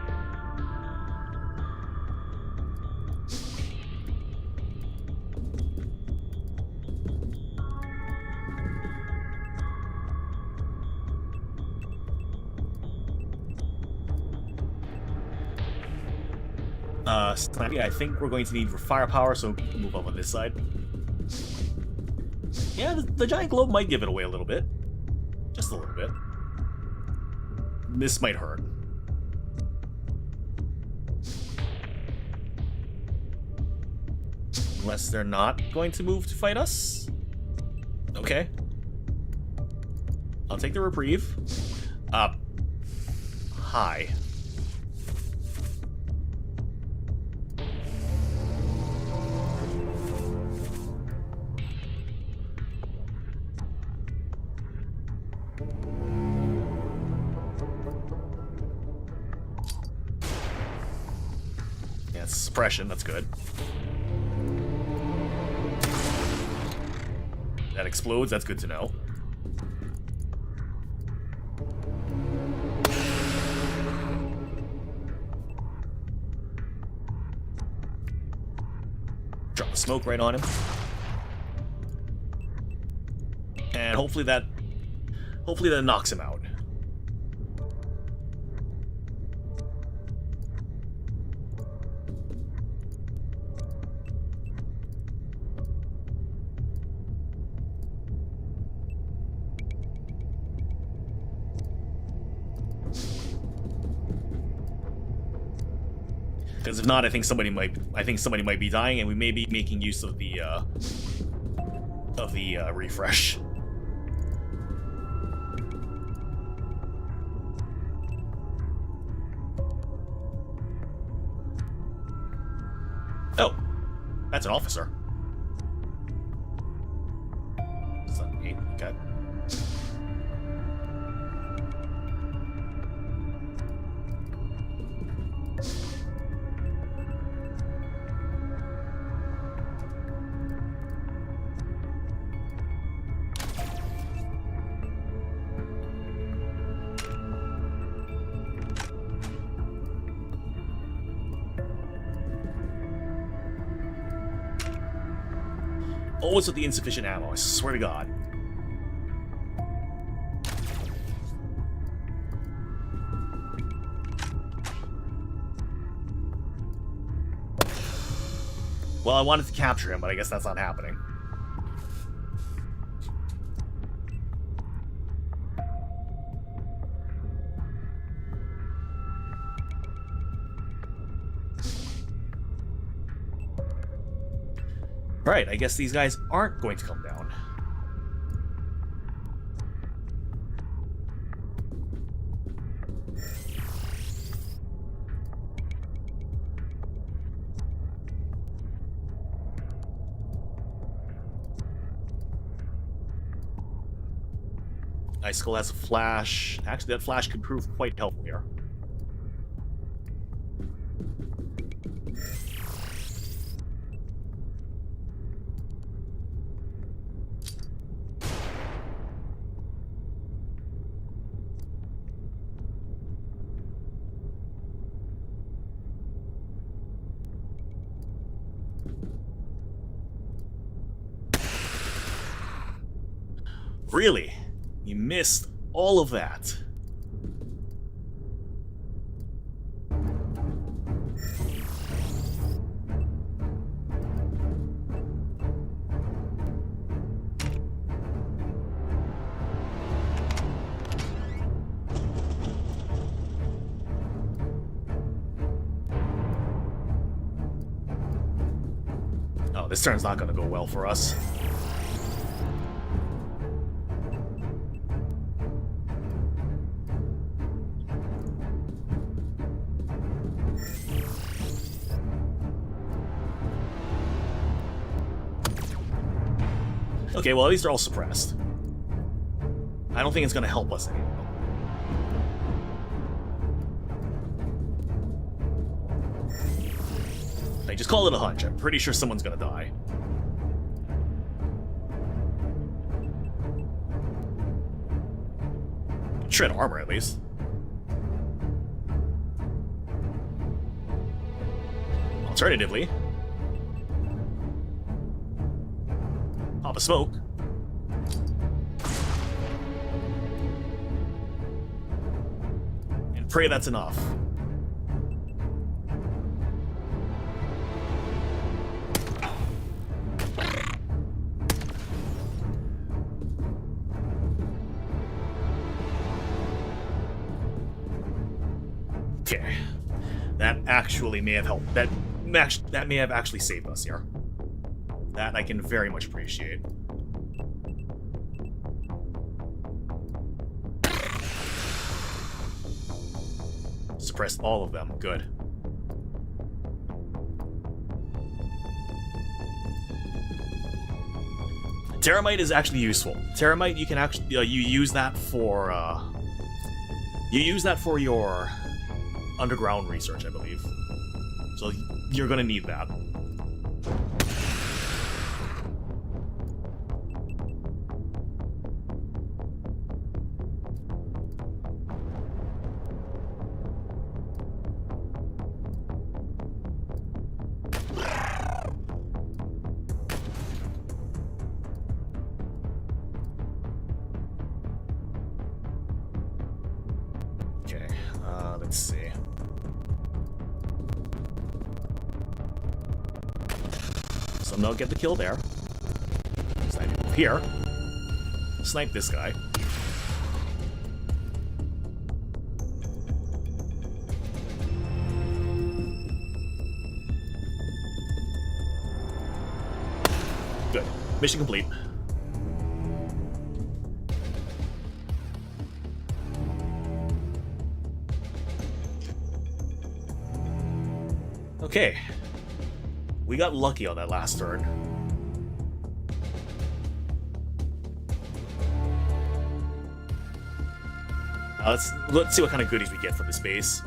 Snappy, I think we're going to need firepower, so move up on this side. Yeah, the giant globe might give it away a little bit. Just a little bit. This might hurt. Unless they're not going to move to fight us. Okay. I'll take the reprieve. Hi. Suppression, that's good. That explodes, that's good to know. Drop the smoke right on him. And hopefully that knocks him out. Because if not, I think somebody might be dying, and we may be making use of the refresh. Oh, that's an officer. Is that 8? Okay. Always with the insufficient ammo, I swear to God. Well, I wanted to capture him, but I guess that's not happening. Right, I guess these guys aren't going to come down. Icicle has a flash. Actually, that flash could prove quite helpful here. Really? You missed all of that. Oh, this turn's not going to go well for us. Okay, well, at least they're all suppressed. I don't think it's going to help us anymore. I just call it a hunch. I'm pretty sure someone's going to die. Shred armor, at least. Alternatively, pop a smoke. And pray that's enough. Okay. That actually may have helped. That may have actually saved us here. That I can very much appreciate. Suppressed all of them. Good. Terramite is actually useful. Terramite, you can actually you use that for your underground research, I believe. So you're gonna need that. Okay, let's see. So no, get the kill there. Snipe him here. Snipe this guy. Good. Mission complete. Okay. We got lucky on that last turn. Let's see what kind of goodies we get from this base.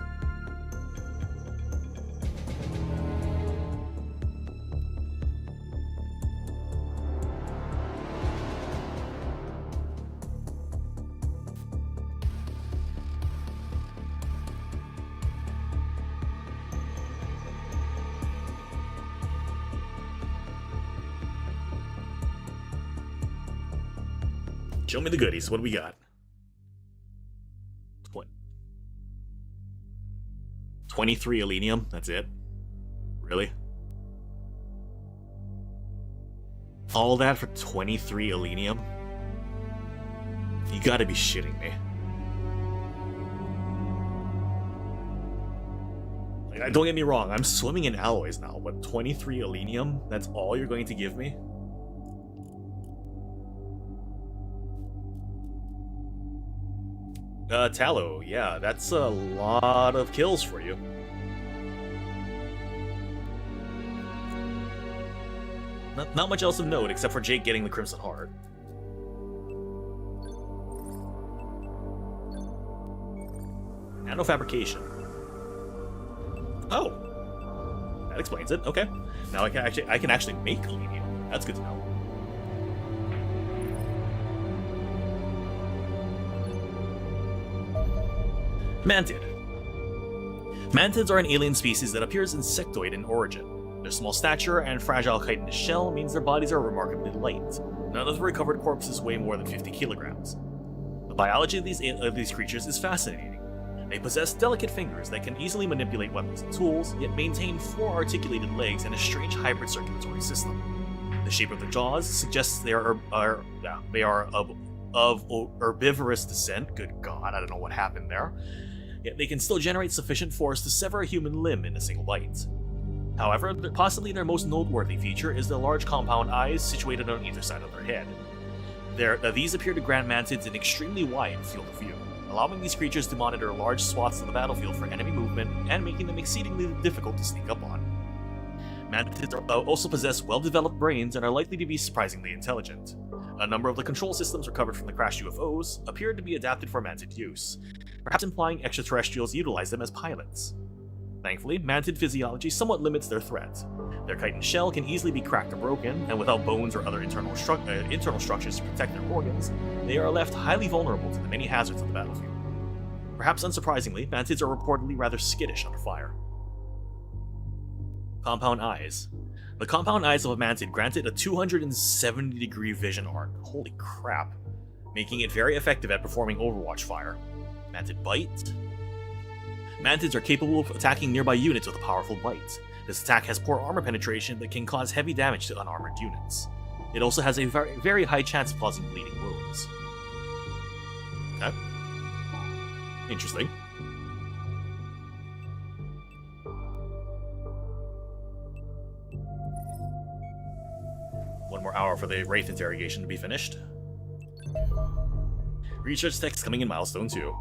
Show me the goodies. What do we got? 23 Elenium? That's it? Really? All that for 23 Elenium? You gotta be shitting me. Like, don't get me wrong, I'm swimming in alloys now, but 23 Elenium? That's all you're going to give me? Tallow, yeah, that's a lot of kills for you. Not much else of note, except for Jake getting the Crimson Heart. Nanofabrication. Oh! That explains it, okay. Now I can actually make Elenium. That's good to know. Mantid. Mantids are an alien species that appears insectoid in origin. Their small stature and fragile chitinous shell means their bodies are remarkably light. None of the recovered corpses weigh more than 50 kilograms. The biology of these creatures is fascinating. They possess delicate fingers that can easily manipulate weapons and tools, yet maintain 4 articulated legs and a strange hybrid circulatory system. The shape of their jaws suggests they are of herbivorous descent. Good God, I don't know what happened there. Yet they can still generate sufficient force to sever a human limb in a single bite. However, possibly their most noteworthy feature is the large compound eyes situated on either side of their head. These appear to grant mantids an extremely wide field of view, allowing these creatures to monitor large swaths of the battlefield for enemy movement and making them exceedingly difficult to sneak up on. Mantids also possess well-developed brains and are likely to be surprisingly intelligent. A number of the control systems recovered from the crashed UFOs appeared to be adapted for mantid use, perhaps implying extraterrestrials utilize them as pilots. Thankfully, mantid physiology somewhat limits their threat. Their chitin shell can easily be cracked or broken, and without bones or other internal structures to protect their organs, they are left highly vulnerable to the many hazards of the battlefield. Perhaps unsurprisingly, mantids are reportedly rather skittish under fire. Compound eyes. The compound eyes of a mantid granted a 270-degree vision arc. Holy crap. Making it very effective at performing Overwatch fire. Mantid bite. Mantids are capable of attacking nearby units with a powerful bite. This attack has poor armor penetration but can cause heavy damage to unarmored units. It also has a very high chance of causing bleeding wounds. Okay. Interesting. One more hour for the Wraith interrogation to be finished. Research text coming in Milestone 2.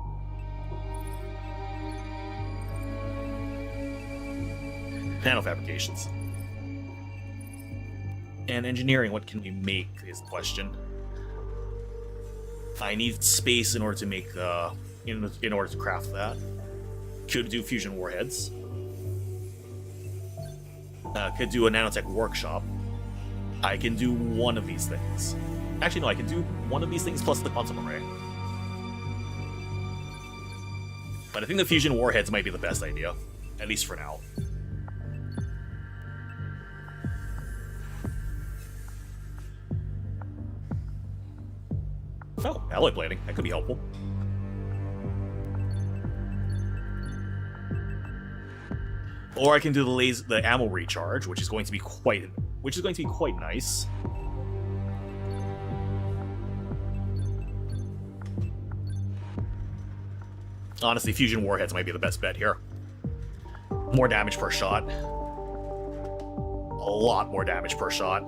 Nanofabrications. And engineering, what can we make is the question. I need space in order to make in order to craft that. Could do fusion warheads. Could do a nanotech workshop. I can do one of these things. Actually, no, I can do one of these things plus the quantum array. But I think the fusion warheads might be the best idea, at least for now. Oh, alloy plating. That could be helpful. Or I can do the ammo recharge, which is going to be quite nice. Honestly, fusion warheads might be the best bet here. More damage per shot. A lot more damage per shot.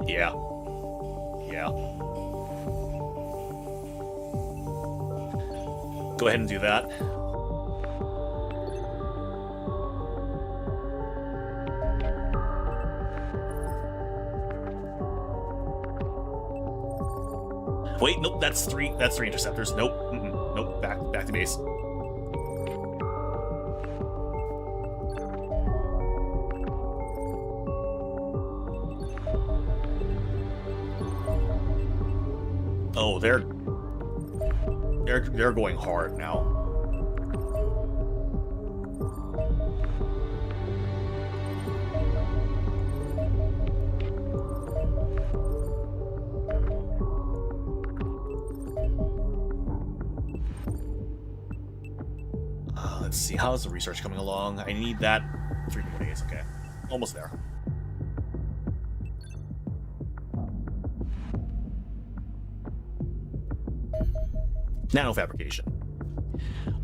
Yeah. Yeah. Go ahead and do that. Wait, nope, that's three interceptors. Nope. Nope, back to base. Oh, they're going hard now. Let's see, how's the research coming along? I need that 3 more days, okay. Almost there. Nanofabrication.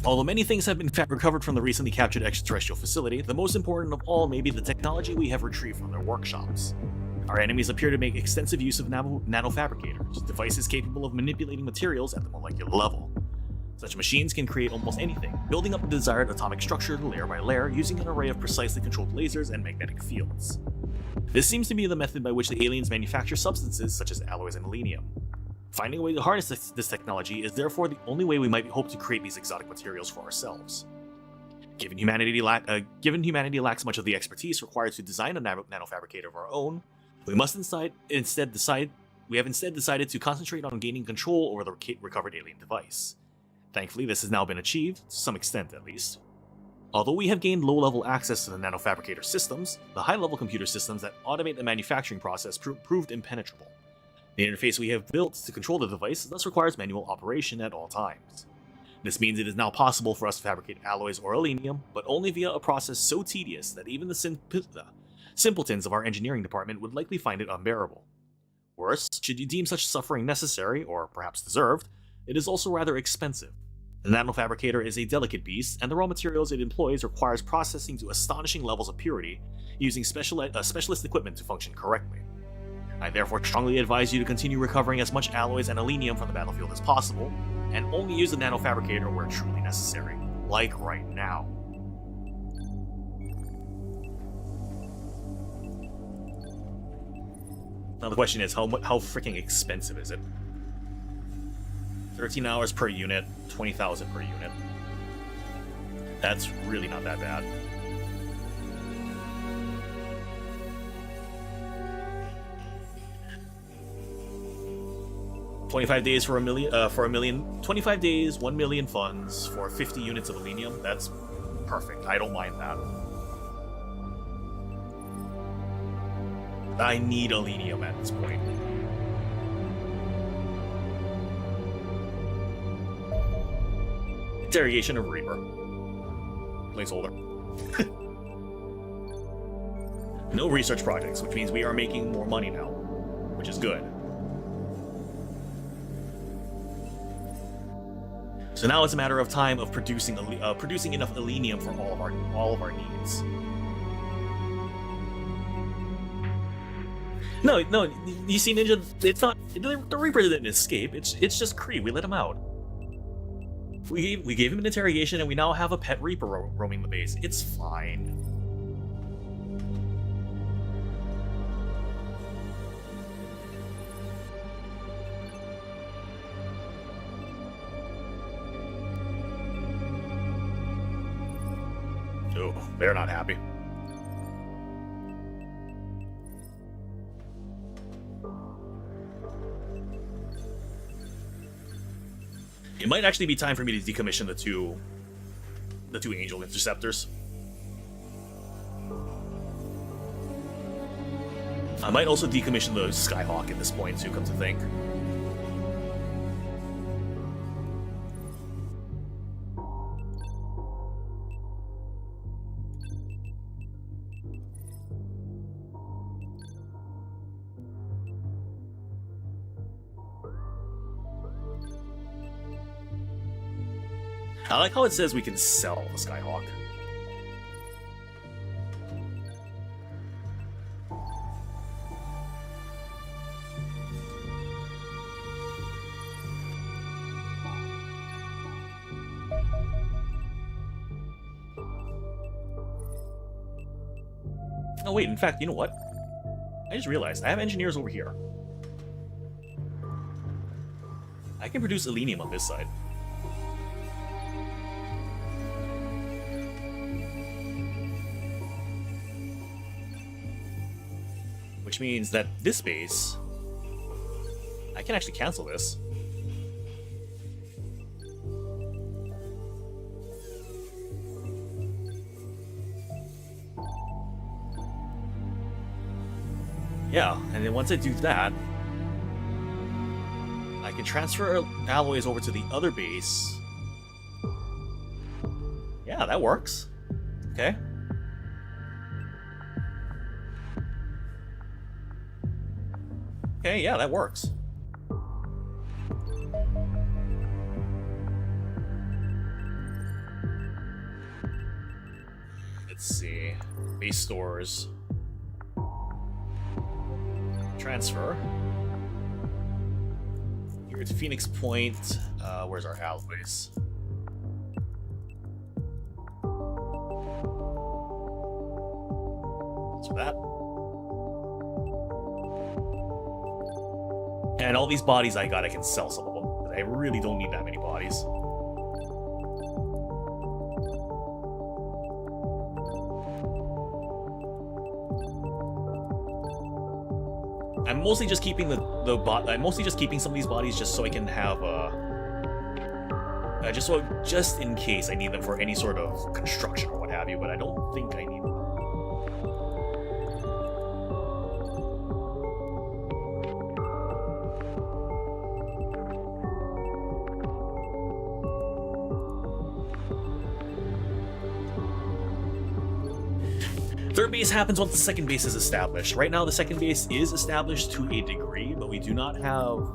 Although many things have been recovered from the recently captured extraterrestrial facility, the most important of all may be the technology we have retrieved from their workshops. Our enemies appear to make extensive use of nanofabricators, devices capable of manipulating materials at the molecular level. Such machines can create almost anything, building up the desired atomic structure layer by layer using an array of precisely controlled lasers and magnetic fields. This seems to be the method by which the aliens manufacture substances such as alloys and selenium. Finding a way to harness this technology is therefore the only way we might hope to create these exotic materials for ourselves. Given humanity lacks much of the expertise required to design a nanofabricator of our own, we have instead decided to concentrate on gaining control over the recovered alien device. Thankfully, this has now been achieved, to some extent at least. Although we have gained low-level access to the nanofabricator systems, the high-level computer systems that automate the manufacturing process proved impenetrable. The interface we have built to control the device thus requires manual operation at all times. This means it is now possible for us to fabricate alloys or selenium, but only via a process so tedious that even the simpletons of our engineering department would likely find it unbearable. Worse, should you deem such suffering necessary, or perhaps deserved, it is also rather expensive. The nanofabricator is a delicate beast, and the raw materials it employs requires processing to astonishing levels of purity, using specialist equipment to function correctly. I therefore strongly advise you to continue recovering as much alloys and selenium from the battlefield as possible, and only use the nanofabricator where truly necessary, like right now. Now the question is, how freaking expensive is it? 13 hours per unit, 20,000 per unit. That's really not that bad. $25 days for a million, 25 days, 1 million funds for 50 units of selenium. That's perfect. I don't mind that. I need selenium at this point. Interrogation of Reaper. Placeholder. No research projects, which means we are making more money now, which is good. So now it's a matter of time of producing enough selenium for all of our needs. No, you see, Ninja, it's not the Reaper didn't escape. It's just Kree. We let him out. We gave him an interrogation, and we now have a pet Reaper roaming the base. It's fine. Oh, they're not happy. It might actually be time for me to decommission the two Angel Interceptors. I might also decommission the Skyhawk at this point too, come to think. I like how it says we can sell the Skyhawk. Oh wait, in fact, you know what? I just realized I have engineers over here. I can produce selenium on this side. Which means that this base, I can actually cancel this. Yeah, and then once I do that, I can transfer alloys over to the other base. Yeah, Yeah, that works. Okay. Okay, yeah, that works. Let's see. Base stores. Transfer. Here it's Phoenix Point. Where's our alloys? So that. And all these bodies I got, I can sell some of them. But I really don't need that many bodies. I'm mostly just keeping I'm mostly just keeping some of these bodies just so I can have just in case I need them for any sort of construction or what have you. But I don't think I need them. Third base happens once the second base is established. Right now, the second base is established to a degree, but we do not have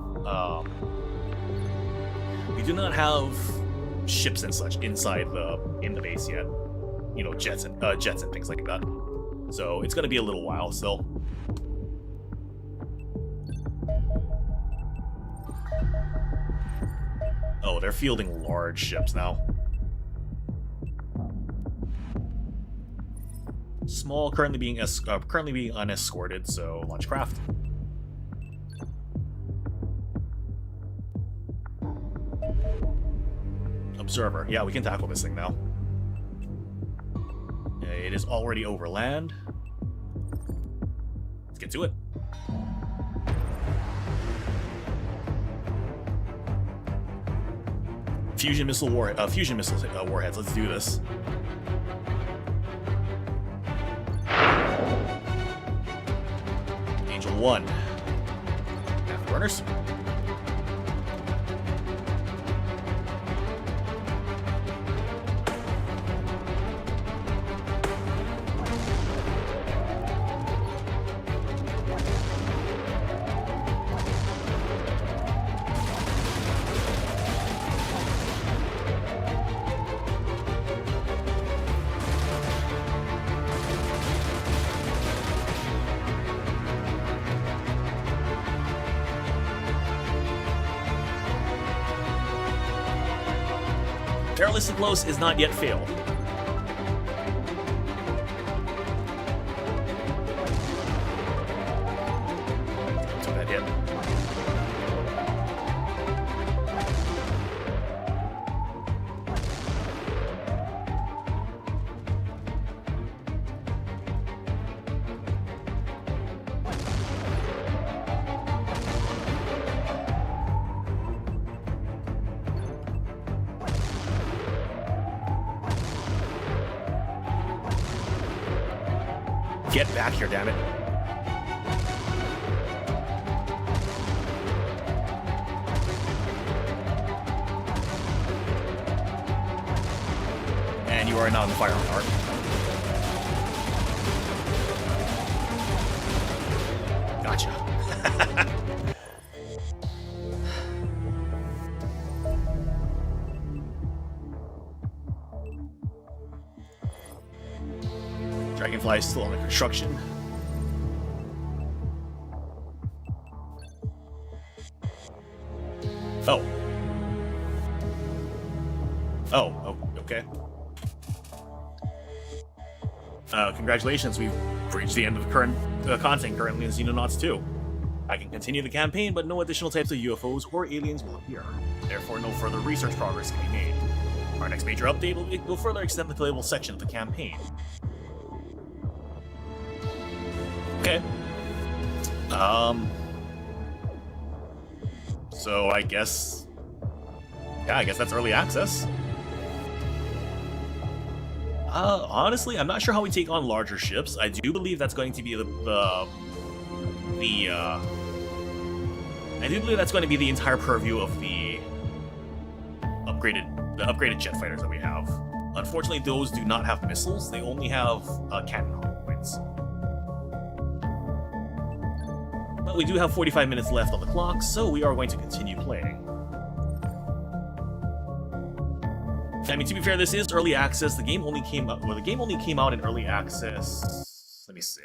ships and such in the base yet. You know, jets and things like that. So it's going to be a little while still. Oh, they're fielding large ships now. Small, currently being unescorted, so launch craft. Observer. Yeah, we can tackle this thing now. It is already over land. Let's get to it. Fusion missile warheads. Let's do this. Angel 1. Afterburners. Perilously Close is not yet failed. Took that hit. Get back here, damn it. And you are not in the firearm part. Gotcha. Dragonfly is still under construction. Oh, okay. Congratulations, we've reached the end of the current content currently in Xenonauts 2. I can continue the campaign, but no additional types of UFOs or aliens will appear. Therefore, no further research progress can be made. Our next major update will further extend the playable section of the campaign. Okay. So I guess... Yeah, I guess that's early access. Honestly, I'm not sure how we take on larger ships. I do believe that's going to be I do believe that's going to be the entire purview of the upgraded jet fighters that we have. Unfortunately, those do not have missiles. They only have cannon points. But we do have 45 minutes left on the clock, so we are going to continue playing. I mean, to be fair, this is early access. The game only came out. Well, the game only came out in early access. Let me see.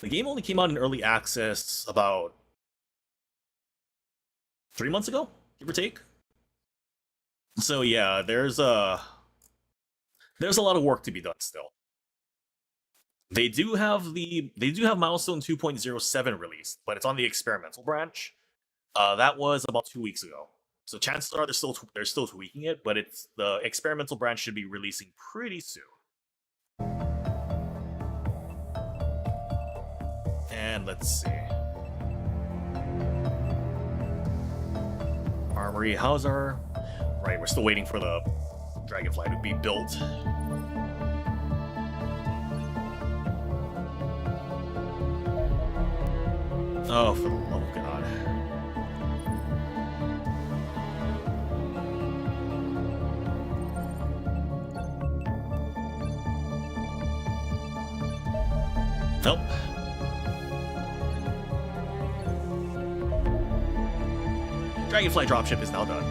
The game only came out in early access about 3 months ago, give or take. So yeah, there's a lot of work to be done still. They do have Milestone 2.07 released, but it's on the experimental branch. That was about 2 weeks ago. So chances are they're still tweaking it, but the experimental branch should be releasing pretty soon. And let's see. Armory, how's our... Right, we're still waiting for the Dragonfly to be built. Oh, for the love of God. Nope. Dragonfly dropship is now done.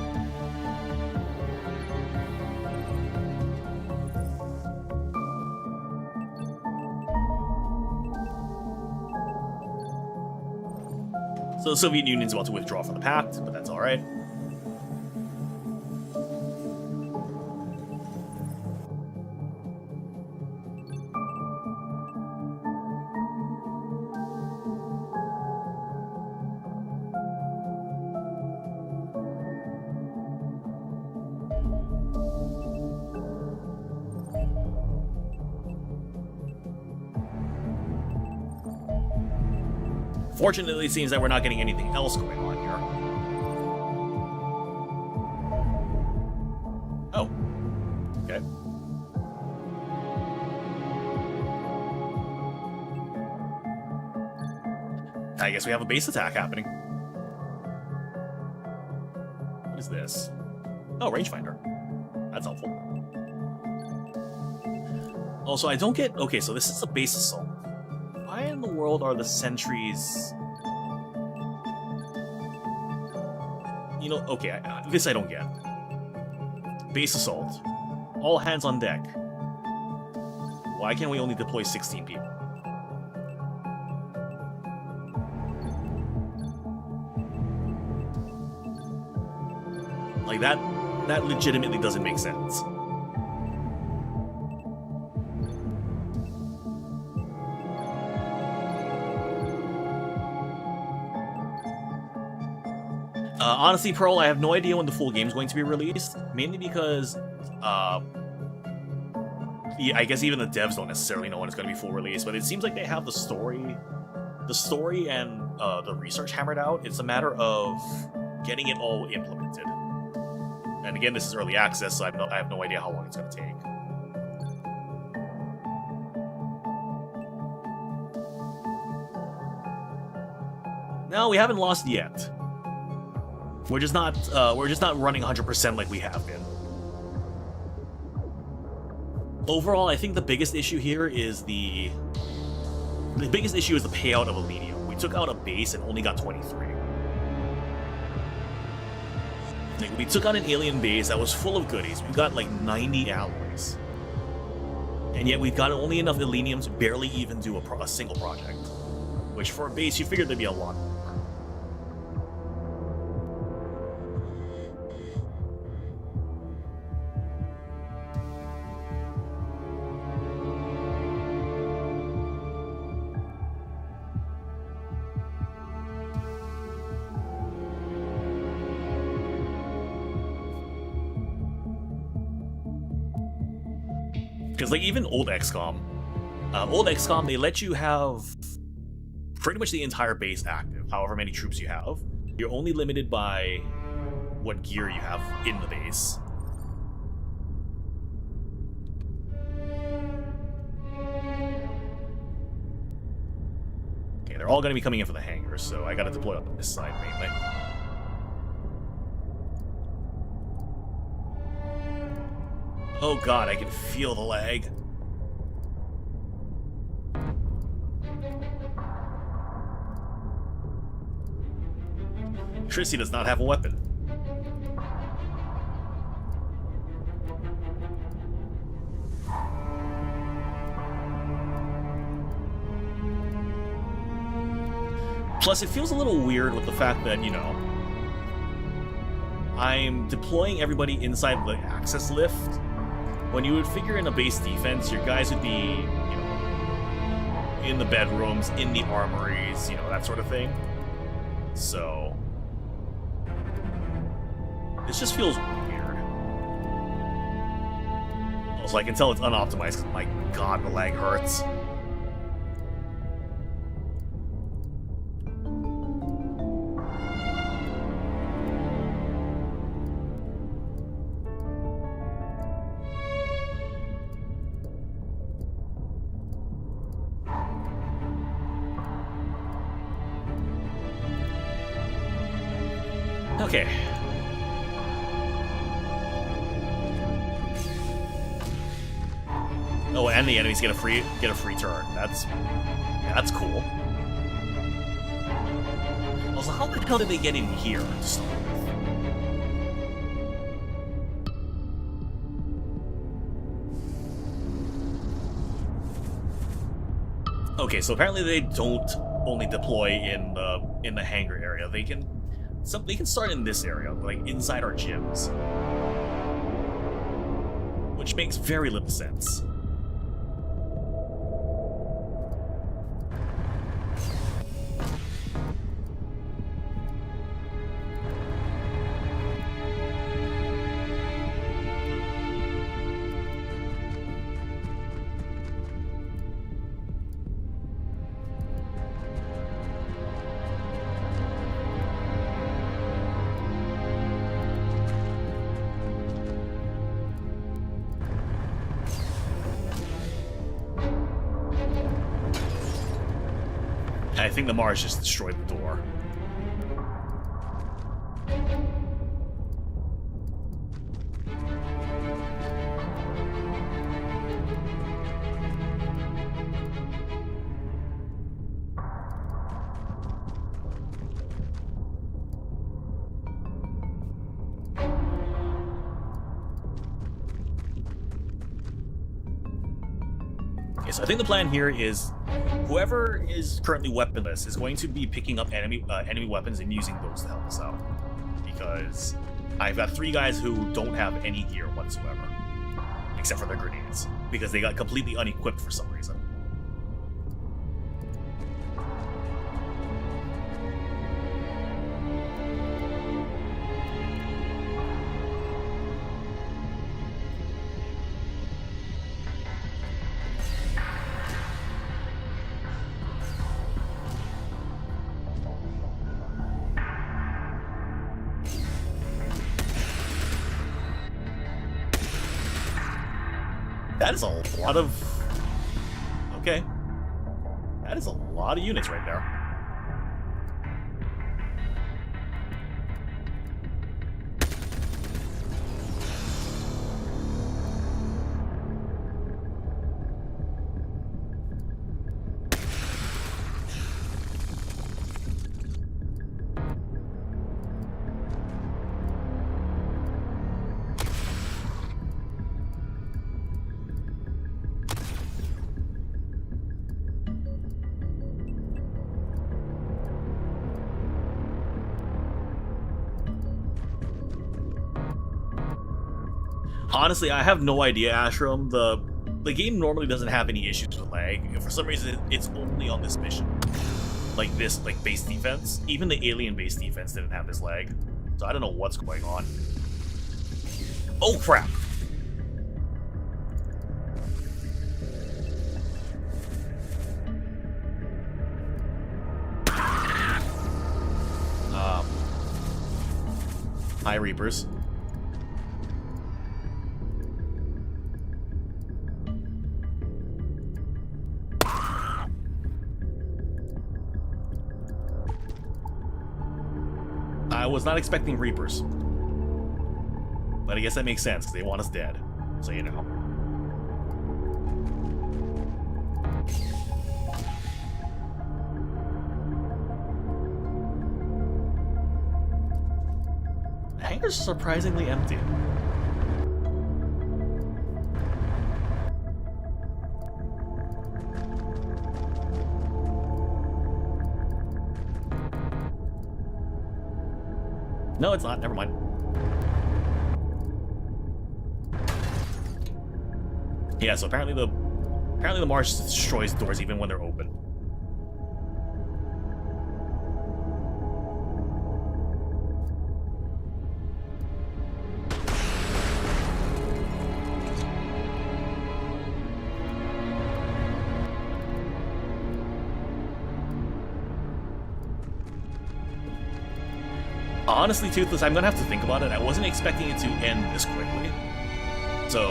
So the Soviet Union's about to withdraw from the pact, but that's alright. Fortunately, it seems that we're not getting anything else going on here. Oh. Okay. I guess we have a base attack happening. What is this? Oh, rangefinder. That's helpful. Also, I don't get... Okay, so this is a base assault. Why in the world are the sentries... You know, okay, this I don't get. Base assault. All hands on deck. Why can't we only deploy 16 people? Like, that legitimately doesn't make sense. Honestly, Pearl, I have no idea when the full game is going to be released, mainly because, yeah, I guess even the devs don't necessarily know when it's going to be full release, but it seems like they have the story and the research hammered out. It's a matter of getting it all implemented. And again, this is early access, so I have no idea how long it's going to take. No, we haven't lost yet. We're just not running 100% like we have been. Overall, I think the biggest issue here is the payout of Elenium. We took out a base and only got 23. Like, we took out an alien base that was full of goodies. We got like 90 alloys, and yet we've got only enough Elenium to barely even do a single project. Which for a base, you figured there'd be a lot. Because, like, even old XCOM, they let you have pretty much the entire base active, however many troops you have. You're only limited by what gear you have in the base. Okay, they're all going to be coming in for the hangar, so I got to deploy up on this side mainly. Oh god, I can feel the lag. Trissy does not have a weapon. Plus, it feels a little weird with the fact that, you know, I'm deploying everybody inside the access lift. When you would figure in a base defense, your guys would be, you know, in the bedrooms, in the armories, you know, that sort of thing. So this just feels weird. Also, I can tell it's unoptimized because, my god, the lag hurts. Okay. Oh, and the enemies get a free turn. That's cool. Also, how the hell did they get in here to start with? Okay, so apparently they don't only deploy in the hangar area. They can start in this area, like inside our gyms, which makes very little sense. I think the Mars just destroyed the door. Okay, so I think the plan here is whoever is currently weaponless is going to be picking up enemy weapons and using those to help us out. Because I've got 3 guys who don't have any gear whatsoever. Except for their grenades. Because they got completely unequipped for some reason. That is a lot of... Okay. That is a lot of units right there. Honestly, I have no idea, Ashram. The game normally doesn't have any issues with lag. For some reason, it's only on this mission. Like this, like base defense. Even the alien base defense didn't have this lag. So I don't know what's going on. Oh crap! Hi, Reapers. I was not expecting Reapers. But I guess that makes sense, because they want us dead. So you know. The hangar's surprisingly empty. No, it's not. Never mind. Yeah, so apparently the Marsh destroys doors even when they're open. Honestly, Toothless, I'm gonna have to think about it. I wasn't expecting it to end this quickly, so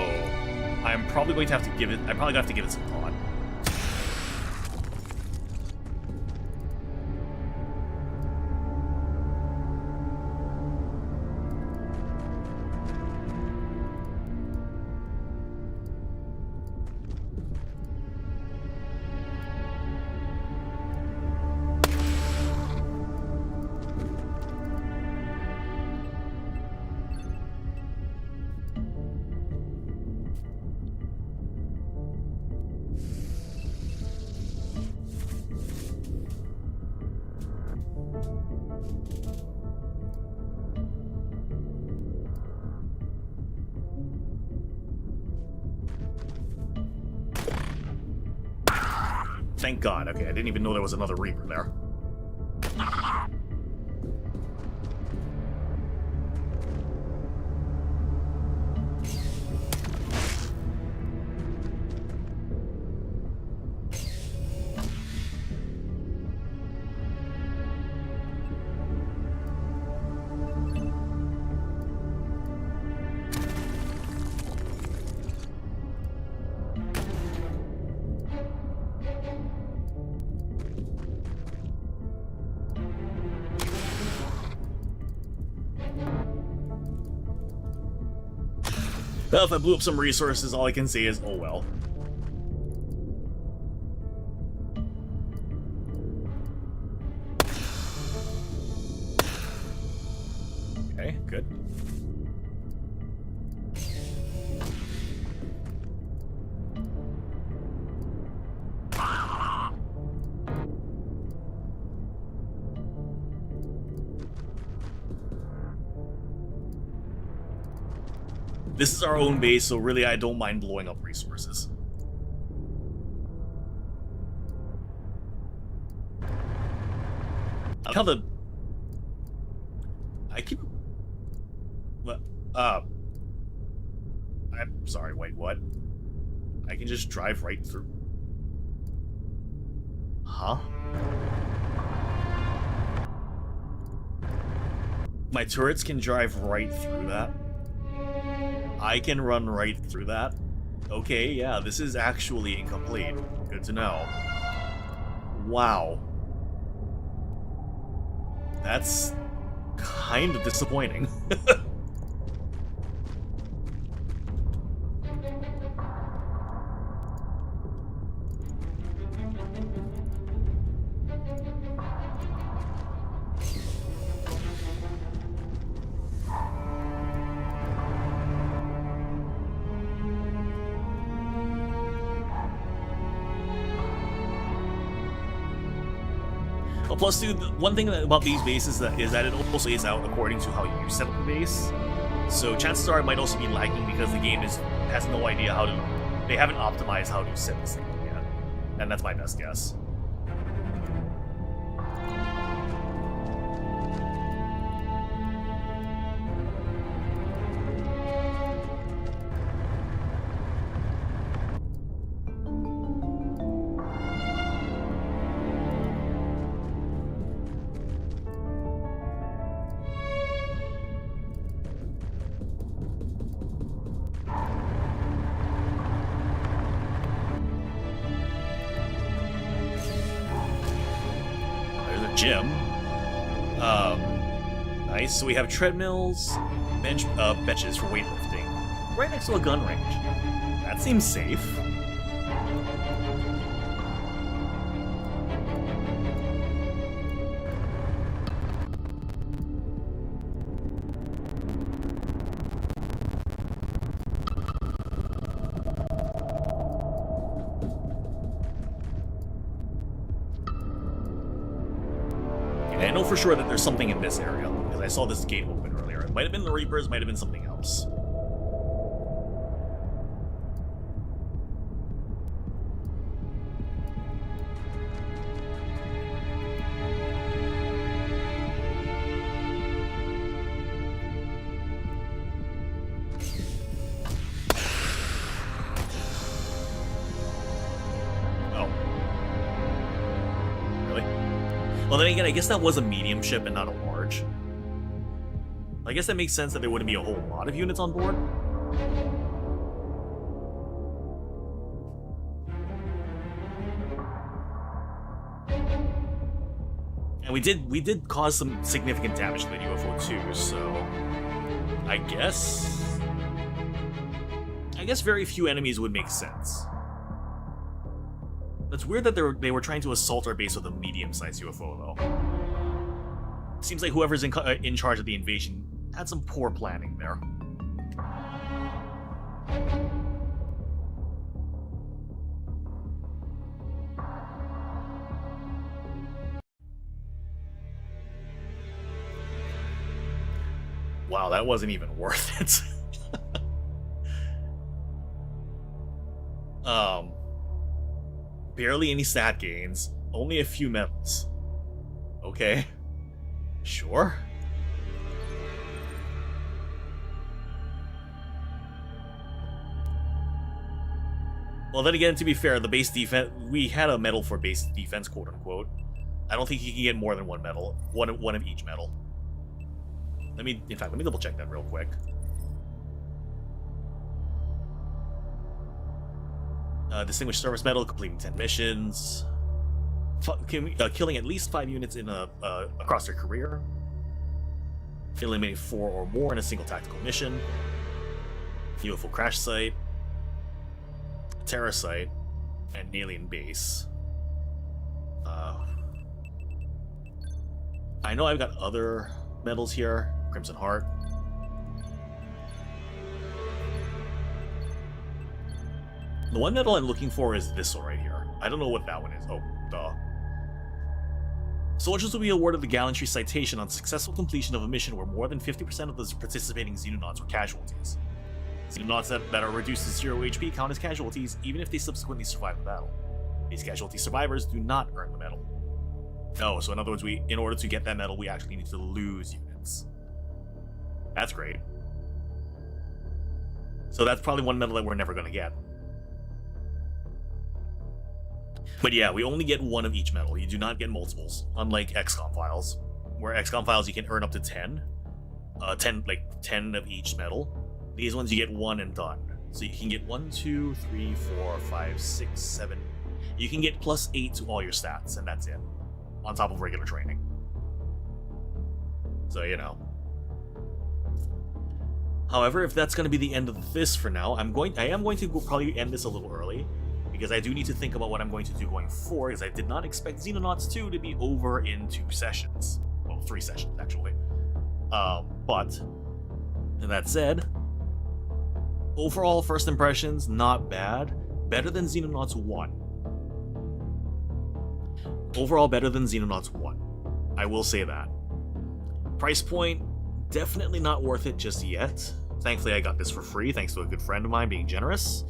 I'm probably going to have to give it. I'm probably gonna have to give it some thought. Thank God. Okay, I didn't even know there was another Reaper there. Well, if I blew up some resources, all I can say is, oh well. Okay, good. This is our own base, so really I don't mind blowing up resources. I love how I keep... I'm sorry, wait, what? I can just drive right through... Huh? My turrets can drive right through that? I can run right through that? Okay, yeah, this is actually incomplete. Good to know. Wow. That's kind of disappointing. Plus, dude, one thing about these bases is that it also is out according to how you set up the base. So chances are it might also be lagging because the game has no idea how to... They haven't optimized how to set this thing up yet. And that's my best guess. Gym. Nice. So we have treadmills, benches for weightlifting, right next to a gun range. That seems safe. And I know for sure that there's something in this area, because I saw this gate open earlier. It might have been the Reapers, might have been something else. Well, then again, I guess that was a medium ship and not a large. I guess that makes sense that there wouldn't be a whole lot of units on board. And we did cause some significant damage to the UFO too, so I guess very few enemies would make sense. It's weird that they were trying to assault our base with a medium-sized UFO, though. Seems like whoever's in charge of the invasion had some poor planning there. Wow, that wasn't even worth it. Barely any stat gains, only a few medals. Okay. Sure. Well, then again, to be fair, the base defense, we had a medal for base defense, quote unquote. I don't think you can get more than one medal, one of each medal. In fact, let me double check that real quick. Distinguished Service Medal, completing 10 missions. Killing at least 5 units in across their career. Eliminating 4 or more in a single tactical mission. UFO crash site. Terror site. And alien base. I know I've got other medals here. Crimson Heart. The one medal I'm looking for is this one right here. I don't know what that one is. Oh, duh. Soldiers will be awarded the Gallantry Citation on successful completion of a mission where more than 50% of those participating Xenonauts were casualties. Xenonauts that are reduced to 0 HP count as casualties, even if they subsequently survive the battle. These casualty survivors do not earn the medal. No, so in other words, in order to get that medal, we actually need to lose units. That's great. So that's probably one medal that we're never going to get. But yeah, we only get one of each medal. You do not get multiples, unlike XCOM files, where XCOM files you can earn up to 10. 10 of each medal. These ones you get 1 and done. So you can get 1, 2, 3, 4, 5, 6, 7. You can get +8 to all your stats, and that's it. On top of regular training. So, you know. However, if that's going to be the end of this for now, I am going to probably end this a little early. Because I do need to think about what I'm going to do going forward, because I did not expect Xenonauts 2 to be over in 2 sessions. Well, 3 sessions, actually. But, that said, overall first impressions, not bad. Better than Xenonauts 1. Overall, better than Xenonauts 1. I will say that. Price point, definitely not worth it just yet. Thankfully, I got this for free, thanks to a good friend of mine being generous.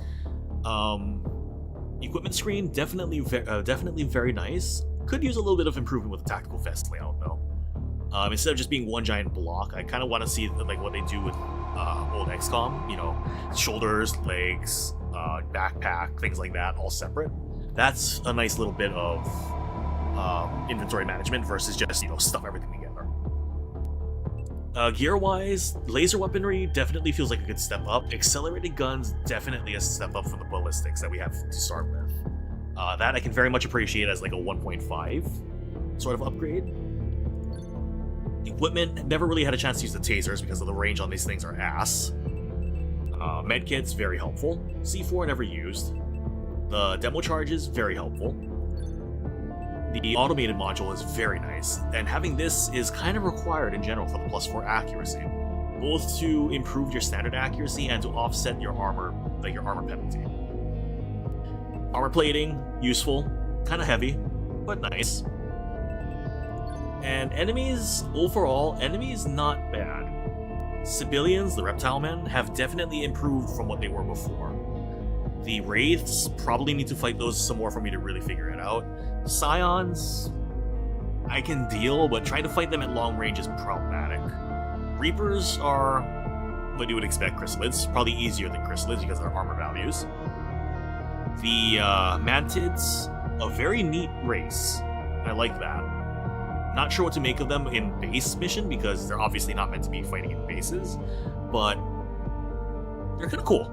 Equipment screen, definitely very nice. Could use a little bit of improvement with the tactical vest layout, though. Instead of just being one giant block, I kind of want to see like what they do with old XCOM. You know, shoulders, legs, backpack, things like that, all separate. That's a nice little bit of inventory management versus just, you know, stuff everything together. Gear-wise, laser weaponry definitely feels like a good step up. Accelerated guns, definitely a step up from the ballistics that we have to start with. That I can very much appreciate as like a 1.5 sort of upgrade. Equipment, never really had a chance to use the tasers because of the range on these things are ass. Medkits, very helpful. C4 never used. The demo charges, very helpful. The automated module is very nice, and having this is kind of required in general for the +4 accuracy, both to improve your standard accuracy and to offset your armor, like your armor penalty. Armor plating, useful, kind of heavy, but nice. And enemies, overall, enemies not bad. Civilians, the reptile men, have definitely improved from what they were before. The wraiths, probably need to fight those some more for me to really figure it out. Scions, I can deal, but trying to fight them at long range is problematic. Reapers are what you would expect chrysalids, probably easier than chrysalids because of their armor values. The mantids, a very neat race. I like that. Not sure what to make of them in base mission because they're obviously not meant to be fighting in bases, but they're kind of cool.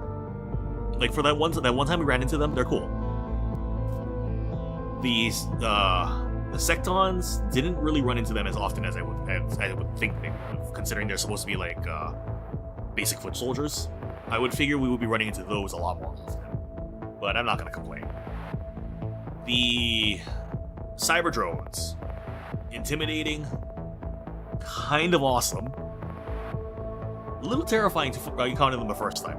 Like for that one time we ran into them, they're cool. The sectons didn't really run into them as often as I would think they would have, considering they're supposed to be like basic foot soldiers. I would figure we would be running into those a lot more often, but I'm not gonna complain. The cyber drones, intimidating, kind of awesome, a little terrifying to encounter them the first time.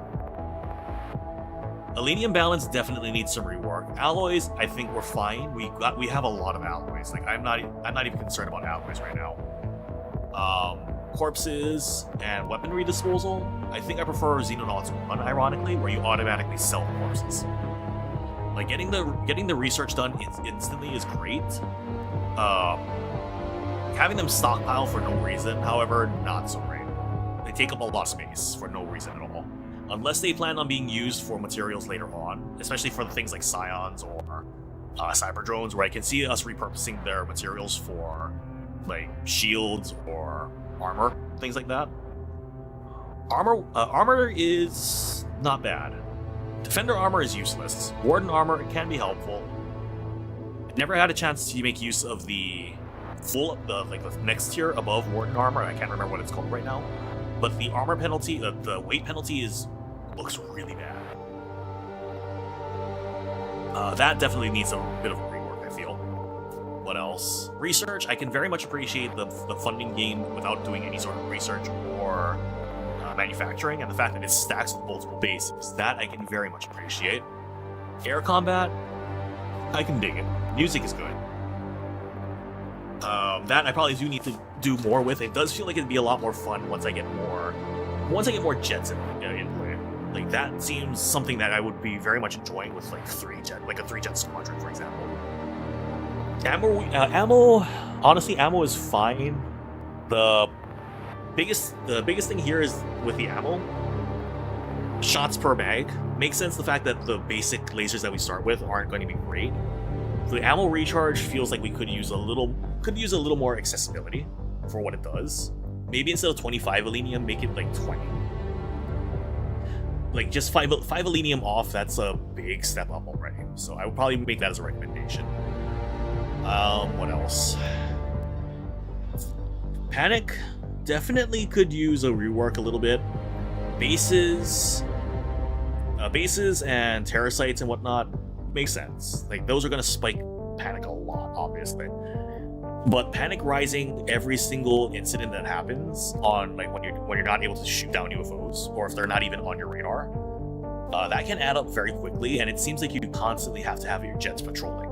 Alenium balance definitely needs some rework. Alloys, I think we're fine. We have a lot of alloys. Like I'm not even concerned about alloys right now. Corpses and weaponry disposal. I think I prefer Xenonauts 1, ironically, where you automatically sell the corpses. Like getting the research done instantly is great. Having them stockpile for no reason, however, not so great. They take up a lot of space for no reason at all. Unless they plan on being used for materials later on, especially for the things like Scions or Cyber Drones, where I can see us repurposing their materials for like shields or armor, things like that. Armor is not bad. Defender armor is useless. Warden armor can be helpful. Never had a chance to make use of the the next tier above Warden armor. I can't remember what it's called right now. But the armor penalty, the weight penalty looks really bad. That definitely needs a bit of a rework, I feel. What else? Research, I can very much appreciate the funding game without doing any sort of research or manufacturing, and the fact that it stacks with multiple bases. That I can very much appreciate. Air combat, I can dig it. Music is good. That I probably do need to do more with. It does feel like it'd be a lot more fun once I get more jets in play. Like that seems something that I would be very much enjoying with like a 3-jet squadron, for example. Ammo, honestly, ammo is fine. The biggest thing here is with the ammo. Shots per mag. Makes sense the fact that the basic lasers that we start with aren't going to be great. The ammo recharge feels like we could use a little more accessibility for what it does. Maybe instead of 25 Alenium, make it like 20. Like just 5 Alenium off, that's a big step up already. So I would probably make that as a recommendation. What else? Panic definitely could use a rework a little bit. Bases and terror sites and whatnot makes sense. Like those are gonna spike Panic a lot, obviously. But Panic rising every single incident that happens on like when you're not able to shoot down UFOs, or if they're not even on your radar, that can add up very quickly, and it seems like you constantly have to have your jets patrolling.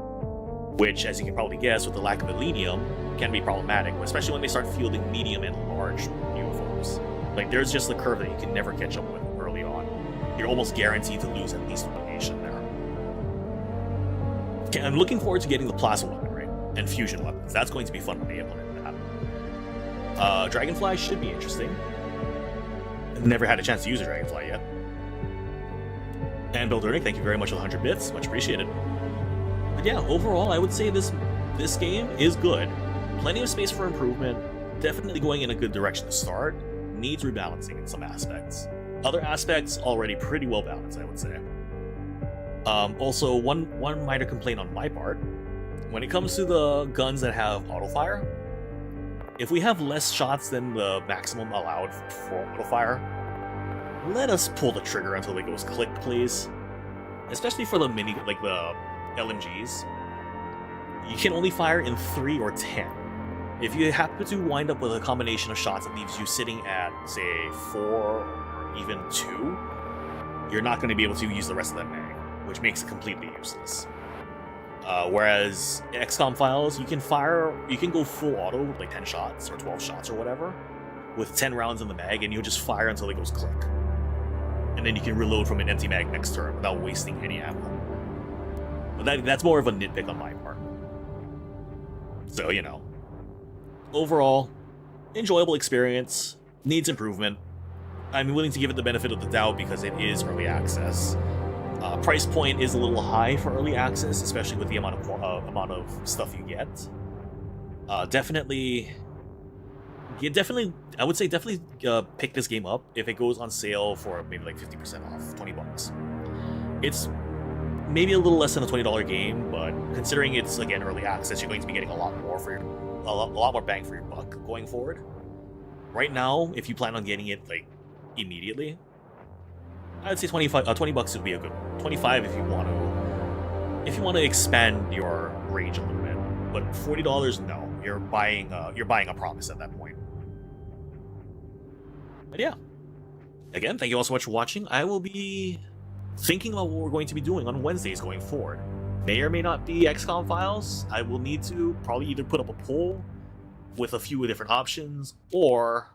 Which, as you can probably guess, with the lack of Alenium, can be problematic, especially when they start fielding medium and large UFOs. Like there's just the curve that you can never catch up with early on. You're almost guaranteed to lose at least one nation there. Okay, I'm looking forward to getting the plasma weaponry and fusion weapons. That's going to be fun when they implement that. Dragonfly should be interesting. I've never had a chance to use a Dragonfly yet. And Builder, thank you very much for the 100 bits. Much appreciated. But yeah, overall, I would say this game is good. Plenty of space for improvement. Definitely going in a good direction to start. Needs rebalancing in some aspects. Other aspects already pretty well balanced, I would say. Also, one minor complaint on my part. When it comes to the guns that have auto fire, if we have less shots than the maximum allowed for auto fire, let us pull the trigger until it goes click, please. Especially for the like the LMGs. You can only fire in 3 or 10. If you happen to wind up with a combination of shots that leaves you sitting at, say, 4 or even 2, you're not going to be able to use the rest of that mag, which makes it completely useless. Whereas in XCOM files, you can go full auto with like 10 shots or 12 shots or whatever, with 10 rounds in the mag, and you'll just fire until it goes click. And then you can reload from an empty mag next turn without wasting any ammo. But that's more of a nitpick on my part. So, you know. Overall, enjoyable experience, needs improvement. I'm willing to give it the benefit of the doubt because it is early access. Price point is a little high for early access, especially with the amount of stuff you get. Definitely, I would say definitely pick this game up if it goes on sale for maybe like 50% off, $20. It's maybe a little less than a $20 game, but considering it's again early access, you're going to be getting a lot more for a lot more bang for your buck going forward. Right now, if you plan on getting it like immediately, I'd say 20 bucks would be a good one. 25 if you want to expand your range a little bit. But $40, no, you're buying a promise at that point. But yeah, again, thank you all so much for watching. I will be thinking about what we're going to be doing on Wednesdays going forward. May or may not be XCOM files. I will need to probably either put up a poll with a few different options, or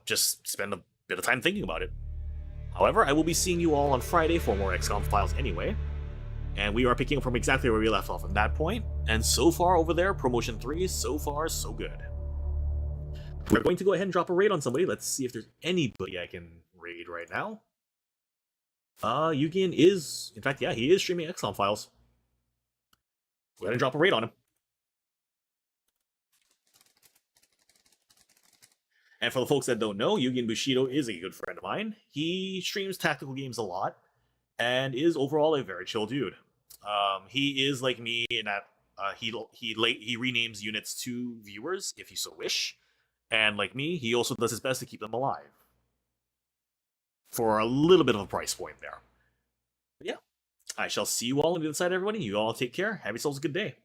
just spend a bit of time thinking about it. However, I will be seeing you all on Friday for more XCOM files anyway, and we are picking up from exactly where we left off at that point, and so far over there, Promotion 3, so far so good. We're going to go ahead and drop a raid on somebody. Let's see if there's anybody I can raid right now. Yugian is, in fact, yeah, he is streaming XCOM files. Go ahead and drop a raid on him. And for the folks that don't know, Yugian Bushido is a good friend of mine. He streams tactical games a lot, and is overall a very chill dude. He is like me in that he renames units to viewers if you so wish, and like me, he also does his best to keep them alive for a little bit of a price point there. But yeah, I shall see you all on the other side, everybody. You all take care. Have yourselves a good day.